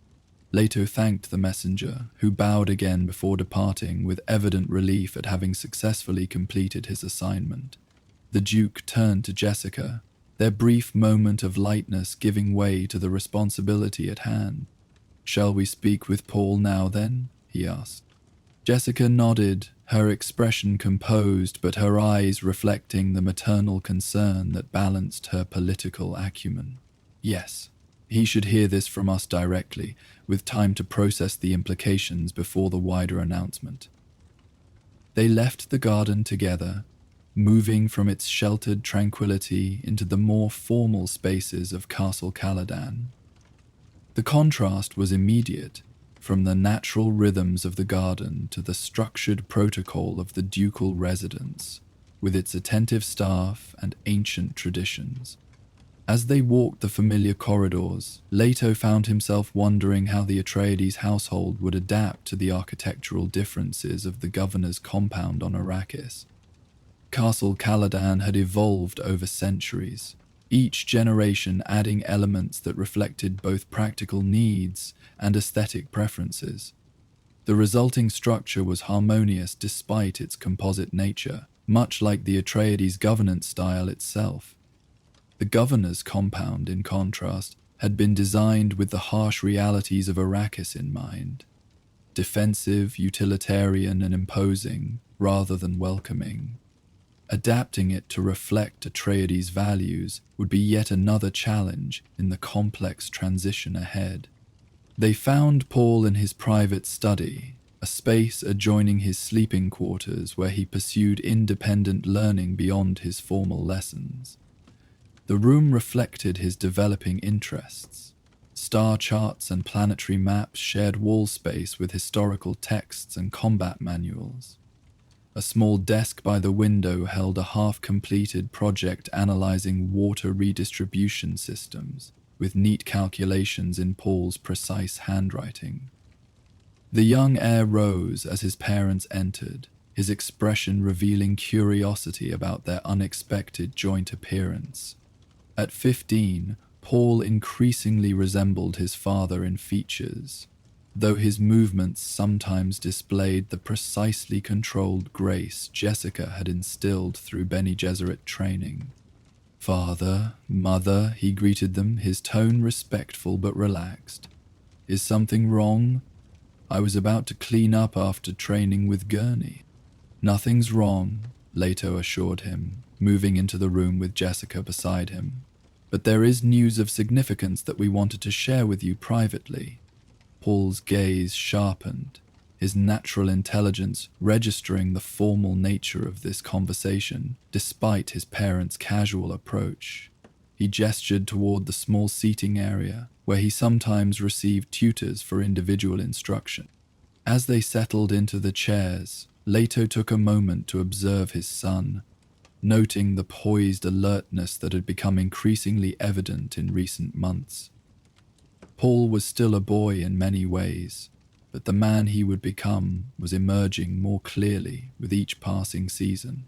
Speaker 1: Leto thanked the messenger, who bowed again before departing with evident relief at having successfully completed his assignment. The Duke turned to Jessica, their brief moment of lightness giving way to the responsibility at hand. "Shall we speak with Paul now, then?" he asked. Jessica nodded, her expression composed but her eyes reflecting the maternal concern that balanced her political acumen. "Yes. He should hear this from us directly, with time to process the implications before the wider announcement." They left the garden together, moving from its sheltered tranquility into the more formal spaces of Castle Caladan. The contrast was immediate, from the natural rhythms of the garden to the structured protocol of the ducal residence, with its attentive staff and ancient traditions. As they walked the familiar corridors, Leto found himself wondering how the Atreides household would adapt to the architectural differences of the governor's compound on Arrakis. Castle Caladan had evolved over centuries, each generation adding elements that reflected both practical needs and aesthetic preferences. The resulting structure was harmonious despite its composite nature, much like the Atreides' governance style itself. The governor's compound, in contrast, had been designed with the harsh realities of Arrakis in mind. Defensive, utilitarian, and imposing, rather than welcoming. Adapting it to reflect Atreides' values would be yet another challenge in the complex transition ahead. They found Paul in his private study, a space adjoining his sleeping quarters where he pursued independent learning beyond his formal lessons. The room reflected his developing interests. Star charts and planetary maps shared wall space with historical texts and combat manuals. A small desk by the window held a half-completed project analyzing water redistribution systems, with neat calculations in Paul's precise handwriting. The young heir rose as his parents entered, his expression revealing curiosity about their unexpected joint appearance. At 15, Paul increasingly resembled his father in features, though his movements sometimes displayed the precisely controlled grace Jessica had instilled through Bene Gesserit training. "Father, mother," he greeted them, his tone respectful but relaxed. "Is something wrong? I was about to clean up after training with Gurney." "Nothing's wrong," Leto assured him, moving into the room with Jessica beside him. "But there is news of significance that we wanted to share with you privately." Paul's gaze sharpened, his natural intelligence registering the formal nature of this conversation, despite his parents' casual approach. He gestured toward the small seating area, where he sometimes received tutors for individual instruction. As they settled into the chairs, Leto took a moment to observe his son, noting the poised alertness that had become increasingly evident in recent months. Paul was still a boy in many ways, but the man he would become was emerging more clearly with each passing season.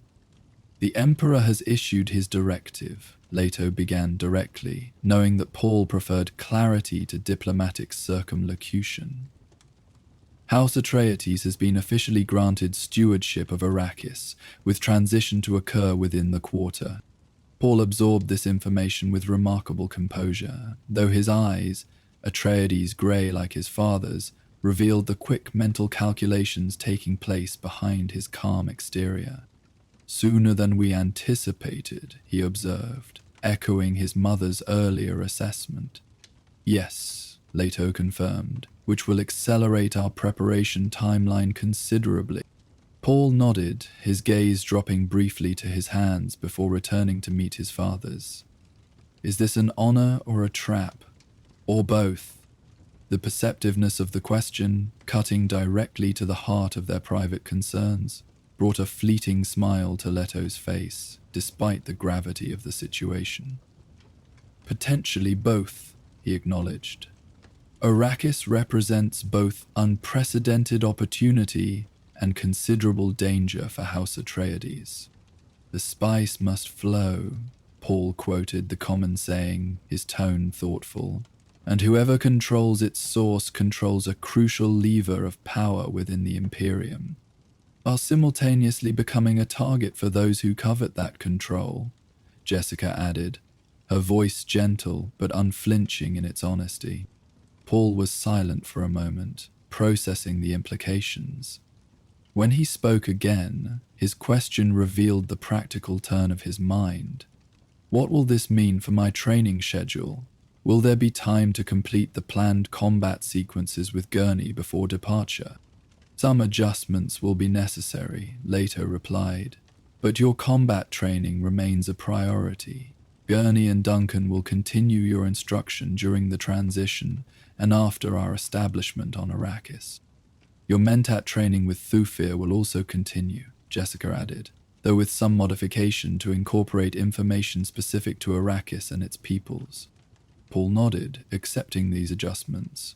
Speaker 1: "The Emperor has issued his directive," Leto began directly, knowing that Paul preferred clarity to diplomatic circumlocution. "House Atreides has been officially granted stewardship of Arrakis, with transition to occur within the quarter." Paul absorbed this information with remarkable composure, though his eyes, Atreides grey like his father's, revealed the quick mental calculations taking place behind his calm exterior. "Sooner than we anticipated," he observed, echoing his mother's earlier assessment. "Yes," Leto confirmed, "which will accelerate our preparation timeline considerably." Paul nodded, his gaze dropping briefly to his hands before returning to meet his father's. "Is this an honor or a trap? Or both?" The perceptiveness of the question, cutting directly to the heart of their private concerns, brought a fleeting smile to Leto's face, despite the gravity of the situation. "Potentially both," he acknowledged. "Arrakis represents both unprecedented opportunity and considerable danger for House Atreides. The spice must flow," Paul quoted the common saying, his tone thoughtful, "and whoever controls its source controls a crucial lever of power within the Imperium, while simultaneously becoming a target for those who covet that control," Jessica added, her voice gentle but unflinching in its honesty. Paul was silent for a moment, processing the implications. When he spoke again, his question revealed the practical turn of his mind. "What will this mean for my training schedule? Will there be time to complete the planned combat sequences with Gurney before departure?" "Some adjustments will be necessary," Leto replied, "but your combat training remains a priority. Gurney and Duncan will continue your instruction during the transition and after our establishment on Arrakis. Your mentat training with Thufir will also continue," Jessica added, though with some modification to incorporate information specific to Arrakis and its peoples. Paul nodded, accepting these adjustments.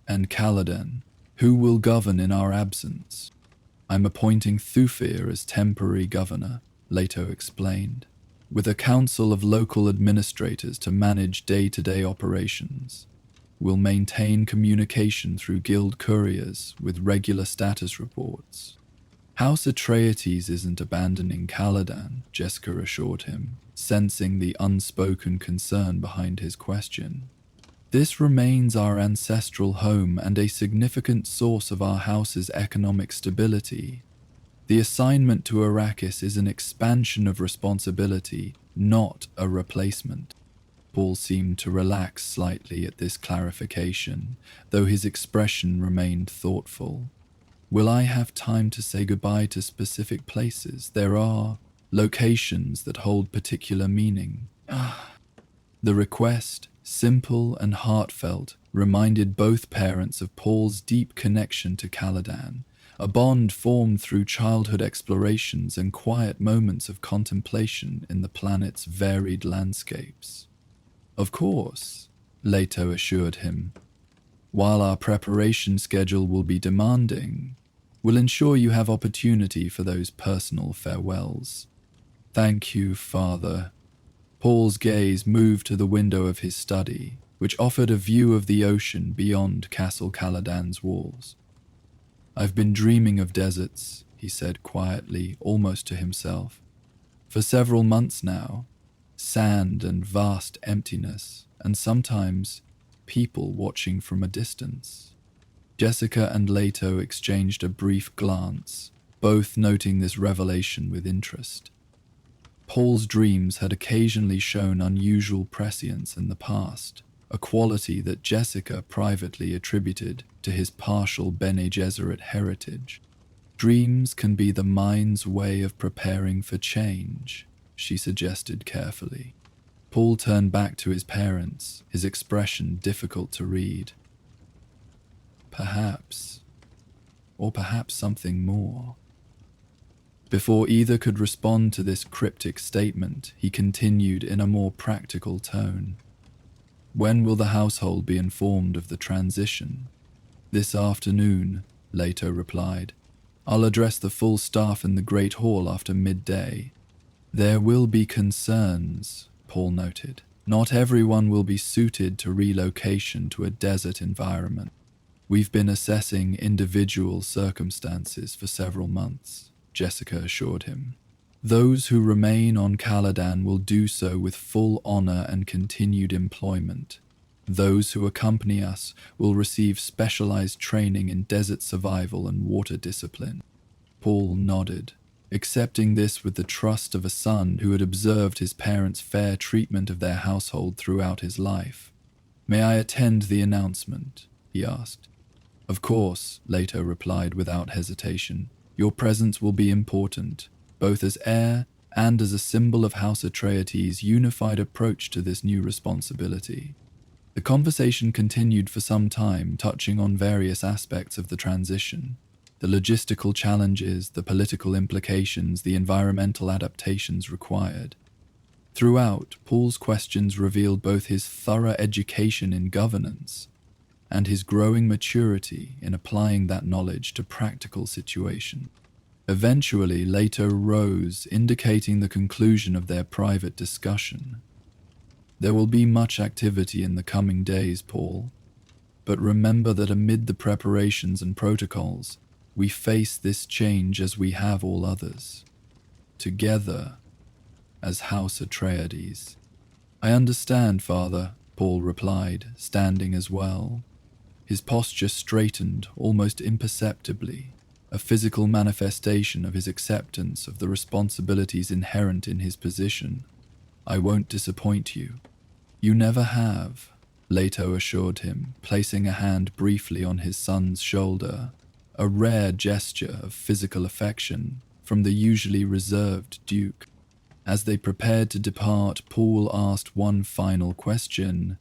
Speaker 1: "And Caladan, who will govern in our absence?" "I'm appointing Thufir as temporary governor," Leto explained, "with a council of local administrators to manage day-to-day operations. We'll maintain communication through guild couriers with regular status reports." "House Atreides isn't abandoning Caladan," Jessica assured him, sensing the unspoken concern behind his question. "This remains our ancestral home and a significant source of our house's economic stability. The assignment to Arrakis is an expansion of responsibility, not a replacement." Paul seemed to relax slightly at this clarification, though his expression remained thoughtful. "Will I have time to say goodbye to specific places? There are locations that hold particular meaning." The request, simple and heartfelt, reminded both parents of Paul's deep connection to Caladan, a bond formed through childhood explorations and quiet moments of contemplation in the planet's varied landscapes. Of course, Leto assured him, while our preparation schedule will be demanding, we'll ensure you have opportunity for those personal farewells. Thank you, Father. Paul's gaze moved to the window of his study, which offered a view of the ocean beyond Castle Caladan's walls. I've been dreaming of deserts, he said quietly, almost to himself. For several months now, sand and vast emptiness, and sometimes people watching from a distance. Jessica and Leto exchanged a brief glance, both noting this revelation with interest. Paul's dreams had occasionally shown unusual prescience in the past, a quality that Jessica privately attributed to his partial Bene Gesserit heritage. Dreams can be the mind's way of preparing for change, she suggested carefully. Paul turned back to his parents, his expression difficult to read. Perhaps, or perhaps something more. Before either could respond to this cryptic statement, he continued in a more practical tone. When will the household be informed of the transition? This afternoon, Leto replied. I'll address the full staff in the Great Hall after midday. There will be concerns, Paul noted. Not everyone will be suited to relocation to a desert environment. We've been assessing individual circumstances for several months, Jessica assured him. Those who remain on Caladan will do so with full honor and continued employment. Those who accompany us will receive specialized training in desert survival and water discipline. Paul nodded, accepting this with the trust of a son who had observed his parents' fair treatment of their household throughout his life. May I attend the announcement? He asked. Of course, Leto replied without hesitation. Your presence will be important, both as heir and as a symbol of House Atreides' unified approach to this new responsibility. The conversation continued for some time, touching on various aspects of the transition. The logistical challenges, the political implications, the environmental adaptations required. Throughout, Paul's questions revealed both his thorough education in governance and his growing maturity in applying that knowledge to practical situations. Eventually, Leto rose, indicating the conclusion of their private discussion. There will be much activity in the coming days, Paul, but remember that amid the preparations and protocols, we face this change as we have all others, together as House Atreides. I understand, Father, Paul replied, standing as well. His posture straightened almost imperceptibly, a physical manifestation of his acceptance of the responsibilities inherent in his position. I won't disappoint you. You never have, Leto assured him, placing a hand briefly on his son's shoulder, a rare gesture of physical affection from the usually reserved Duke. As they prepared to depart, Paul asked one final question.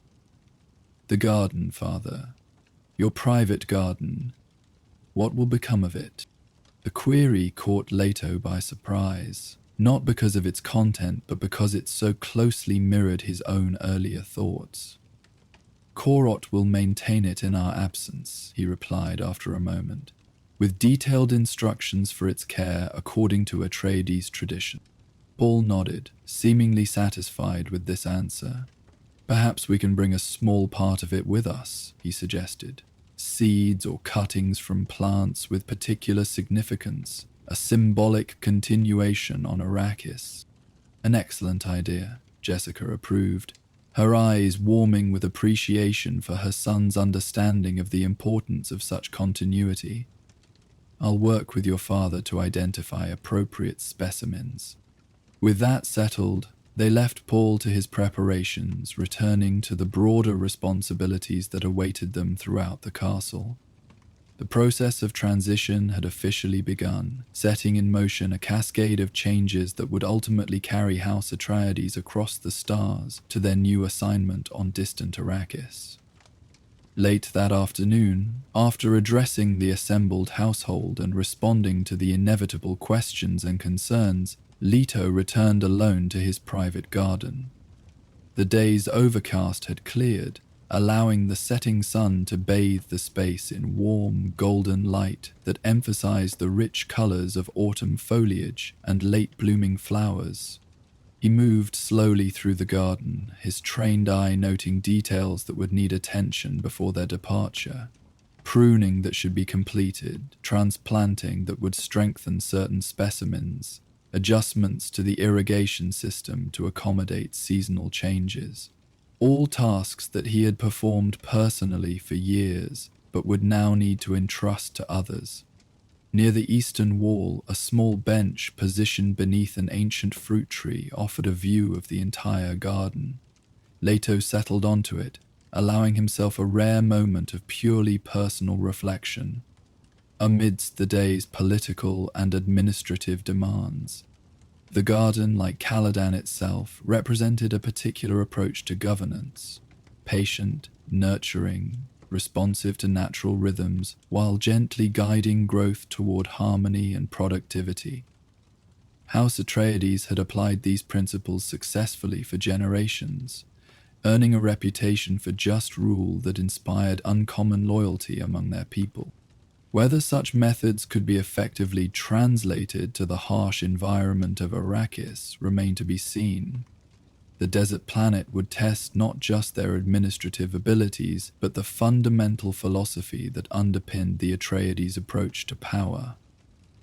Speaker 1: The garden, Father. Your private garden. What will become of it? The query caught Leto by surprise, not because of its content, but because it so closely mirrored his own earlier thoughts. Korot will maintain it in our absence, he replied after a moment, with detailed instructions for its care according to Atreides tradition. Paul nodded, seemingly satisfied with this answer. Perhaps we can bring a small part of it with us, he suggested. Seeds or cuttings from plants with particular significance, a symbolic continuation on Arrakis. An excellent idea, Jessica approved, her eyes warming with appreciation for her son's understanding of the importance of such continuity. I'll work with your father to identify appropriate specimens. With that settled, they left Paul to his preparations, returning to the broader responsibilities that awaited them throughout the castle. The process of transition had officially begun, setting in motion a cascade of changes that would ultimately carry House Atreides across the stars to their new assignment on distant Arrakis. Late that afternoon, after addressing the assembled household and responding to the inevitable questions and concerns, Leto returned alone to his private garden. The day's overcast had cleared, allowing the setting sun to bathe the space in warm, golden light that emphasized the rich colors of autumn foliage and late-blooming flowers. He moved slowly through the garden, his trained eye noting details that would need attention before their departure. Pruning that should be completed, transplanting that would strengthen certain specimens, adjustments to the irrigation system to accommodate seasonal changes. All tasks that he had performed personally for years, but would now need to entrust to others. Near the eastern wall, a small bench positioned beneath an ancient fruit tree offered a view of the entire garden. Leto settled onto it, allowing himself a rare moment of purely personal reflection. Amidst the day's political and administrative demands, the garden, like Caladan itself, represented a particular approach to governance: patient, nurturing, responsive to natural rhythms, while gently guiding growth toward harmony and productivity. House Atreides had applied these principles successfully for generations, earning a reputation for just rule that inspired uncommon loyalty among their people. Whether such methods could be effectively translated to the harsh environment of Arrakis remained to be seen. The desert planet would test not just their administrative abilities, but the fundamental philosophy that underpinned the Atreides' approach to power.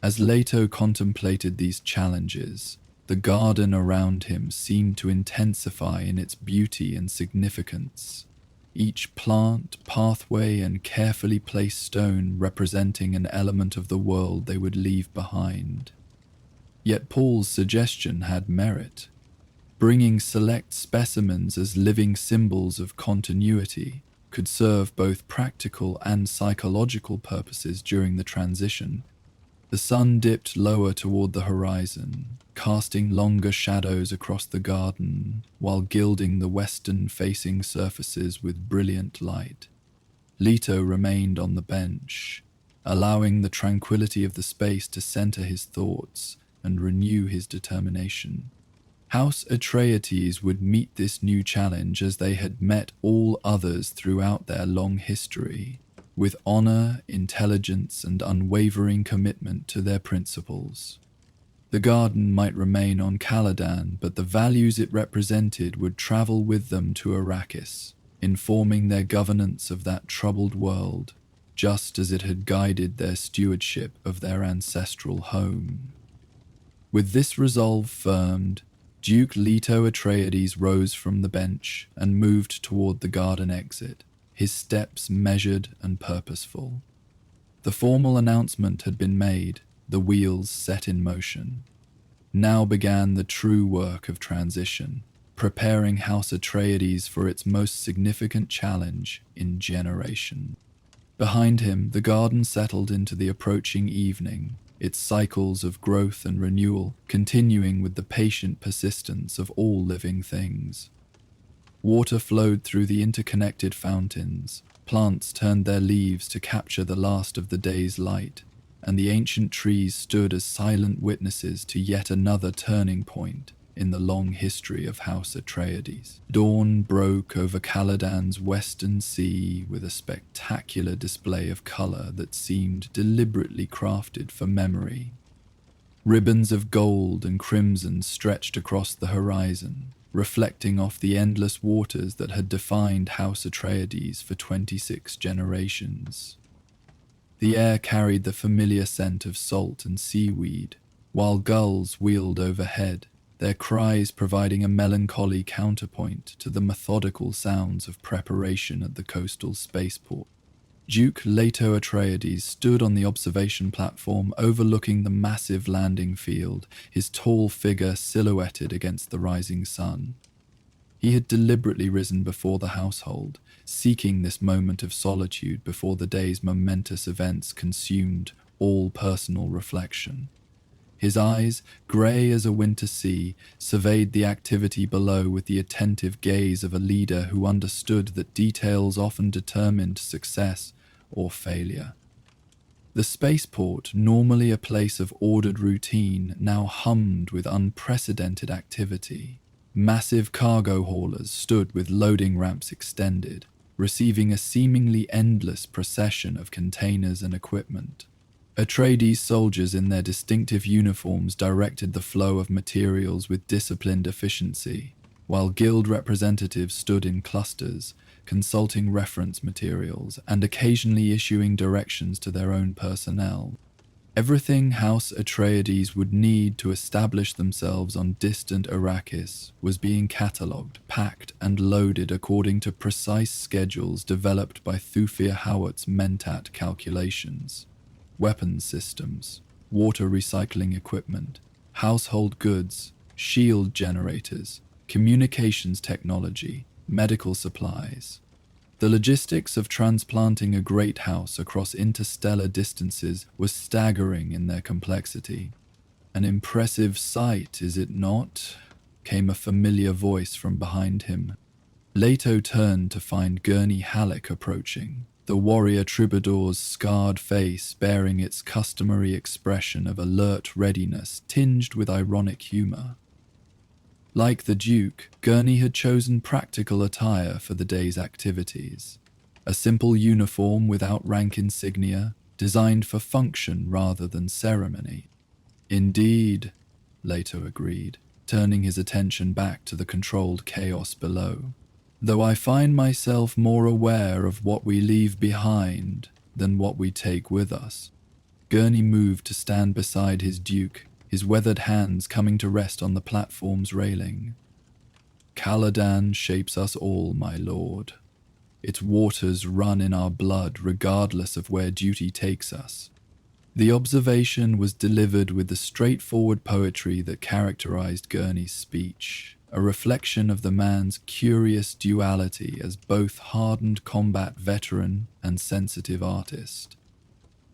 Speaker 1: As Leto contemplated these challenges, the garden around him seemed to intensify in its beauty and significance. Each plant, pathway, and carefully placed stone representing an element of the world they would leave behind. Yet Paul's suggestion had merit. Bringing select specimens as living symbols of continuity could serve both practical and psychological purposes during the transition. The sun dipped lower toward the horizon, casting longer shadows across the garden while gilding the western-facing surfaces with brilliant light. Leto remained on the bench, allowing the tranquility of the space to center his thoughts and renew his determination. House Atreides would meet this new challenge as they had met all others throughout their long history, with honor, intelligence, and unwavering commitment to their principles. The garden might remain on Caladan, but the values it represented would travel with them to Arrakis, informing their governance of that troubled world, just as it had guided their stewardship of their ancestral home. With this resolve firmed, Duke Leto Atreides rose from the bench and moved toward the garden exit, his steps measured and purposeful. The formal announcement had been made, the wheels set in motion. Now began the true work of transition, preparing House Atreides for its most significant challenge in generations. Behind him, the garden settled into the approaching evening, its cycles of growth and renewal continuing with the patient persistence of all living things. Water flowed through the interconnected fountains, plants turned their leaves to capture the last of the day's light, and the ancient trees stood as silent witnesses to yet another turning point in the long history of House Atreides. Dawn broke over Caladan's western sea with a spectacular display of color that seemed deliberately crafted for memory. Ribbons of gold and crimson stretched across the horizon, reflecting off the endless waters that had defined House Atreides for 26 generations. The air carried the familiar scent of salt and seaweed, while gulls wheeled overhead, their cries providing a melancholy counterpoint to the methodical sounds of preparation at the coastal spaceport. Duke Leto Atreides stood on the observation platform overlooking the massive landing field, his tall figure silhouetted against the rising sun. He had deliberately risen before the household, seeking this moment of solitude before the day's momentous events consumed all personal reflection. His eyes, grey as a winter sea, surveyed the activity below with the attentive gaze of a leader who understood that details often determined success or failure. The spaceport, normally a place of ordered routine, now hummed with unprecedented activity. Massive cargo haulers stood with loading ramps extended, receiving a seemingly endless procession of containers and equipment. Atreides soldiers in their distinctive uniforms directed the flow of materials with disciplined efficiency, while guild representatives stood in clusters, consulting reference materials and occasionally issuing directions to their own personnel. Everything House Atreides would need to establish themselves on distant Arrakis was being catalogued, packed, and loaded according to precise schedules developed by Thufir Hawat's Mentat calculations. Weapons systems, water recycling equipment, household goods, shield generators, communications technology, medical supplies. The logistics of transplanting a great house across interstellar distances was staggering in their complexity. An impressive sight, is it not? Came a familiar voice from behind him. Leto turned to find Gurney Halleck approaching, the warrior troubadour's scarred face bearing its customary expression of alert readiness tinged with ironic humor. Like the Duke, Gurney had chosen practical attire for the day's activities. A simple uniform without rank insignia, designed for function rather than ceremony. Indeed, Leto agreed, turning his attention back to the controlled chaos below. Though I find myself more aware of what we leave behind than what we take with us. Gurney moved to stand beside his Duke, his weathered hands coming to rest on the platform's railing. Caladan shapes us all, my lord. Its waters run in our blood regardless of where duty takes us. The observation was delivered with the straightforward poetry that characterized Gurney's speech, a reflection of the man's curious duality as both hardened combat veteran and sensitive artist.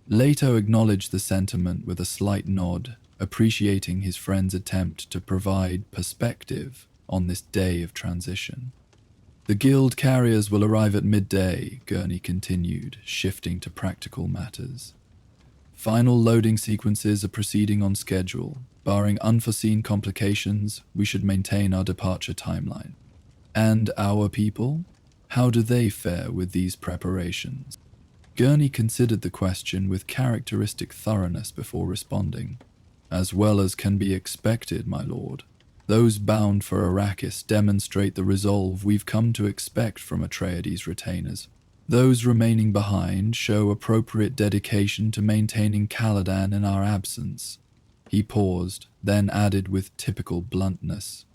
Speaker 1: Leto acknowledged the sentiment with a slight nod, appreciating his friend's attempt to provide perspective on this day of transition. The guild carriers will arrive at midday, Gurney continued, shifting to practical matters. Final loading sequences are proceeding on schedule. Barring unforeseen complications, we should maintain our departure timeline. And our people? How do they fare with these preparations? Gurney considered the question with characteristic thoroughness before responding. As well as can be expected, my lord. Those bound for Arrakis demonstrate the resolve we've come to expect from Atreides retainers. Those remaining behind show appropriate dedication to maintaining Caladan in our absence. He paused, then added with typical bluntness.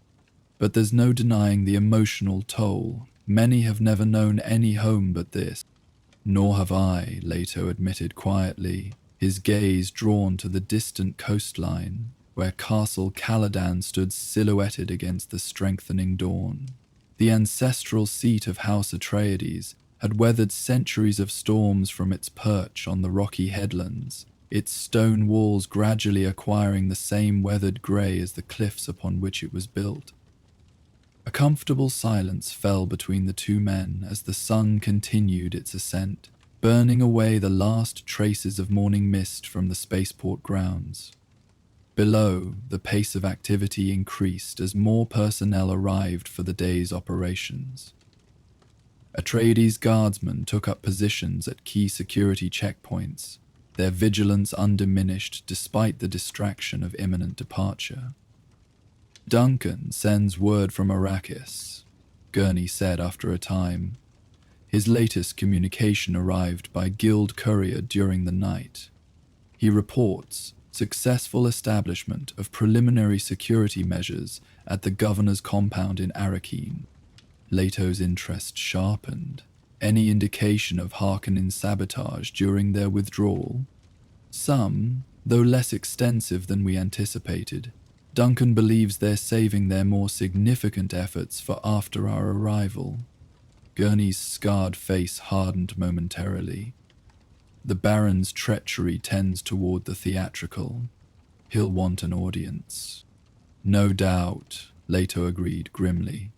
Speaker 1: But there's no denying the emotional toll. Many have never known any home but this. Nor have I, Leto admitted quietly, his gaze drawn to the distant coastline, where Castle Caladan stood silhouetted against the strengthening dawn. The ancestral seat of House Atreides had weathered centuries of storms from its perch on the rocky headlands, its stone walls gradually acquiring the same weathered grey as the cliffs upon which it was built. A comfortable silence fell between the two men as the sun continued its ascent, burning away the last traces of morning mist from the spaceport grounds. Below, the pace of activity increased as more personnel arrived for the day's operations. Atreides guardsmen took up positions at key security checkpoints, their vigilance undiminished despite the distraction of imminent departure. Duncan sends word from Arrakis, Gurney said after a time. His latest communication arrived by guild courier during the night. He reports successful establishment of preliminary security measures at the governor's compound in Arrakeen. Leto's interest sharpened. Any indication of Harkonnen sabotage during their withdrawal? Some, though less extensive than we anticipated. Duncan believes they're saving their more significant efforts for after our arrival. Gurney's scarred face hardened momentarily. The Baron's treachery tends toward the theatrical. He'll want an audience. No doubt, Leto agreed grimly.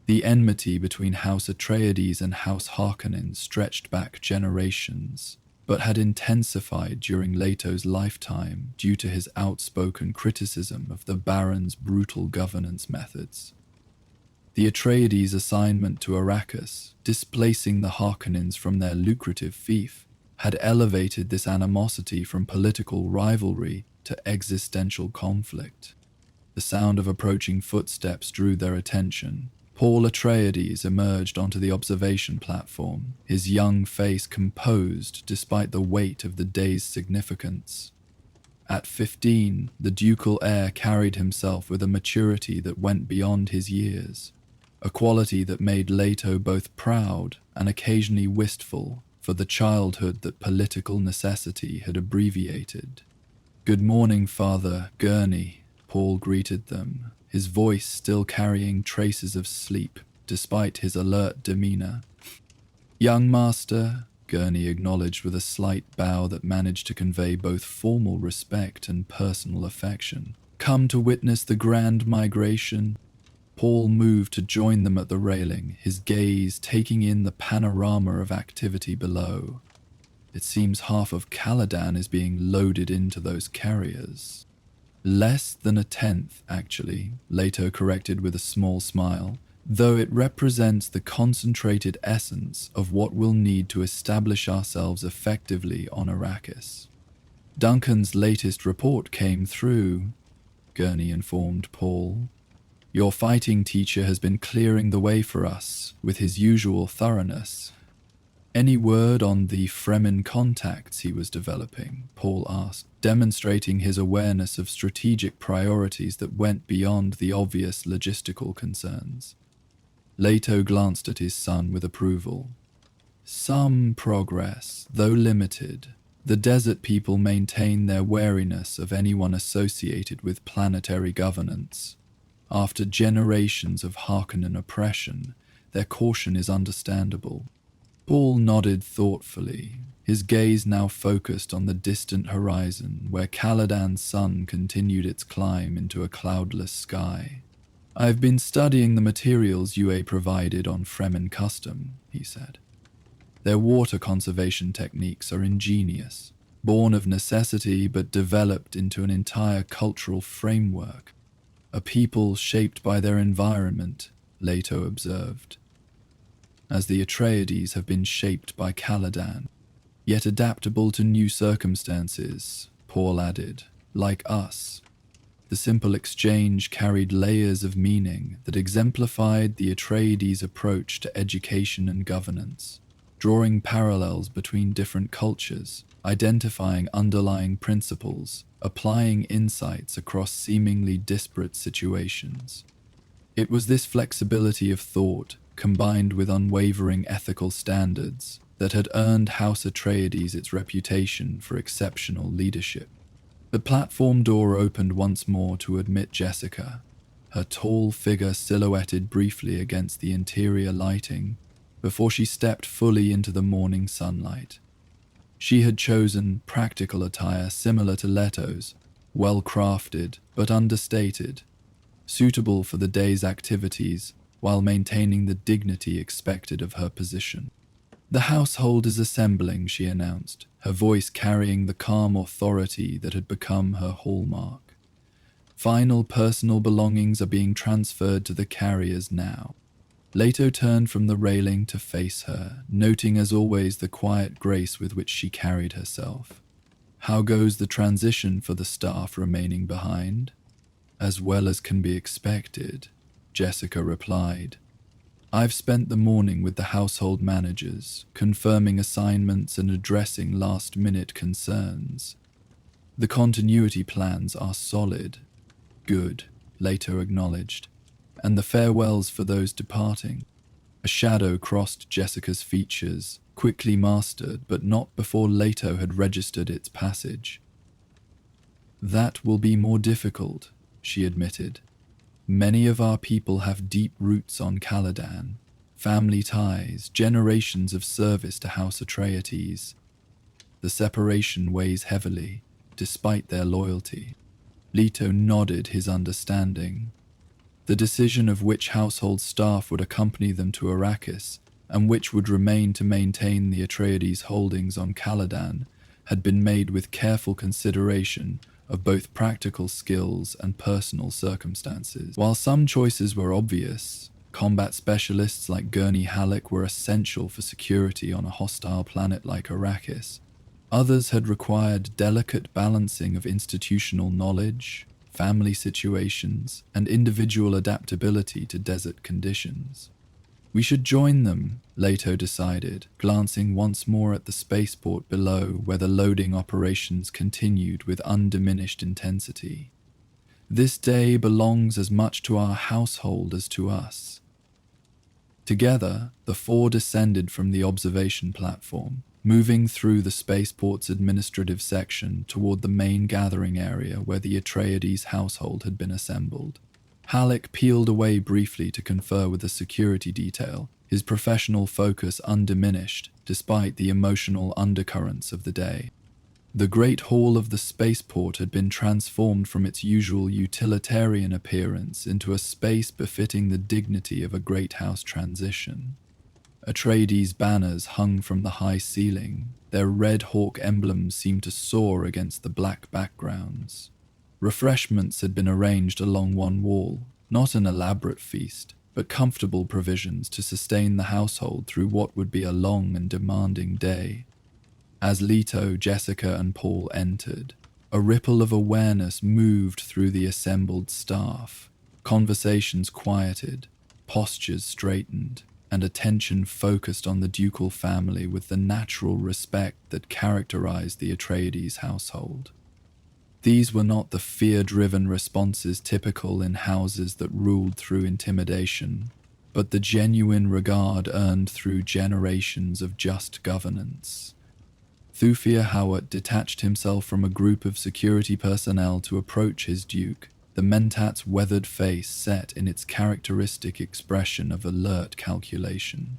Speaker 1: The enmity between House Atreides and House Harkonnen stretched back generations, but had intensified during Leto's lifetime due to his outspoken criticism of the Baron's brutal governance methods. The Atreides' assignment to Arrakis, displacing the Harkonnens from their lucrative fief, had elevated this animosity from political rivalry to existential conflict. The sound of approaching footsteps drew their attention. Paul Atreides emerged onto the observation platform, his young face composed despite the weight of the day's significance. At 15, the ducal heir carried himself with a maturity that went beyond his years, a quality that made Leto both proud and occasionally wistful for the childhood that political necessity had abbreviated. "Good morning, Father Gurney," Paul greeted them, his voice still carrying traces of sleep despite his alert demeanor. "Young master," Gurney acknowledged with a slight bow that managed to convey both formal respect and personal affection. "Come to witness the grand migration." Paul moved to join them at the railing, his gaze taking in the panorama of activity below. "It seems half of Caladan is being loaded into those carriers." "Less than a tenth, actually," Leto corrected with a small smile, "though it represents the concentrated essence of what we'll need to establish ourselves effectively on Arrakis." "Duncan's latest report came through," Gurney informed Paul. "Your fighting teacher has been clearing the way for us with his usual thoroughness." "Any word on the Fremen contacts he was developing?" Paul asked, demonstrating his awareness of strategic priorities that went beyond the obvious logistical concerns. Leto glanced at his son with approval. "Some progress, though limited. The desert people maintain their wariness of anyone associated with planetary governance. After generations of Harkonnen oppression, their caution is understandable." Paul nodded thoughtfully, his gaze now focused on the distant horizon where Caladan's sun continued its climb into a cloudless sky. "I've been studying the materials UA provided on Fremen custom," he said. "Their water conservation techniques are ingenious, born of necessity but developed into an entire cultural framework. A people shaped by their environment," Leto observed. "As the Atreides have been shaped by Caladan, yet adaptable to new circumstances," Paul added, "like us." The simple exchange carried layers of meaning that exemplified the Atreides' approach to education and governance, drawing parallels between different cultures, identifying underlying principles, applying insights across seemingly disparate situations. It was this flexibility of thought, combined with unwavering ethical standards, that had earned House Atreides its reputation for exceptional leadership. The platform door opened once more to admit Jessica, her tall figure silhouetted briefly against the interior lighting before she stepped fully into the morning sunlight. She had chosen practical attire similar to Leto's, well-crafted but understated, suitable for the day's activities while maintaining the dignity expected of her position. "The household is assembling," she announced, her voice carrying the calm authority that had become her hallmark. "Final personal belongings are being transferred to the carriers now." Leto turned from the railing to face her, noting as always the quiet grace with which she carried herself. "How goes the transition for the staff remaining behind?" "As well as can be expected," Jessica replied. "I've spent the morning with the household managers, confirming assignments and addressing last-minute concerns. The continuity plans are solid." "Good," Leto acknowledged. "And the farewells for those departing?" A shadow crossed Jessica's features, quickly mastered, but not before Leto had registered its passage. "That will be more difficult," she admitted. "Many of our people have deep roots on Caladan, family ties, generations of service to House Atreides. The separation weighs heavily, despite their loyalty." Leto nodded his understanding. The decision of which household staff would accompany them to Arrakis and which would remain to maintain the Atreides' holdings on Caladan had been made with careful consideration of both practical skills and personal circumstances. While some choices were obvious, combat specialists like Gurney Halleck were essential for security on a hostile planet like Arrakis. Others had required delicate balancing of institutional knowledge, family situations, and individual adaptability to desert conditions. We should join them, Leto decided, glancing once more at the spaceport below where the loading operations continued with undiminished intensity. This day belongs as much to our household as to us. Together, the four descended from the observation platform, moving through the spaceport's administrative section toward the main gathering area where the Atreides household had been assembled. Halleck peeled away briefly to confer with the security detail, his professional focus undiminished despite the emotional undercurrents of the day. The great hall of the spaceport had been transformed from its usual utilitarian appearance into a space befitting the dignity of a great house transition. Atreides' banners hung from the high ceiling, their red hawk emblems seemed to soar against the black backgrounds. Refreshments had been arranged along one wall, not an elaborate feast, but comfortable provisions to sustain the household through what would be a long and demanding day. As Leto, Jessica, and Paul entered, a ripple of awareness moved through the assembled staff. Conversations quieted, postures straightened, and attention focused on the ducal family with the natural respect that characterized the Atreides household. These were not the fear-driven responses typical in houses that ruled through intimidation, but the genuine regard earned through generations of just governance. Thufir Hawat detached himself from a group of security personnel to approach his duke, the Mentat's weathered face set in its characteristic expression of alert calculation.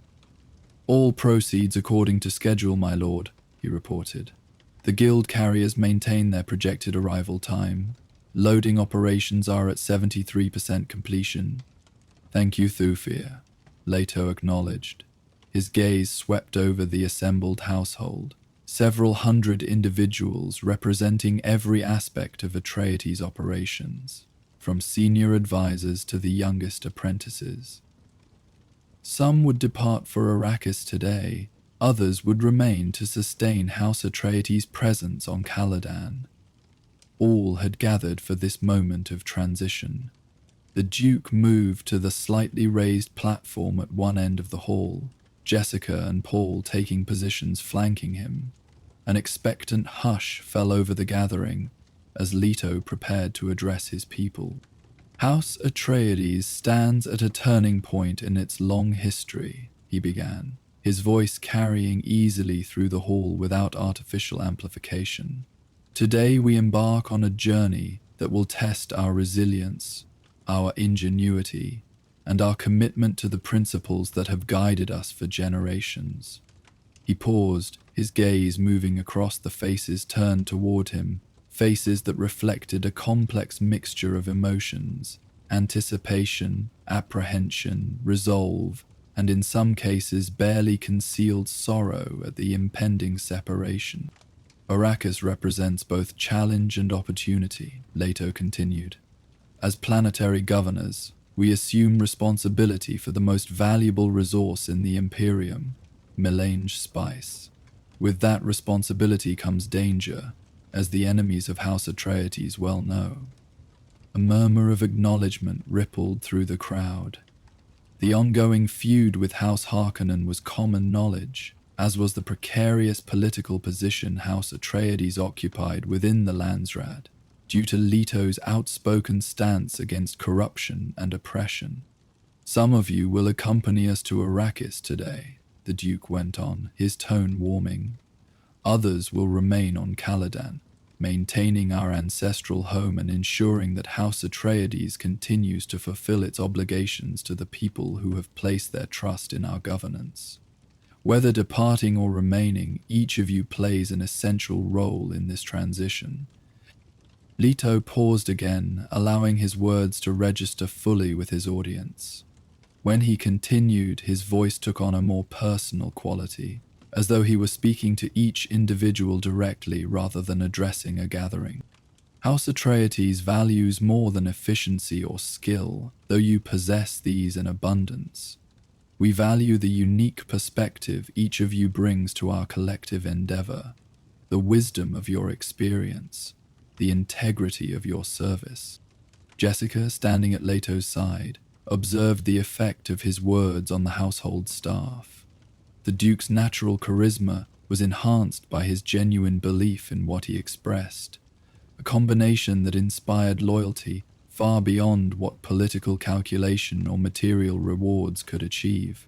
Speaker 1: "All proceeds according to schedule, my lord," he reported. "The guild carriers maintain their projected arrival time. Loading operations are at 73% completion." "Thank you, Thufir," Leto acknowledged. His gaze swept over the assembled household, several hundred individuals representing every aspect of Atreides' operations, from senior advisors to the youngest apprentices. Some would depart for Arrakis today, others would remain to sustain House Atreides' presence on Caladan. All had gathered for this moment of transition. The Duke moved to the slightly raised platform at one end of the hall, Jessica and Paul taking positions flanking him. An expectant hush fell over the gathering as Leto prepared to address his people. "House Atreides stands at a turning point in its long history," he began, his voice carrying easily through the hall without artificial amplification. "Today we embark on a journey that will test our resilience, our ingenuity, and our commitment to the principles that have guided us for generations." He paused, his gaze moving across the faces turned toward him, faces that reflected a complex mixture of emotions, anticipation, apprehension, resolve, and in some cases barely concealed sorrow at the impending separation. "Arrakis represents both challenge and opportunity," Leto continued. "As planetary governors, we assume responsibility for the most valuable resource in the Imperium, melange spice. With that responsibility comes danger, as the enemies of House Atreides well know." A murmur of acknowledgement rippled through the crowd. The ongoing feud with House Harkonnen was common knowledge, as was the precarious political position House Atreides occupied within the Landsraad, due to Leto's outspoken stance against corruption and oppression. "Some of you will accompany us to Arrakis today," the Duke went on, his tone warming. "Others will remain on Caladan, maintaining our ancestral home and ensuring that House Atreides continues to fulfill its obligations to the people who have placed their trust in our governance. Whether departing or remaining, each of you plays an essential role in this transition." Leto paused again, allowing his words to register fully with his audience. When he continued, his voice took on a more personal quality, as though he were speaking to each individual directly rather than addressing a gathering. House Atreides values more than efficiency or skill, though you possess these in abundance. We value the unique perspective each of you brings to our collective endeavor, the wisdom of your experience, the integrity of your service. Jessica, standing at Leto's side, observed the effect of his words on the household staff. The Duke's natural charisma was enhanced by his genuine belief in what he expressed, a combination that inspired loyalty far beyond what political calculation or material rewards could achieve.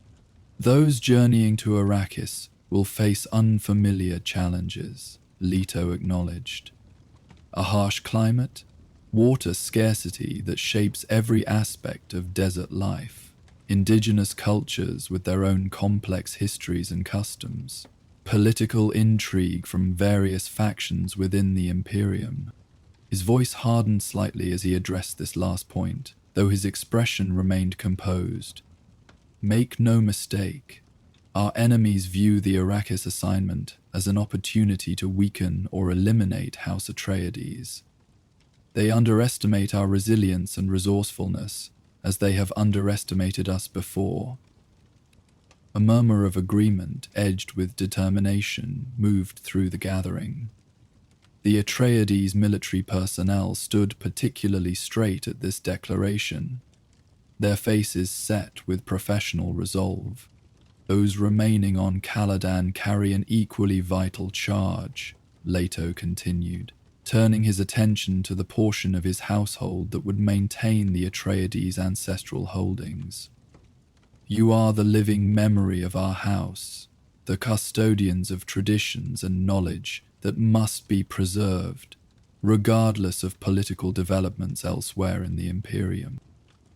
Speaker 1: Those journeying to Arrakis will face unfamiliar challenges, Leto acknowledged. A harsh climate, water scarcity that shapes every aspect of desert life, indigenous cultures with their own complex histories and customs, political intrigue from various factions within the Imperium. His voice hardened slightly as he addressed this last point, though his expression remained composed. Make no mistake, our enemies view the Arrakis assignment as an opportunity to weaken or eliminate House Atreides. They underestimate our resilience and resourcefulness, as they have underestimated us before. A murmur of agreement, edged with determination, moved through the gathering. The Atreides military personnel stood particularly straight at this declaration, their faces set with professional resolve. Those remaining on Caladan carry an equally vital charge, Leto continued, turning his attention to the portion of his household that would maintain the Atreides' ancestral holdings. You are the living memory of our house, the custodians of traditions and knowledge that must be preserved, regardless of political developments elsewhere in the Imperium.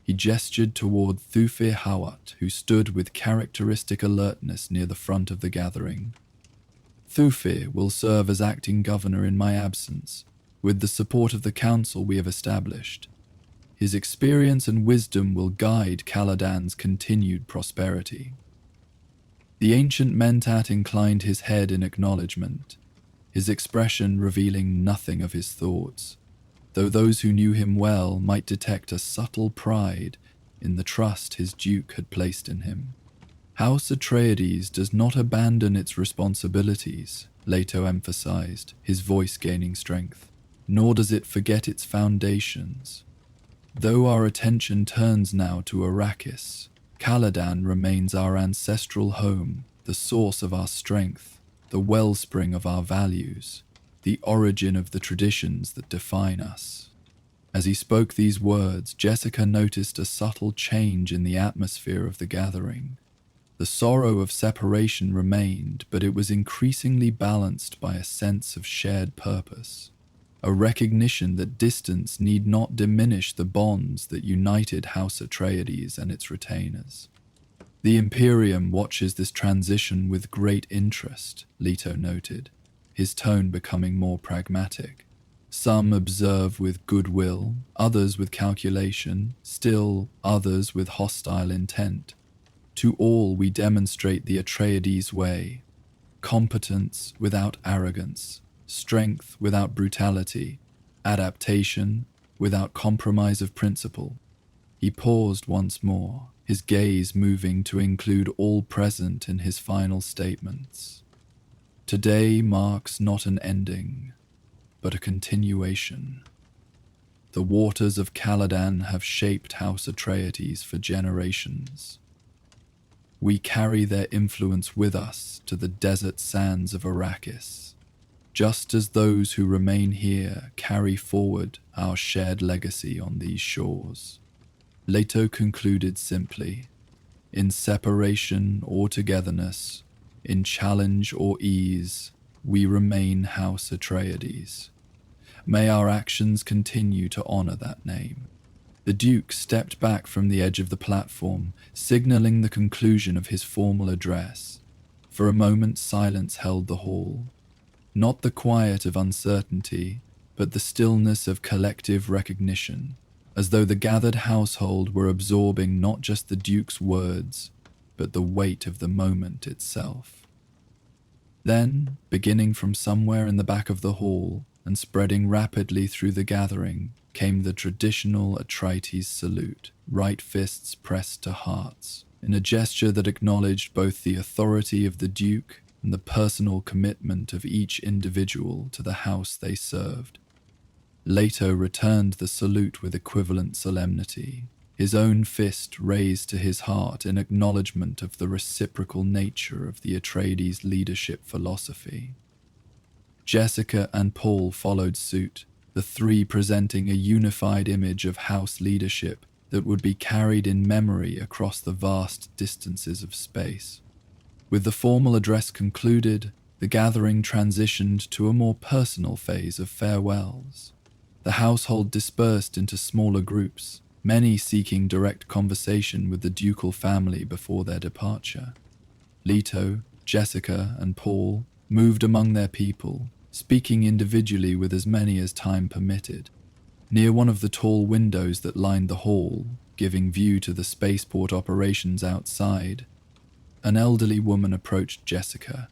Speaker 1: He gestured toward Thufir Hawat, who stood with characteristic alertness near the front of the gathering. Thufir will serve as acting governor in my absence, with the support of the council we have established. His experience and wisdom will guide Caladan's continued prosperity. The ancient Mentat inclined his head in acknowledgement, his expression revealing nothing of his thoughts, though those who knew him well might detect a subtle pride in the trust his duke had placed in him. House Atreides does not abandon its responsibilities, Leto emphasized, his voice gaining strength, nor does it forget its foundations. Though our attention turns now to Arrakis, Caladan remains our ancestral home, the source of our strength, the wellspring of our values, the origin of the traditions that define us. As he spoke these words, Jessica noticed a subtle change in the atmosphere of the gathering. The sorrow of separation remained, but it was increasingly balanced by a sense of shared purpose, a recognition that distance need not diminish the bonds that united House Atreides and its retainers. The Imperium watches this transition with great interest, Leto noted, his tone becoming more pragmatic. Some observe with goodwill, others with calculation, still others with hostile intent. To all we demonstrate the Atreides way, competence without arrogance, strength without brutality, adaptation without compromise of principle. He paused once more, his gaze moving to include all present in his final statements. Today marks not an ending, but a continuation. The waters of Caladan have shaped House Atreides for generations. We carry their influence with us to the desert sands of Arrakis, just as those who remain here carry forward our shared legacy on these shores. Leto concluded simply, in separation or togetherness, in challenge or ease, we remain House Atreides. May our actions continue to honor that name. The Duke stepped back from the edge of the platform, signaling the conclusion of his formal address. For a moment, silence held the hall. Not the quiet of uncertainty, but the stillness of collective recognition, as though the gathered household were absorbing not just the Duke's words, but the weight of the moment itself. Then, beginning from somewhere in the back of the hall and spreading rapidly through the gathering, came the traditional Atreides salute, right fists pressed to hearts, in a gesture that acknowledged both the authority of the Duke and the personal commitment of each individual to the house they served. Leto returned the salute with equivalent solemnity, his own fist raised to his heart in acknowledgement of the reciprocal nature of the Atreides leadership philosophy. Jessica and Paul followed suit, the three presenting a unified image of house leadership that would be carried in memory across the vast distances of space. With the formal address concluded, the gathering transitioned to a more personal phase of farewells. The household dispersed into smaller groups, many seeking direct conversation with the ducal family before their departure. Leto, Jessica, and Paul moved among their people, speaking individually with as many as time permitted. Near one of the tall windows that lined the hall, giving view to the spaceport operations outside, an elderly woman approached Jessica,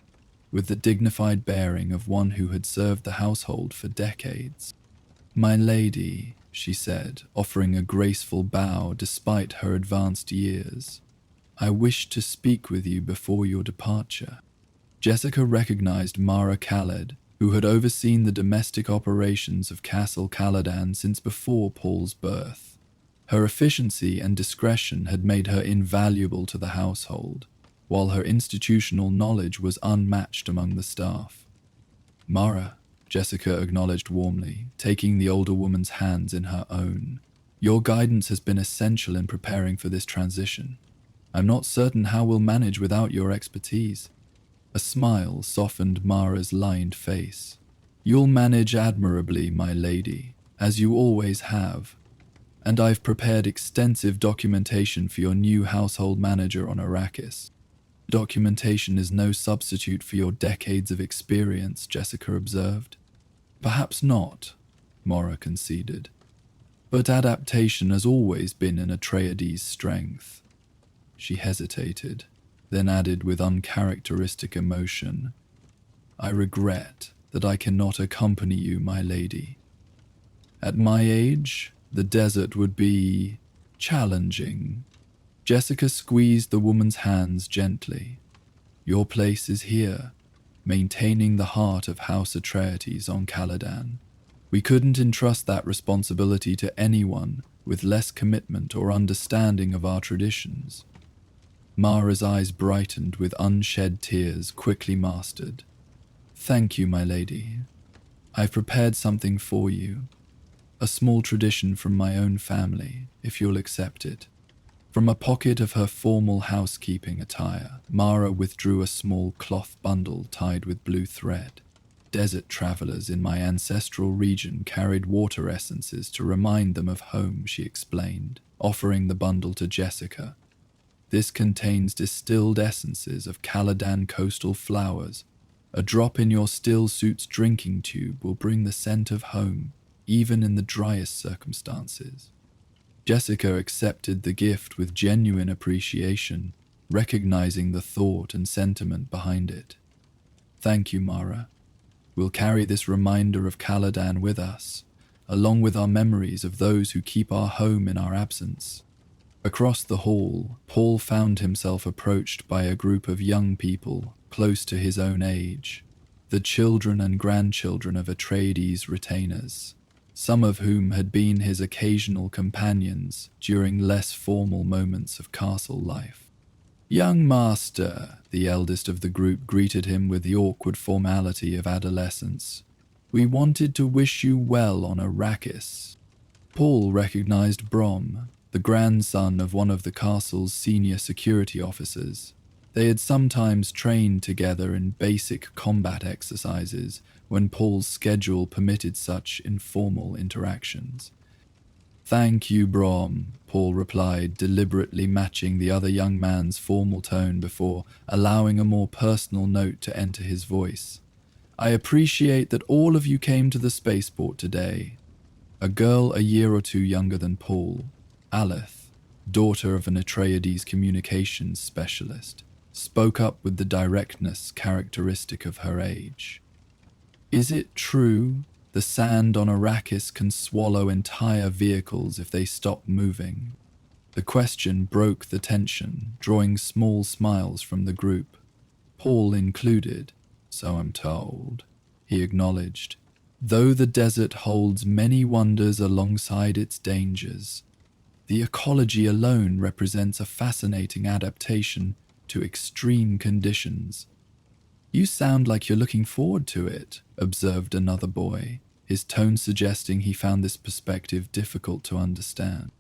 Speaker 1: with the dignified bearing of one who had served the household for decades. "My lady," she said, offering a graceful bow despite her advanced years, "I wish to speak with you before your departure." Jessica recognized Mara Khaled, who had overseen the domestic operations of Castle Caladan since before Paul's birth. Her efficiency and discretion had made her invaluable to the household, while her institutional knowledge was unmatched among the staff. "Mara," Jessica acknowledged warmly, taking the older woman's hands in her own. "Your guidance has been essential in preparing for this transition. I'm not certain how we'll manage without your expertise." A smile softened Mara's lined face. "You'll manage admirably, my lady, as you always have. And I've prepared extensive documentation for your new household manager on Arrakis." "Documentation is no substitute for your decades of experience," Jessica observed. "Perhaps not," Mara conceded. "But adaptation has always been an Atreides' strength." She hesitated, then added with uncharacteristic emotion, "I regret that I cannot accompany you, my lady. At my age, the desert would be challenging." Jessica squeezed the woman's hands gently. "Your place is here, maintaining the heart of House Atreides on Caladan. We couldn't entrust that responsibility to anyone with less commitment or understanding of our traditions." Mara's eyes brightened with unshed tears quickly mastered. "Thank you, my lady. I've prepared something for you. A small tradition from my own family, if you'll accept it." From a pocket of her formal housekeeping attire, Mara withdrew a small cloth bundle tied with blue thread. "Desert travelers in my ancestral region carried water essences to remind them of home," she explained, offering the bundle to Jessica. "This contains distilled essences of Caladan coastal flowers. A drop in your still suit's drinking tube will bring the scent of home, even in the driest circumstances." Jessica accepted the gift with genuine appreciation, recognizing the thought and sentiment behind it. "Thank you, Mara. We'll carry this reminder of Caladan with us, along with our memories of those who keep our home in our absence." Across the hall, Paul found himself approached by a group of young people close to his own age, the children and grandchildren of Atreides' retainers, some of whom had been his occasional companions during less formal moments of castle life. "Young master," the eldest of the group greeted him with the awkward formality of adolescence, "we wanted to wish you well on Arrakis." Paul recognized Brom, the grandson of one of the castle's senior security officers. They had sometimes trained together in basic combat exercises when Paul's schedule permitted such informal interactions. "Thank you, Brom," Paul replied, deliberately matching the other young man's formal tone before allowing a more personal note to enter his voice. I appreciate that all of you came to the spaceport today. A girl a year or two younger than Paul, Alith, daughter of an Atreides communications specialist, spoke up with the directness characteristic of her age. Is it true the sand on Arrakis can swallow entire vehicles if they stop moving? The question broke the tension, drawing small smiles from the group. Paul included. So I'm told, he acknowledged. Though the desert holds many wonders alongside its dangers, the ecology alone represents a fascinating adaptation to extreme conditions. You sound like you're looking forward to it, observed another boy, his tone suggesting he found this perspective difficult to understand.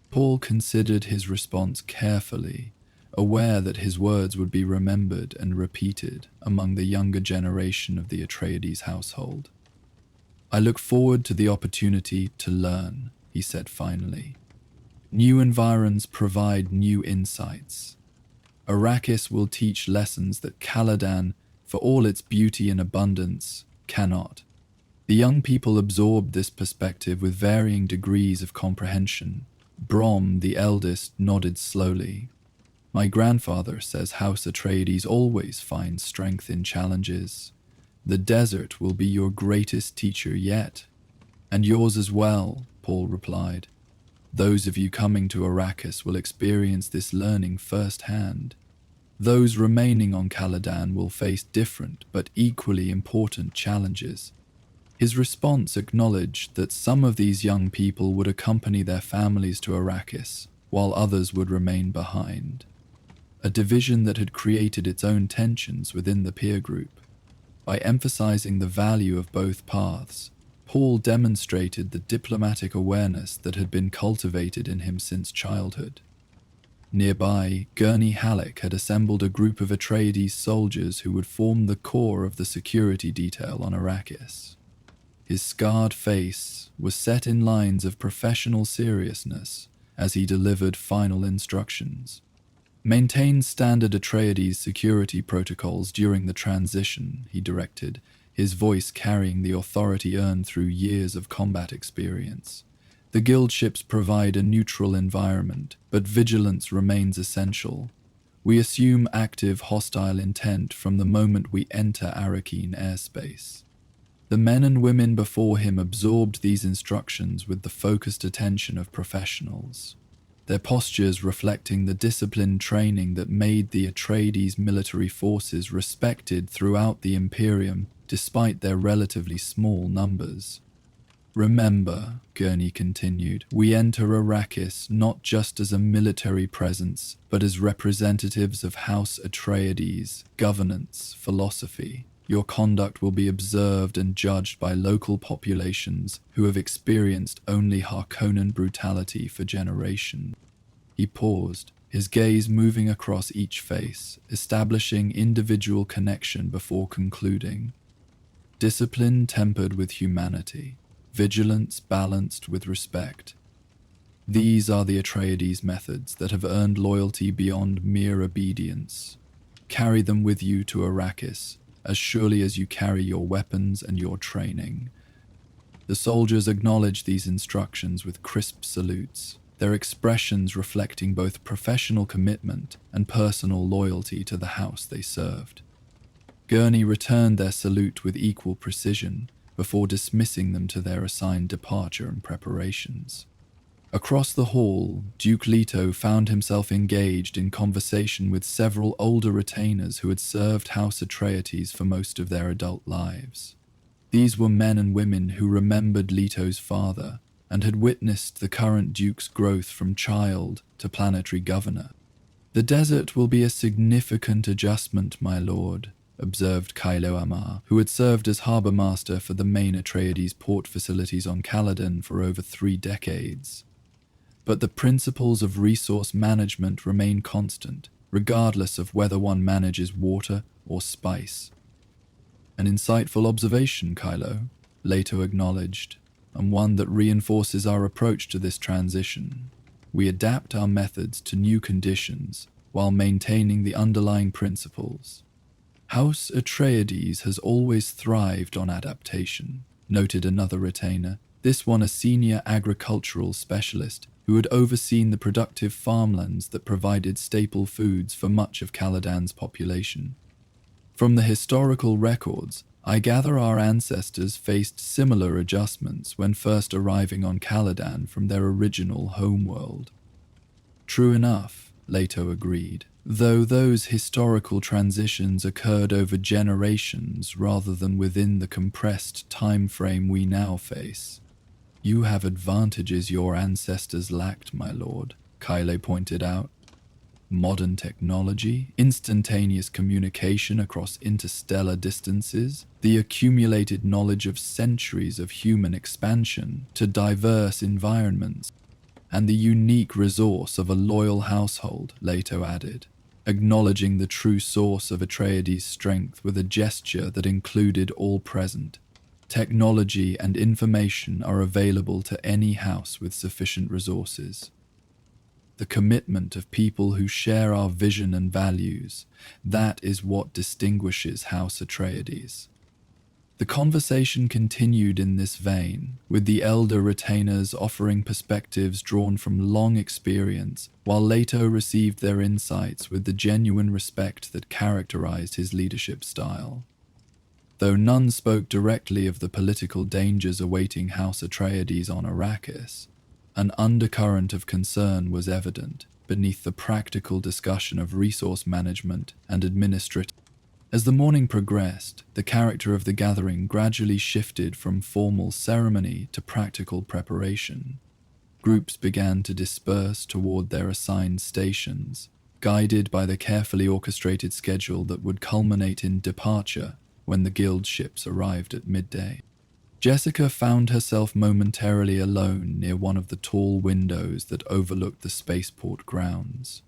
Speaker 1: Paul considered his response carefully, aware that his words would be remembered and repeated among the younger generation of the Atreides household. I look forward to the opportunity to learn, he said finally. New environs provide new insights. Arrakis will teach lessons that Caladan, for all its beauty and abundance, cannot. The young people absorbed this perspective with varying degrees of comprehension. Brom, the eldest, nodded slowly. My grandfather says House Atreides always finds strength in challenges. The desert will be your greatest teacher yet. And yours as well, Paul replied. Those of you coming to Arrakis will experience this learning firsthand. Those remaining on Caladan will face different but equally important challenges. His response acknowledged that some of these young people would accompany their families to Arrakis, while others would remain behind. A division that had created its own tensions within the peer group. By emphasizing the value of both paths, Paul demonstrated the diplomatic awareness that had been cultivated in him since childhood. Nearby, Gurney Halleck had assembled a group of Atreides soldiers who would form the core of the security detail on Arrakis. His scarred face was set in lines of professional seriousness as he delivered final instructions. Maintain standard Atreides security protocols during the transition, he directed, his voice carrying the authority earned through years of combat experience. The guild ships provide a neutral environment, but vigilance remains essential. We assume active hostile intent from the moment we enter Arrakeen airspace. The men and women before him absorbed these instructions with the focused attention of professionals, their postures reflecting the disciplined training that made the Atreides military forces respected throughout the Imperium despite their relatively small numbers. Remember, Gurney continued, we enter Arrakis not just as a military presence, but as representatives of House Atreides, governance, philosophy. Your conduct will be observed and judged by local populations who have experienced only Harkonnen brutality for generations. He paused, his gaze moving across each face, establishing individual connection before concluding. Discipline tempered with humanity, vigilance balanced with respect. These are the Atreides methods that have earned loyalty beyond mere obedience. Carry them with you to Arrakis, as surely as you carry your weapons and your training. The soldiers acknowledged these instructions with crisp salutes, their expressions reflecting both professional commitment and personal loyalty to the house they served. Gurney returned their salute with equal precision before dismissing them to their assigned departure and preparations. Across the hall, Duke Leto found himself engaged in conversation with several older retainers who had served House Atreides for most of their adult lives. These were men and women who remembered Leto's father and had witnessed the current Duke's growth from child to planetary governor. The desert will be a significant adjustment, my lord, observed Kylo Amar, who had served as harbour master for the main Atreides port facilities on Caladan for over 3 decades. But the principles of resource management remain constant, regardless of whether one manages water or spice. An insightful observation, Kylo, Leto acknowledged, and one that reinforces our approach to this transition. We adapt our methods to new conditions while maintaining the underlying principles. House Atreides has always thrived on adaptation, noted another retainer, this one a senior agricultural specialist who had overseen the productive farmlands that provided staple foods for much of Caladan's population. From the historical records, I gather our ancestors faced similar adjustments when first arriving on Caladan from their original homeworld. True enough, Leto agreed, though those historical transitions occurred over generations rather than within the compressed time frame we now face. You have advantages your ancestors lacked, my lord, Kyle pointed out. Modern technology, instantaneous communication across interstellar distances, the accumulated knowledge of centuries of human expansion to diverse environments, and the unique resource of a loyal household, Leto added, acknowledging the true source of Atreides' strength with a gesture that included all present. Technology and information are available to any house with sufficient resources. The commitment of people who share our vision and values, that is what distinguishes House Atreides. The conversation continued in this vein, with the elder retainers offering perspectives drawn from long experience, while Leto received their insights with the genuine respect that characterized his leadership style. Though none spoke directly of the political dangers awaiting House Atreides on Arrakis, an undercurrent of concern was evident beneath the practical discussion of resource management and administration. As the morning progressed, the character of the gathering gradually shifted from formal ceremony to practical preparation. Groups began to disperse toward their assigned stations, guided by the carefully orchestrated schedule that would culminate in departure when the guild ships arrived at midday. Jessica found herself momentarily alone near one of the tall windows that overlooked the spaceport grounds.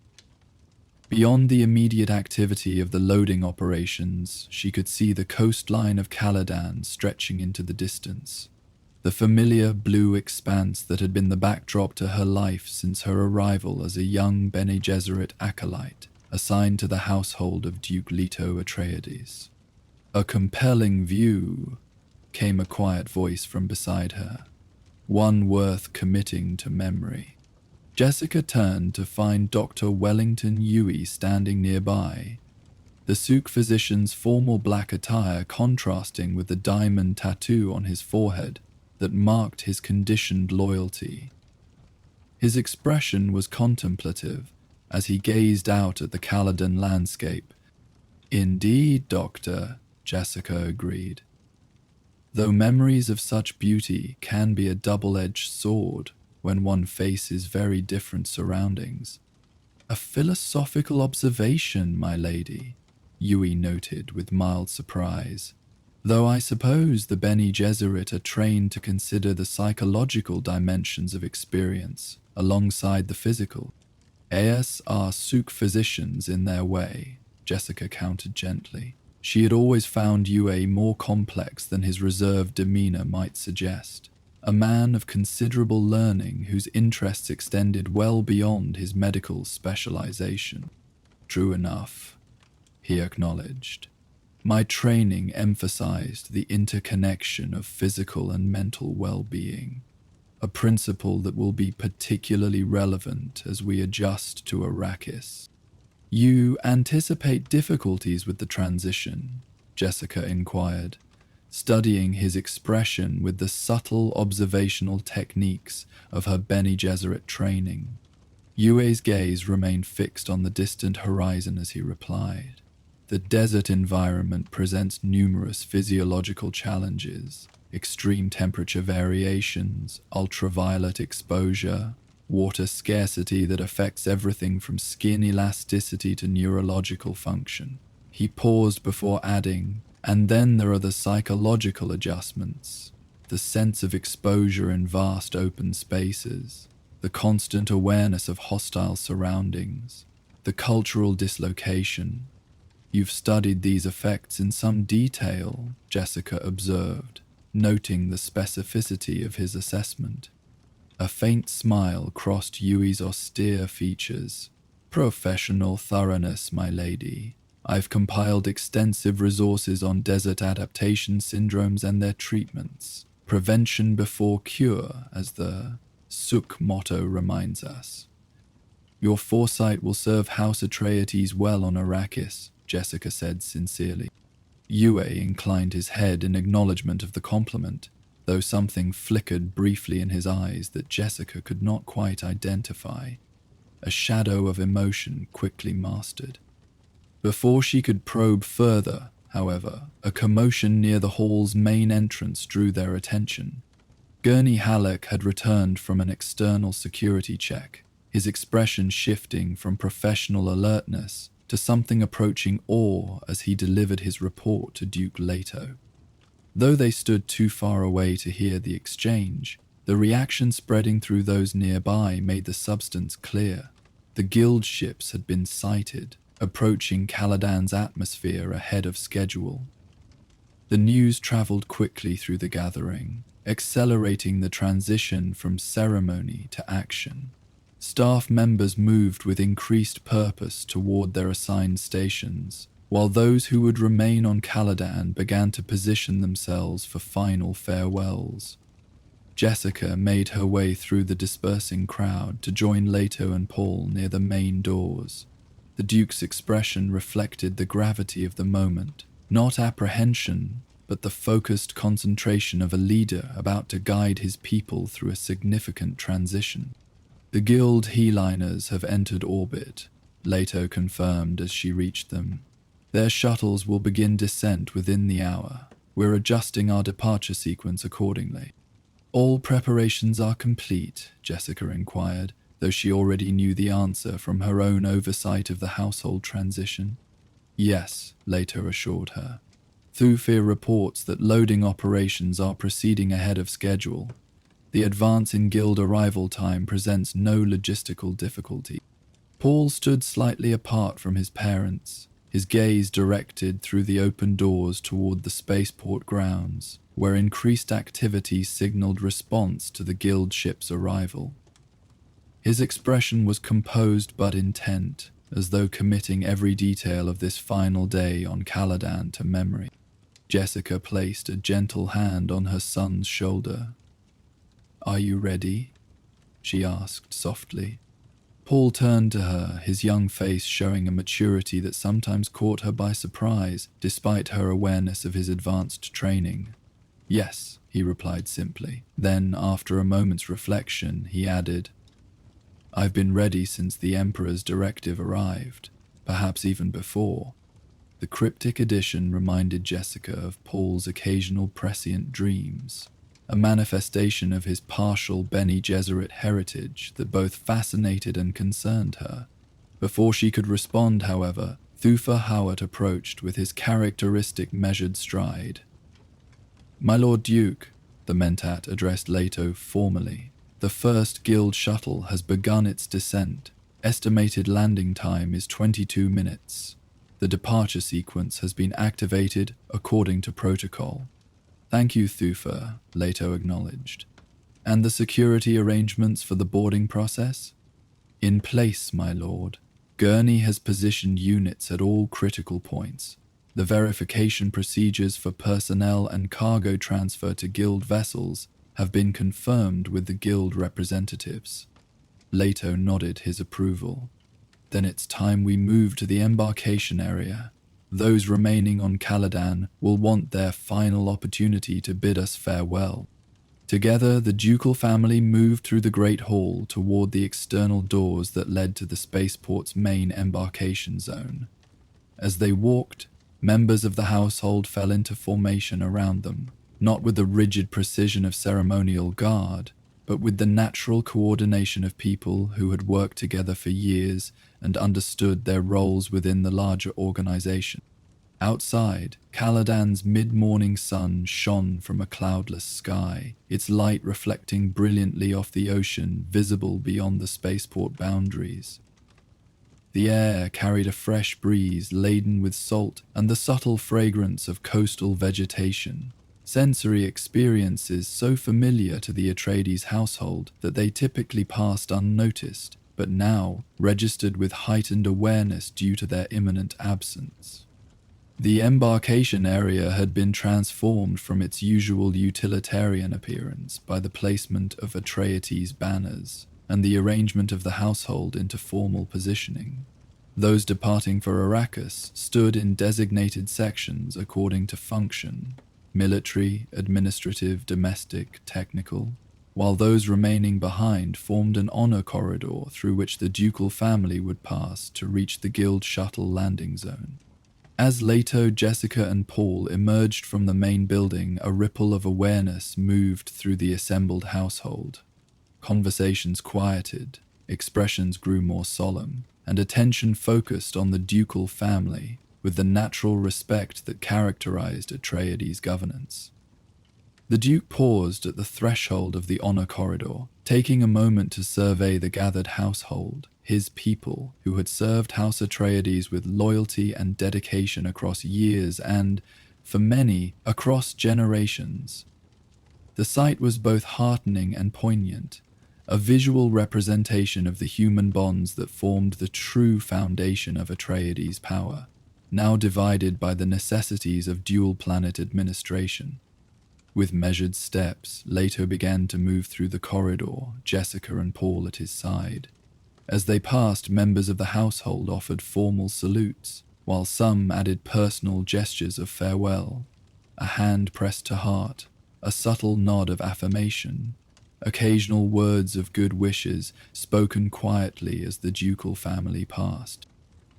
Speaker 1: Beyond the immediate activity of the loading operations, she could see the coastline of Caladan stretching into the distance, the familiar blue expanse that had been the backdrop to her life since her arrival as a young Bene Gesserit acolyte assigned to the household of Duke Leto Atreides. "A compelling view," came a quiet voice from beside her, "one worth committing to memory." Jessica turned to find Dr. Wellington Huey standing nearby, the Suk physician's formal black attire contrasting with the diamond tattoo on his forehead that marked his conditioned loyalty. His expression was contemplative as he gazed out at the Caladan landscape. "Indeed, Doctor," Jessica agreed. "Though memories of such beauty can be a double-edged sword when one faces very different surroundings." "A philosophical observation, my lady," Huey noted with mild surprise. "Though I suppose the Bene Gesserit are trained to consider the psychological dimensions of experience alongside the physical. As are Suk physicians in their way," Jessica countered gently. She had always found Yue more complex than his reserved demeanor might suggest. A man of considerable learning whose interests extended well beyond his medical specialization. "True enough," he acknowledged. "My training emphasized the interconnection of physical and mental well-being, a principle that will be particularly relevant as we adjust to Arrakis." "You anticipate difficulties with the transition?" Jessica inquired, studying his expression with the subtle observational techniques of her Bene Gesserit training. Yue's gaze remained fixed on the distant horizon as he replied. "The desert environment presents numerous physiological challenges, extreme temperature variations, ultraviolet exposure, water scarcity that affects everything from skin elasticity to neurological function." He paused before adding, "And then there are the psychological adjustments, the sense of exposure in vast open spaces, the constant awareness of hostile surroundings, the cultural dislocation." "You've studied these effects in some detail," Jessica observed, noting the specificity of his assessment. A faint smile crossed Yui's austere features. "Professional thoroughness, my lady. I've compiled extensive resources on desert adaptation syndromes and their treatments. Prevention before cure, as the Suk motto reminds us. Your foresight will serve House Atreides well on Arrakis, Jessica said sincerely. Yue inclined his head in acknowledgement of the compliment, though something flickered briefly in his eyes that Jessica could not quite identify. A shadow of emotion quickly mastered. Before she could probe further, however, a commotion near the hall's main entrance drew their attention. Gurney Halleck had returned from an external security check, his expression shifting from professional alertness to something approaching awe as he delivered his report to Duke Leto. Though they stood too far away to hear the exchange, the reaction spreading through those nearby made the substance clear. The guild ships had been sighted, approaching Caladan's atmosphere ahead of schedule. The news traveled quickly through the gathering, accelerating the transition from ceremony to action. Staff members moved with increased purpose toward their assigned stations, while those who would remain on Caladan began to position themselves for final farewells. Jessica made her way through the dispersing crowd to join Leto and Paul near the main doors. The Duke's expression reflected the gravity of the moment, not apprehension, but the focused concentration of a leader about to guide his people through a significant transition. The guild Heliners have entered orbit, Leto confirmed as she reached them. Their shuttles will begin descent within the hour. We're adjusting our departure sequence accordingly. All preparations are complete, Jessica inquired, though she already knew the answer from her own oversight of the household transition. Yes, Leto assured her. Thufir reports that loading operations are proceeding ahead of schedule. The advance in guild arrival time presents no logistical difficulty. Paul stood slightly apart from his parents, his gaze directed through the open doors toward the spaceport grounds, where increased activity signaled response to the guild ship's arrival. His expression was composed but intent, as though committing every detail of this final day on Caladan to memory. Jessica placed a gentle hand on her son's shoulder. "Are you ready?" she asked softly. Paul turned to her, his young face showing a maturity that sometimes caught her by surprise, despite her awareness of his advanced training. "Yes," he replied simply. Then, after a moment's reflection, he added, "I've been ready since the Emperor's directive arrived, perhaps even before." The cryptic addition reminded Jessica of Paul's occasional prescient dreams, a manifestation of his partial Bene Gesserit heritage that both fascinated and concerned her. Before she could respond, however, Thufir Hawat approached with his characteristic measured stride. "My Lord Duke," the Mentat addressed Leto formally, "the first guild shuttle has begun its descent. Estimated landing time is 22 minutes. The departure sequence has been activated according to protocol." "Thank you, Thufir," Leto acknowledged. "And the security arrangements for the boarding process?" "In place, my lord. Gurney has positioned units at all critical points. The verification procedures for personnel and cargo transfer to guild vessels have been confirmed with the guild representatives." Leto nodded his approval. "Then it's time we move to the embarkation area. Those remaining on Caladan will want their final opportunity to bid us farewell." Together, the ducal family moved through the Great Hall toward the external doors that led to the spaceport's main embarkation zone. As they walked, members of the household fell into formation around them, not with the rigid precision of ceremonial guard, but with the natural coordination of people who had worked together for years and understood their roles within the larger organization. Outside, Caladan's mid-morning sun shone from a cloudless sky, its light reflecting brilliantly off the ocean visible beyond the spaceport boundaries. The air carried a fresh breeze laden with salt and the subtle fragrance of coastal vegetation, sensory experiences so familiar to the Atreides household that they typically passed unnoticed but now registered with heightened awareness due to their imminent absence. The embarkation area had been transformed from its usual utilitarian appearance by the placement of Atreides banners and the arrangement of the household into formal positioning. Those departing for Arrakis stood in designated sections according to function: military, administrative, domestic, technical, while those remaining behind formed an honor corridor through which the ducal family would pass to reach the guild shuttle landing zone. As Leto, Jessica, and Paul emerged from the main building, a ripple of awareness moved through the assembled household. Conversations quieted, expressions grew more solemn, and attention focused on the ducal family with the natural respect that characterized Atreides' governance. The Duke paused at the threshold of the honor corridor, taking a moment to survey the gathered household, his people who had served House Atreides with loyalty and dedication across years and, for many, across generations. The sight was both heartening and poignant, a visual representation of the human bonds that formed the true foundation of Atreides' power, now divided by the necessities of dual-planet administration. With measured steps, Leto began to move through the corridor, Jessica and Paul at his side. As they passed, members of the household offered formal salutes, while some added personal gestures of farewell, a hand pressed to heart, a subtle nod of affirmation, occasional words of good wishes spoken quietly as the ducal family passed.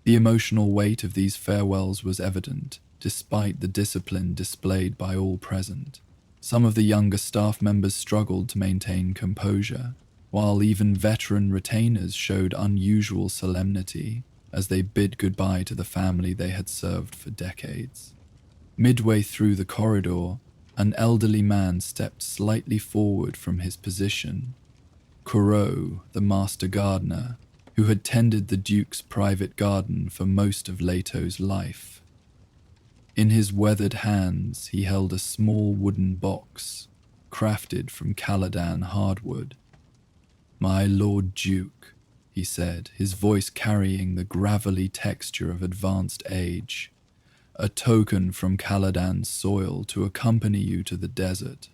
Speaker 1: The emotional weight of these farewells was evident, despite the discipline displayed by all present. Some of the younger staff members struggled to maintain composure, while even veteran retainers showed unusual solemnity as they bid goodbye to the family they had served for decades. Midway through the corridor, an elderly man stepped slightly forward from his position. Corot, the master gardener, who had tended the Duke's private garden for most of Leto's life. In his weathered hands, he held a small wooden box, crafted from Caladan hardwood. "My Lord Duke," he said, his voice carrying the gravelly texture of advanced age, "a token from Caladan's soil to accompany you to the desert."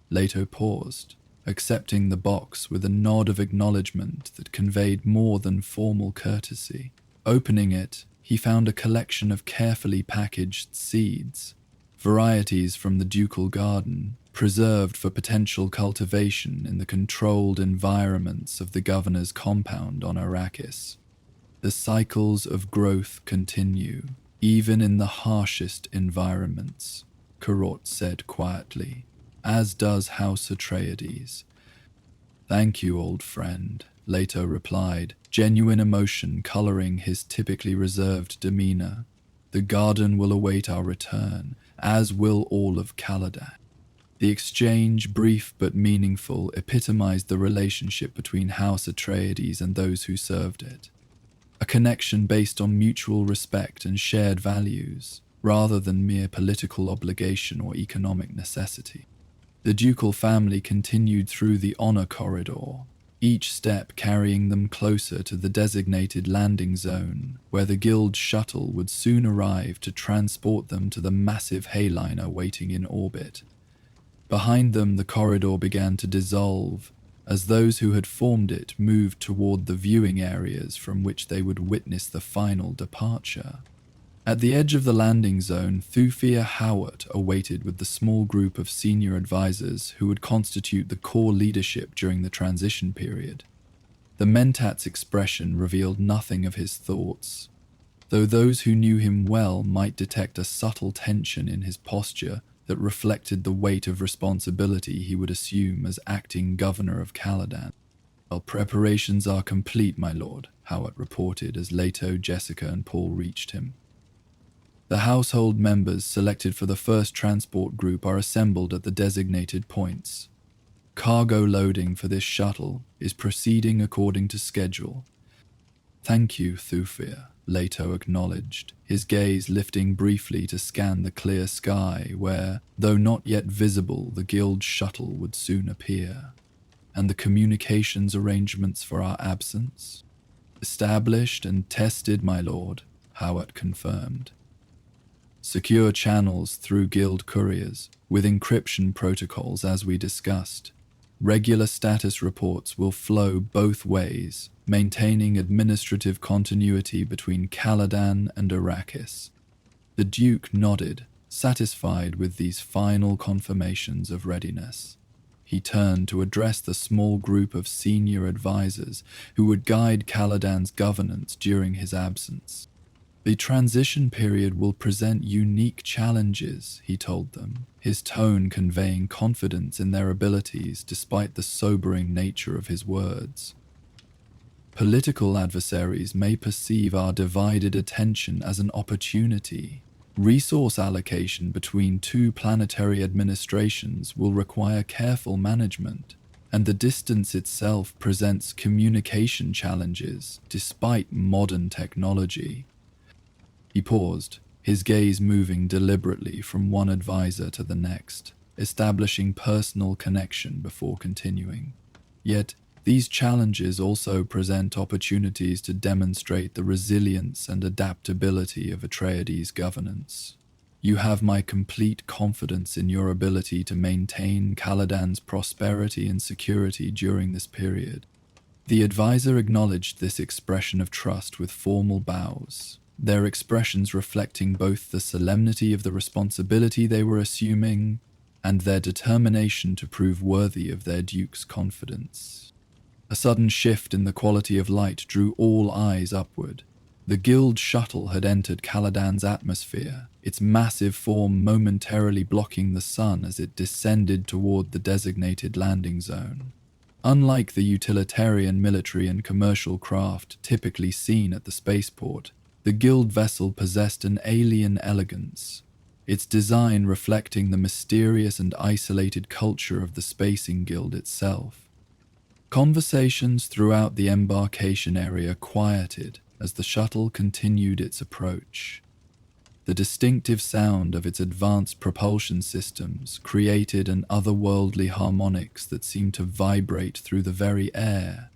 Speaker 1: Leto paused, accepting the box with a nod of acknowledgement that conveyed more than formal courtesy. Opening it, he found a collection of carefully packaged seeds, varieties from the ducal garden, preserved for potential cultivation in the controlled environments of the governor's compound on Arrakis. The cycles of growth continue, even in the harshest environments, Corot said quietly, as does House Atreides. "Thank you, old friend," Leto replied, genuine emotion coloring his typically reserved demeanor. "The garden will await our return, as will all of Caladan." The exchange, brief but meaningful, epitomized the relationship between House Atreides and those who served it. A connection based on mutual respect and shared values, rather than mere political obligation or economic necessity. The ducal family continued through the honor corridor, each step carrying them closer to the designated landing zone, where the guild shuttle would soon arrive to transport them to the massive hayliner waiting in orbit. Behind them, the corridor began to dissolve, as those who had formed it moved toward the viewing areas from which they would witness the final departure. At the edge of the landing zone, Thufir Howard awaited with the small group of senior advisors who would constitute the core leadership during the transition period. The Mentat's expression revealed nothing of his thoughts, though those who knew him well might detect a subtle tension in his posture that reflected the weight of responsibility he would assume as acting governor of Caladan. "Our preparations are complete, my lord," Howard reported as Leto, Jessica, and Paul reached him. The household members selected for the first transport group are assembled at the designated points. Cargo loading for this shuttle is proceeding according to schedule. "Thank you, Thufir," Leto acknowledged, his gaze lifting briefly to scan the clear sky where, though not yet visible, the guild shuttle would soon appear. And the communications arrangements for our absence? Established and tested, my lord, Howard confirmed. Secure channels through guild couriers, with encryption protocols as we discussed. Regular status reports will flow both ways, maintaining administrative continuity between Caladan and Arrakis. The Duke nodded, satisfied with these final confirmations of readiness. He turned to address the small group of senior advisors who would guide Caladan's governance during his absence. The transition period will present unique challenges, he told them, his tone conveying confidence in their abilities despite the sobering nature of his words. Political adversaries may perceive our divided attention as an opportunity. Resource allocation between two planetary administrations will require careful management, and the distance itself presents communication challenges despite modern technology. He paused, his gaze moving deliberately from one advisor to the next, establishing personal connection before continuing. Yet, these challenges also present opportunities to demonstrate the resilience and adaptability of Atreides' governance. You have my complete confidence in your ability to maintain Caladan's prosperity and security during this period. The advisor acknowledged this expression of trust with formal bows, their expressions reflecting both the solemnity of the responsibility they were assuming and their determination to prove worthy of their duke's confidence. A sudden shift in the quality of light drew all eyes upward. The guild shuttle had entered Caladan's atmosphere, its massive form momentarily blocking the sun as it descended toward the designated landing zone. Unlike the utilitarian military and commercial craft typically seen at the spaceport, the guild vessel possessed an alien elegance, its design reflecting the mysterious and isolated culture of the Spacing Guild itself. Conversations throughout the embarkation area quieted as the shuttle continued its approach. The distinctive sound of its advanced propulsion systems created an otherworldly harmonics that seemed to vibrate through the very air,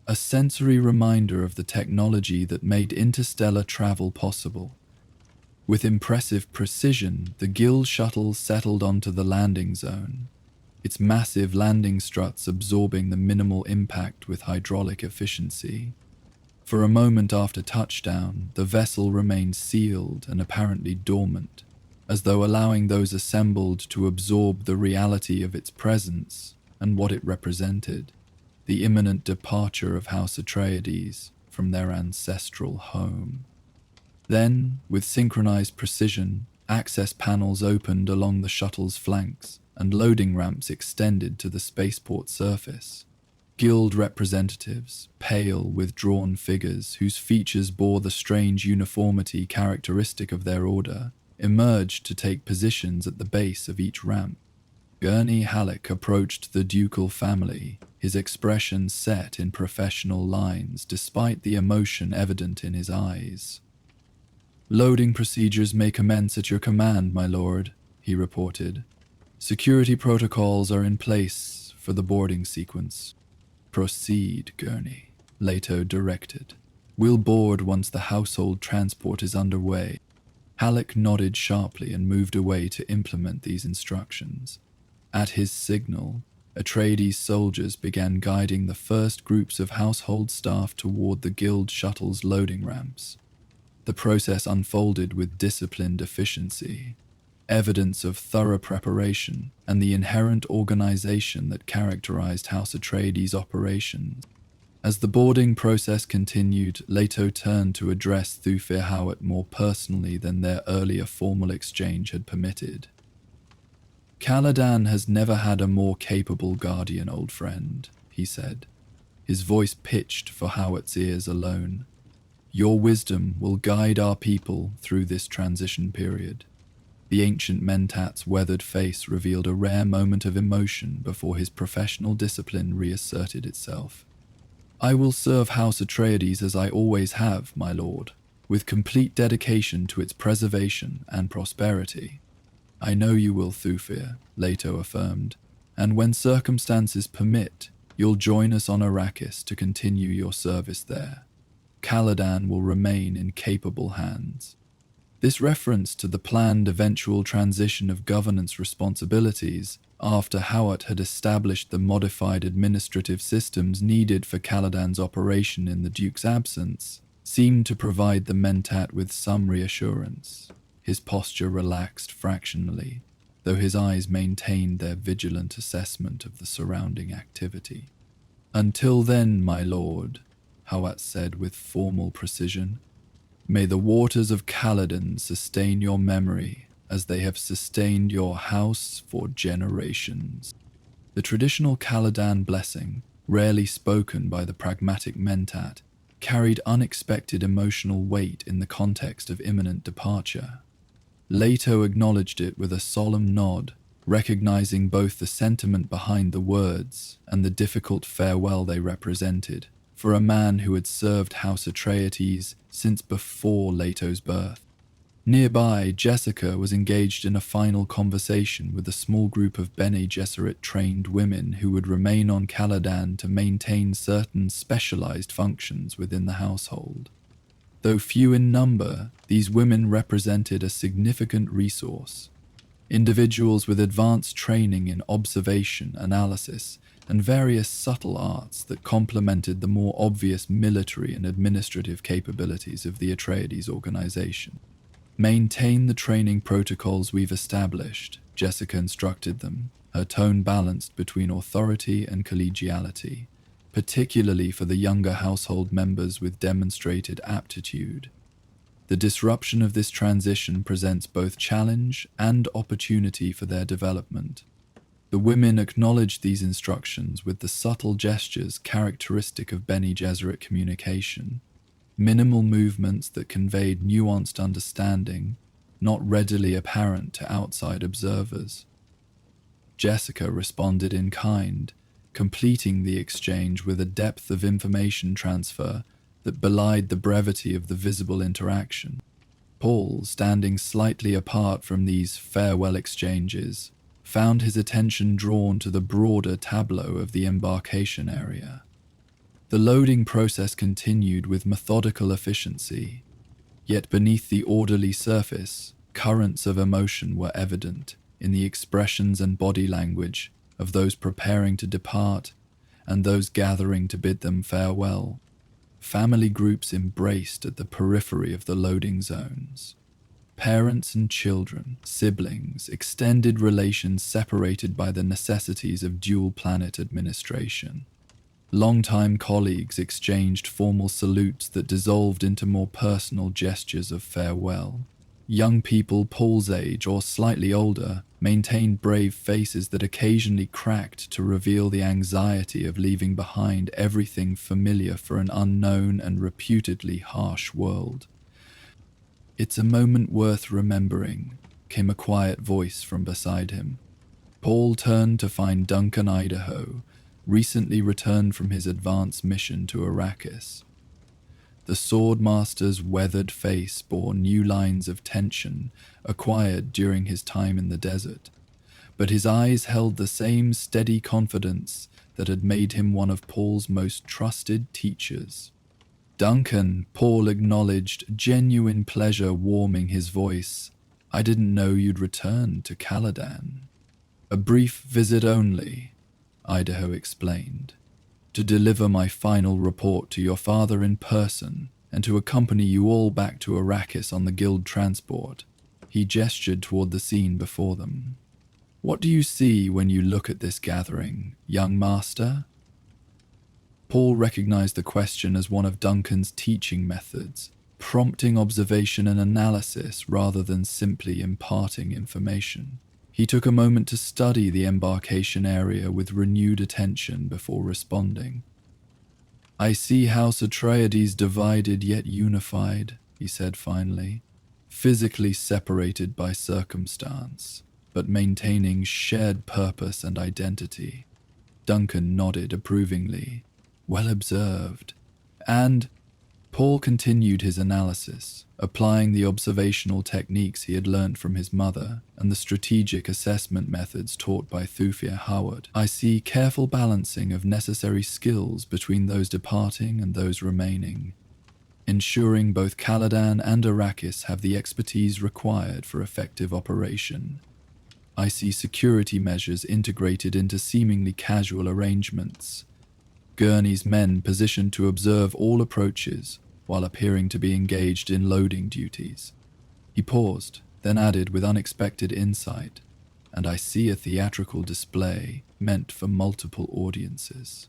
Speaker 1: a sensory reminder of the technology that made interstellar travel possible. With impressive precision, the guild shuttle settled onto the landing zone, its massive landing struts absorbing the minimal impact with hydraulic efficiency. For a moment after touchdown, the vessel remained sealed and apparently dormant, as though allowing those assembled to absorb the reality of its presence and what it represented. The imminent departure of House Atreides from their ancestral home. Then, with synchronized precision, access panels opened along the shuttle's flanks, and loading ramps extended to the spaceport surface. Guild representatives, pale, withdrawn figures whose features bore the strange uniformity characteristic of their order, emerged to take positions at the base of each ramp. Gurney Halleck approached the ducal family, his expression set in professional lines despite the emotion evident in his eyes. "Loading procedures may commence at your command, my lord," he reported. "Security protocols are in place for the boarding sequence." "Proceed, Gurney," Leto directed. "We'll board once the household transport is underway." Halleck nodded sharply and moved away to implement these instructions. At his signal, Atreides soldiers began guiding the first groups of household staff toward the guild shuttle's loading ramps. The process unfolded with disciplined efficiency, evidence of thorough preparation and the inherent organization that characterized House Atreides' operations. As the boarding process continued, Leto turned to address Thufir Hawat more personally than their earlier formal exchange had permitted. "Caladan has never had a more capable guardian, old friend," he said, his voice pitched for Hawat's ears alone. "Your wisdom will guide our people through this transition period." The ancient Mentat's weathered face revealed a rare moment of emotion before his professional discipline reasserted itself. "I will serve House Atreides as I always have, my lord, with complete dedication to its preservation and prosperity." "I know you will, Thufir," Leto affirmed, And when circumstances permit, you'll join us on Arrakis to continue your service there. Caladan will remain in capable hands." This reference to the planned eventual transition of governance responsibilities after Hawat had established the modified administrative systems needed for Caladan's operation in the Duke's absence seemed to provide the Mentat with some reassurance. His posture relaxed fractionally, though his eyes maintained their vigilant assessment of the surrounding activity. "Until then, my lord," Hawat said with formal precision, "may the waters of Caladan sustain your memory as they have sustained your house for generations." The traditional Caladan blessing, rarely spoken by the pragmatic Mentat, carried unexpected emotional weight in the context of imminent departure. Leto acknowledged it with a solemn nod, recognizing both the sentiment behind the words and the difficult farewell they represented, for a man who had served House Atreides since before Leto's birth. Nearby, Jessica was engaged in a final conversation with a small group of Bene Gesserit-trained women who would remain on Caladan to maintain certain specialized functions within the household. Though few in number, these women represented a significant resource. Individuals with advanced training in observation, analysis, and various subtle arts that complemented the more obvious military and administrative capabilities of the Atreides organization. "Maintain the training protocols we've established," Jessica instructed them, her tone balanced between authority and collegiality, particularly for the younger household members with demonstrated aptitude. The disruption of this transition presents both challenge and opportunity for their development. The women acknowledged these instructions with the subtle gestures characteristic of Bene Gesserit communication, minimal movements that conveyed nuanced understanding, not readily apparent to outside observers. Jessica responded in kind, completing the exchange with a depth of information transfer that belied the brevity of the visible interaction. Paul, standing slightly apart from these farewell exchanges, found his attention drawn to the broader tableau of the embarkation area. The loading process continued with methodical efficiency, yet beneath the orderly surface, currents of emotion were evident in the expressions and body language of those preparing to depart and those gathering to bid them farewell. Family groups embraced at the periphery of the loading zones. Parents and children, siblings, extended relations separated by the necessities of dual-planet administration. Longtime colleagues exchanged formal salutes that dissolved into more personal gestures of farewell. Young people Paul's age or slightly older maintained brave faces that occasionally cracked to reveal the anxiety of leaving behind everything familiar for an unknown and reputedly harsh world. "It's a moment worth remembering," came a quiet voice from beside him. Paul turned to find Duncan Idaho, recently returned from his advance mission to Arrakis. The Swordmaster's weathered face bore new lines of tension acquired during his time in the desert, but his eyes held the same steady confidence that had made him one of Paul's most trusted teachers. "Duncan," Paul acknowledged, genuine pleasure warming his voice. "I didn't know you'd returned to Caladan." "A brief visit only," Idaho explained, "to deliver my final report to your father in person and to accompany you all back to Arrakis on the guild transport." He gestured toward the scene before them. "What do you see when you look at this gathering, young master?" Paul recognized the question as one of Duncan's teaching methods, prompting observation and analysis rather than simply imparting information. He took a moment to study the embarkation area with renewed attention before responding. "I see House Atreides divided yet unified," he said finally, "physically separated by circumstance, but maintaining shared purpose and identity." Duncan nodded approvingly. "Well observed. And Paul continued his analysis, applying the observational techniques he had learnt from his mother and the strategic assessment methods taught by Thufir Howard. I see careful balancing of necessary skills between those departing and those remaining, ensuring both Caladan and Arrakis have the expertise required for effective operation. I see security measures integrated into seemingly casual arrangements, Gurney's men positioned to observe all approaches while appearing to be engaged in loading duties. He paused, then added with unexpected insight, and I see a theatrical display meant for multiple audiences,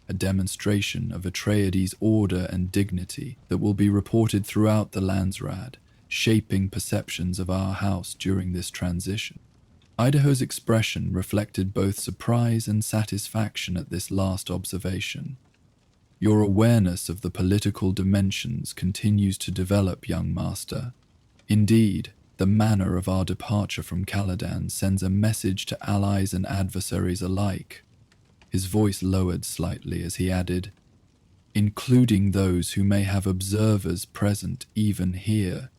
Speaker 1: a demonstration of Atreides' order and dignity that will be reported throughout the Landsraad, shaping perceptions of our house during this transition. Idaho's expression reflected both surprise and satisfaction at this last observation. Your awareness of the political dimensions continues to develop, young master. Indeed, the manner of our departure from Caladan sends a message to allies and adversaries alike. His voice lowered slightly as he added, including those who may have observers present even here.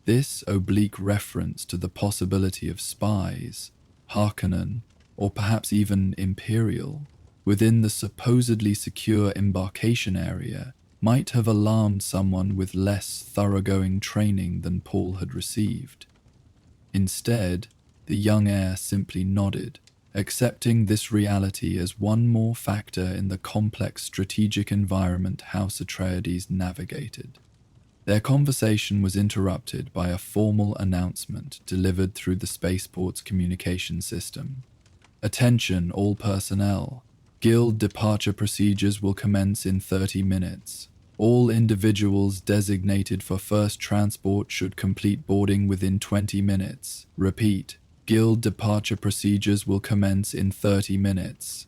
Speaker 1: This oblique reference to the possibility of spies, Harkonnen, or perhaps even Imperial, within the supposedly secure embarkation area might have alarmed someone with less thoroughgoing training than Paul had received. Instead, the young heir simply nodded, accepting this reality as one more factor in the complex strategic environment House Atreides navigated. Their conversation was interrupted by a formal announcement delivered through the spaceport's communication system. Attention, all personnel. Guild departure procedures will commence in 30 minutes. All individuals designated for first transport should complete boarding within 20 minutes. Repeat, Guild departure procedures will commence in 30 minutes.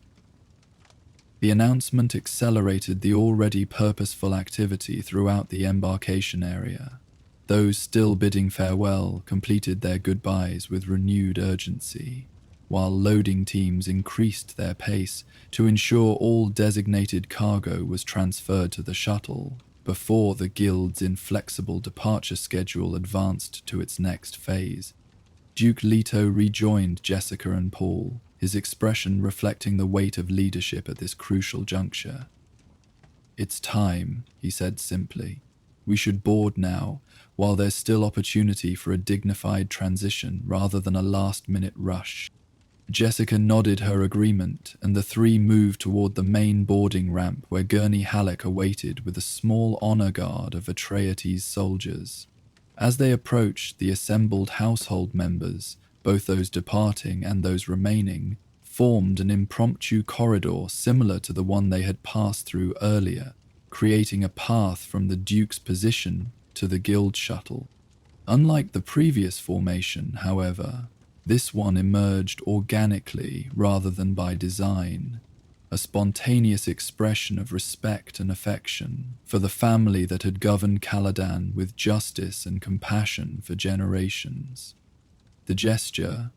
Speaker 1: The announcement accelerated the already purposeful activity throughout the embarkation area. Those still bidding farewell completed their goodbyes with renewed urgency, while loading teams increased their pace to ensure all designated cargo was transferred to the shuttle before the Guild's inflexible departure schedule advanced to its next phase. Duke Leto rejoined Jessica and Paul, his expression reflecting the weight of leadership at this crucial juncture. It's time, he said simply. We should board now, while there's still opportunity for a dignified transition rather than a last-minute rush. Jessica nodded her agreement, and the three moved toward the main boarding ramp where Gurney Halleck awaited with a small honor guard of Atreides soldiers. As they approached, the assembled household members, both those departing and those remaining, formed an impromptu corridor similar to the one they had passed through earlier, creating a path from the Duke's position to the Guild shuttle. Unlike the previous formation, however, this one emerged organically rather than by design, a spontaneous expression of respect and affection for the family that had governed Caladan with justice and compassion for generations. The gesture,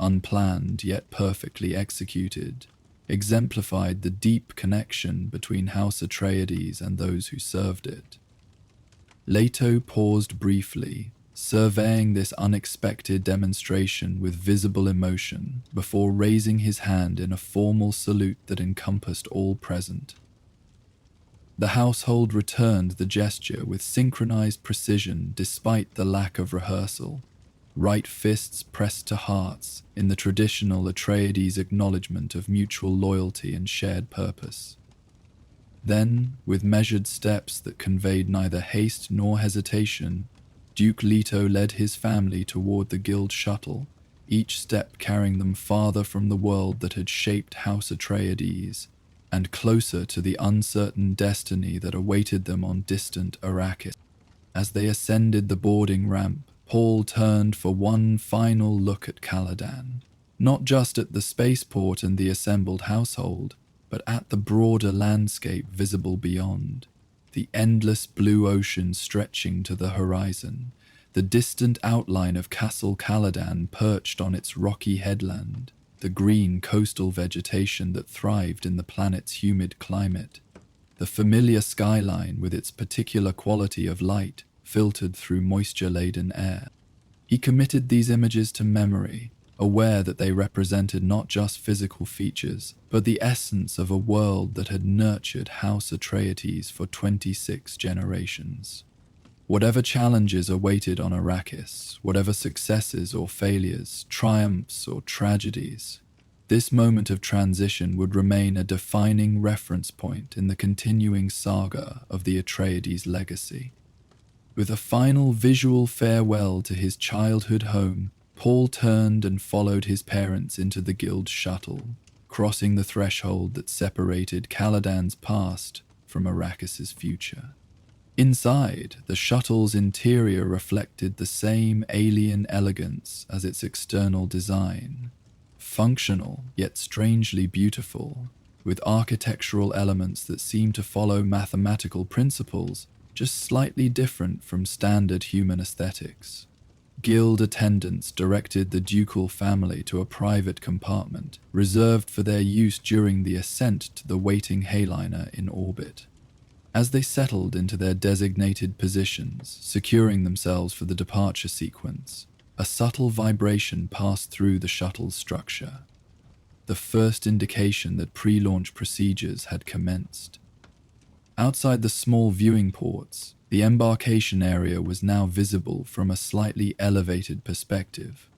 Speaker 1: unplanned yet perfectly executed, exemplified the deep connection between House Atreides and those who served it. Leto paused briefly, surveying this unexpected demonstration with visible emotion before raising his hand in a formal salute that encompassed all present. The household returned the gesture with synchronized precision despite the lack of rehearsal, right fists pressed to hearts in the traditional Atreides acknowledgement of mutual loyalty and shared purpose. Then, with measured steps that conveyed neither haste nor hesitation, Duke Leto led his family toward the Guild shuttle, each step carrying them farther from the world that had shaped House Atreides, and closer to the uncertain destiny that awaited them on distant Arrakis. As they ascended the boarding ramp, Paul turned for one final look at Caladan, not just at the spaceport and the assembled household, but at the broader landscape visible beyond. The endless blue ocean stretching to the horizon, the distant outline of Castle Caladan perched on its rocky headland, the green coastal vegetation that thrived in the planet's humid climate. the familiar skyline with its particular quality of light filtered through moisture-laden air. He committed these images to memory, aware that they represented not just physical features, but the essence of a world that had nurtured House Atreides for 26 generations. Whatever challenges awaited on Arrakis, whatever successes or failures, triumphs or tragedies, this moment of transition would remain a defining reference point in the continuing saga of the Atreides legacy. With a final visual farewell to his childhood home, Paul turned and followed his parents into the guild shuttle, crossing the threshold that separated Caladan's past from Arrakis's future. Inside, the shuttle's interior reflected the same alien elegance as its external design. Functional, yet strangely beautiful, with architectural elements that seemed to follow mathematical principles, just slightly different from standard human aesthetics. Guild attendants directed the ducal family to a private compartment, reserved for their use during the ascent to the waiting Hayliner in orbit. As they settled into their designated positions, securing themselves for the departure sequence, a subtle vibration passed through the shuttle's structure, the first indication that pre-launch procedures had commenced. Outside the small viewing ports, the embarkation area was now visible from a slightly elevated perspective,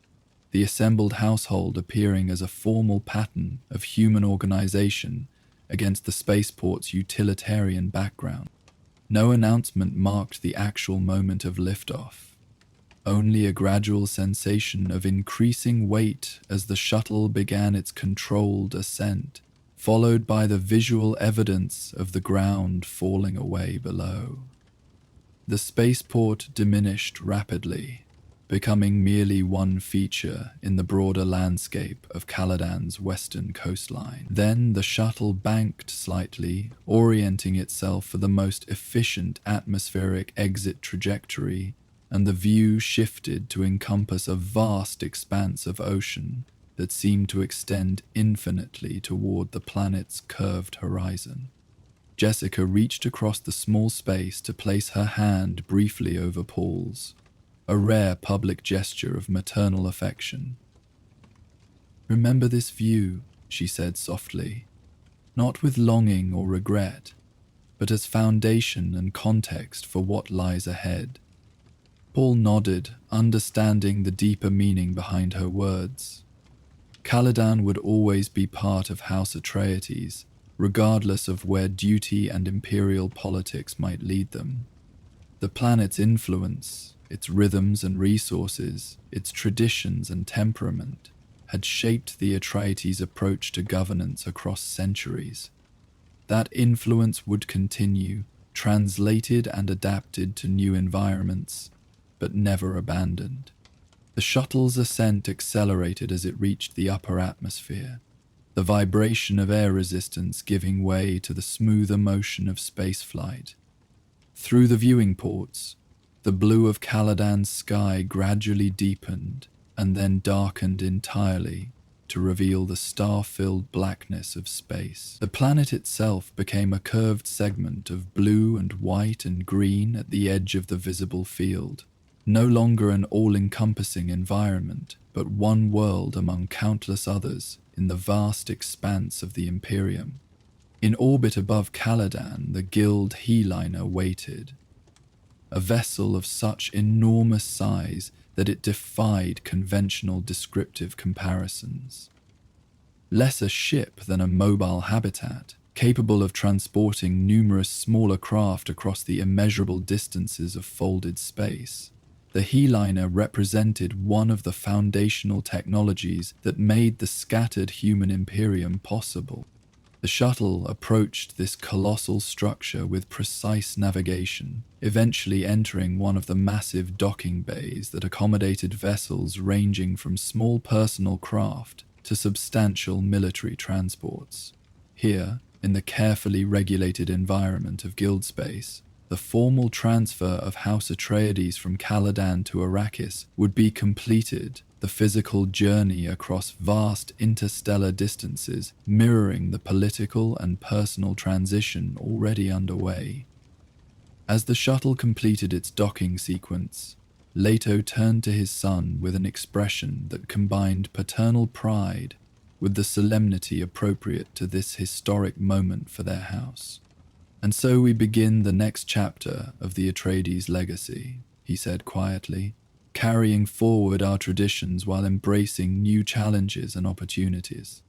Speaker 1: the assembled household appearing as a formal pattern of human organization against the spaceport's utilitarian background. No announcement marked the actual moment of liftoff, only a gradual sensation of increasing weight as the shuttle began its controlled ascent, followed by the visual evidence of the ground falling away below. The spaceport diminished rapidly, becoming merely one feature in the broader landscape of Caladan's western coastline. Then the shuttle banked slightly, orienting itself for the most efficient atmospheric exit trajectory, and the view shifted to encompass a vast expanse of ocean that seemed to extend infinitely toward the planet's curved horizon. Jessica reached across the small space to place her hand briefly over Paul's, a rare public gesture of maternal affection. "Remember this view," she said softly, "not with longing or regret, but as foundation and context for what lies ahead." Paul nodded, understanding the deeper meaning behind her words. Caladan would always be part of House Atreides, regardless of where duty and imperial politics might lead them. The planet's influence, its rhythms and resources, its traditions and temperament, had shaped the Atreides' approach to governance across centuries. That influence would continue, translated and adapted to new environments, but never abandoned. The shuttle's ascent accelerated as it reached the upper atmosphere, the vibration of air resistance giving way to the smoother motion of spaceflight. Through the viewing ports, the blue of Caladan's sky gradually deepened and then darkened entirely to reveal the star-filled blackness of space. The planet itself became a curved segment of blue and white and green at the edge of the visible field, no longer an all-encompassing environment, but one world among countless others in the vast expanse of the Imperium. In orbit above Caladan, the Guild Hayliner waited, a vessel of such enormous size that it defied conventional descriptive comparisons. Less a ship than a mobile habitat, capable of transporting numerous smaller craft across the immeasurable distances of folded space, the Hayliner represented one of the foundational technologies that made the scattered human Imperium possible. The shuttle approached this colossal structure with precise navigation, eventually entering one of the massive docking bays that accommodated vessels ranging from small personal craft to substantial military transports. Here, in the carefully regulated environment of guild space, the formal transfer of House Atreides from Caladan to Arrakis would be completed the physical journey across vast interstellar distances mirroring the political and personal transition already underway. As the shuttle completed its docking sequence, Leto turned to his son with an expression that combined paternal pride with the solemnity appropriate to this historic moment for their house. "And so we begin the next chapter of the Atreides legacy," he said quietly, "carrying forward our traditions while embracing new challenges and opportunities."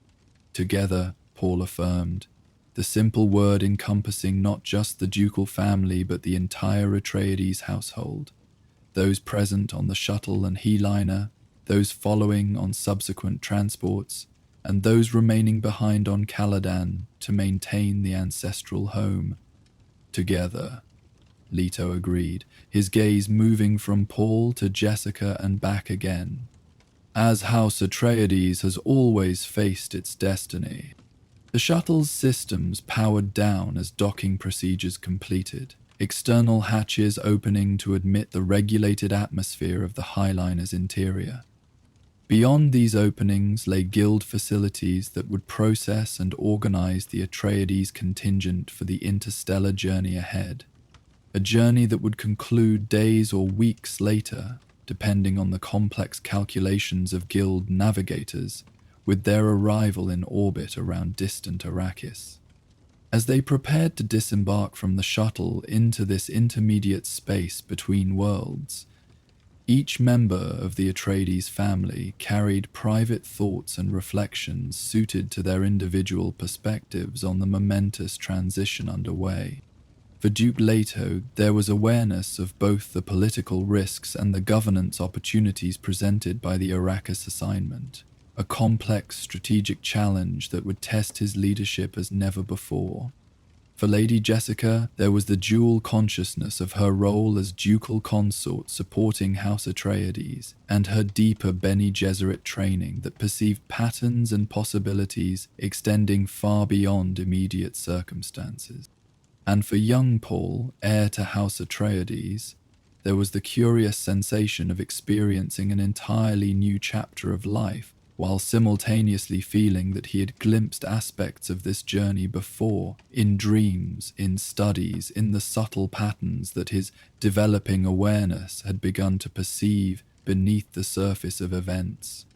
Speaker 1: "Together," Paul affirmed, the simple word encompassing not just the ducal family but the entire Atreides household, those present on the shuttle and Heliner, those following on subsequent transports, and those remaining behind on Caladan to maintain the ancestral home. "Together," Leto agreed, his gaze moving from Paul to Jessica and back again. "As House Atreides has always faced its destiny." The shuttle's systems powered down as docking procedures completed, external hatches opening to admit the regulated atmosphere of the Highliner's interior. Beyond these openings lay guild facilities that would process and organize the Atreides contingent for the interstellar journey ahead, a journey that would conclude days or weeks later, depending on the complex calculations of guild navigators, with their arrival in orbit around distant Arrakis. As they prepared to disembark from the shuttle into this intermediate space between worlds, each member of the Atreides family carried private thoughts and reflections suited to their individual perspectives on the momentous transition underway. For Duke Leto, there was awareness of both the political risks and the governance opportunities presented by the Arrakis assignment, a complex strategic challenge that would test his leadership as never before. For Lady Jessica, there was the dual consciousness of her role as ducal consort supporting House Atreides and her deeper Bene Gesserit training that perceived patterns and possibilities extending far beyond immediate circumstances. And for young Paul, heir to House Atreides, there was the curious sensation of experiencing an entirely new chapter of life, while simultaneously feeling that he had glimpsed aspects of this journey before, in dreams, in studies, in the subtle patterns that his developing awareness had begun to perceive beneath the surface of events.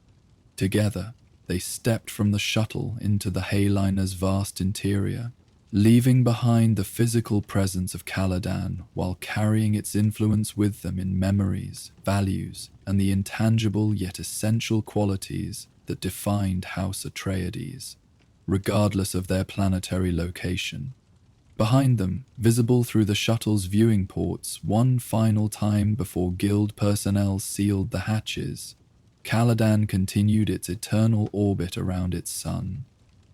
Speaker 1: Together, they stepped from the shuttle into the Hayliner's vast interior, leaving behind the physical presence of Caladan while carrying its influence with them in memories, values, and the intangible yet essential qualities that defined House Atreides, regardless of their planetary location. Behind them, visible through the shuttle's viewing ports one final time before guild personnel sealed the hatches, Caladan continued its eternal orbit around its sun,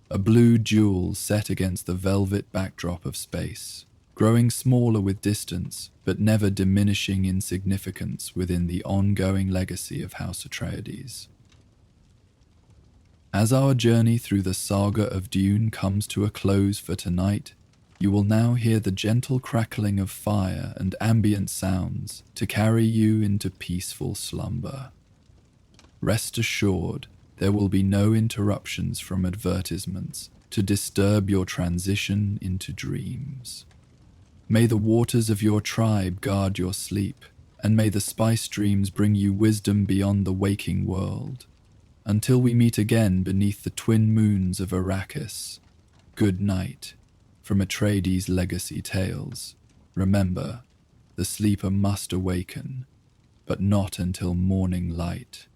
Speaker 1: a blue jewel set against the velvet backdrop of space, growing smaller with distance, but never diminishing in significance within the ongoing legacy of House Atreides. As our journey through the saga of Dune comes to a close for tonight, you will now hear the gentle crackling of fire and ambient sounds to carry you into peaceful slumber. Rest assured, there will be no interruptions from advertisements to disturb your transition into dreams. May the waters of your tribe guard your sleep, and may the spice streams bring you wisdom beyond the waking world. Until we meet again beneath the twin moons of Arrakis, good night. From Atreides' legacy tales, remember, the sleeper must awaken, but not until morning light.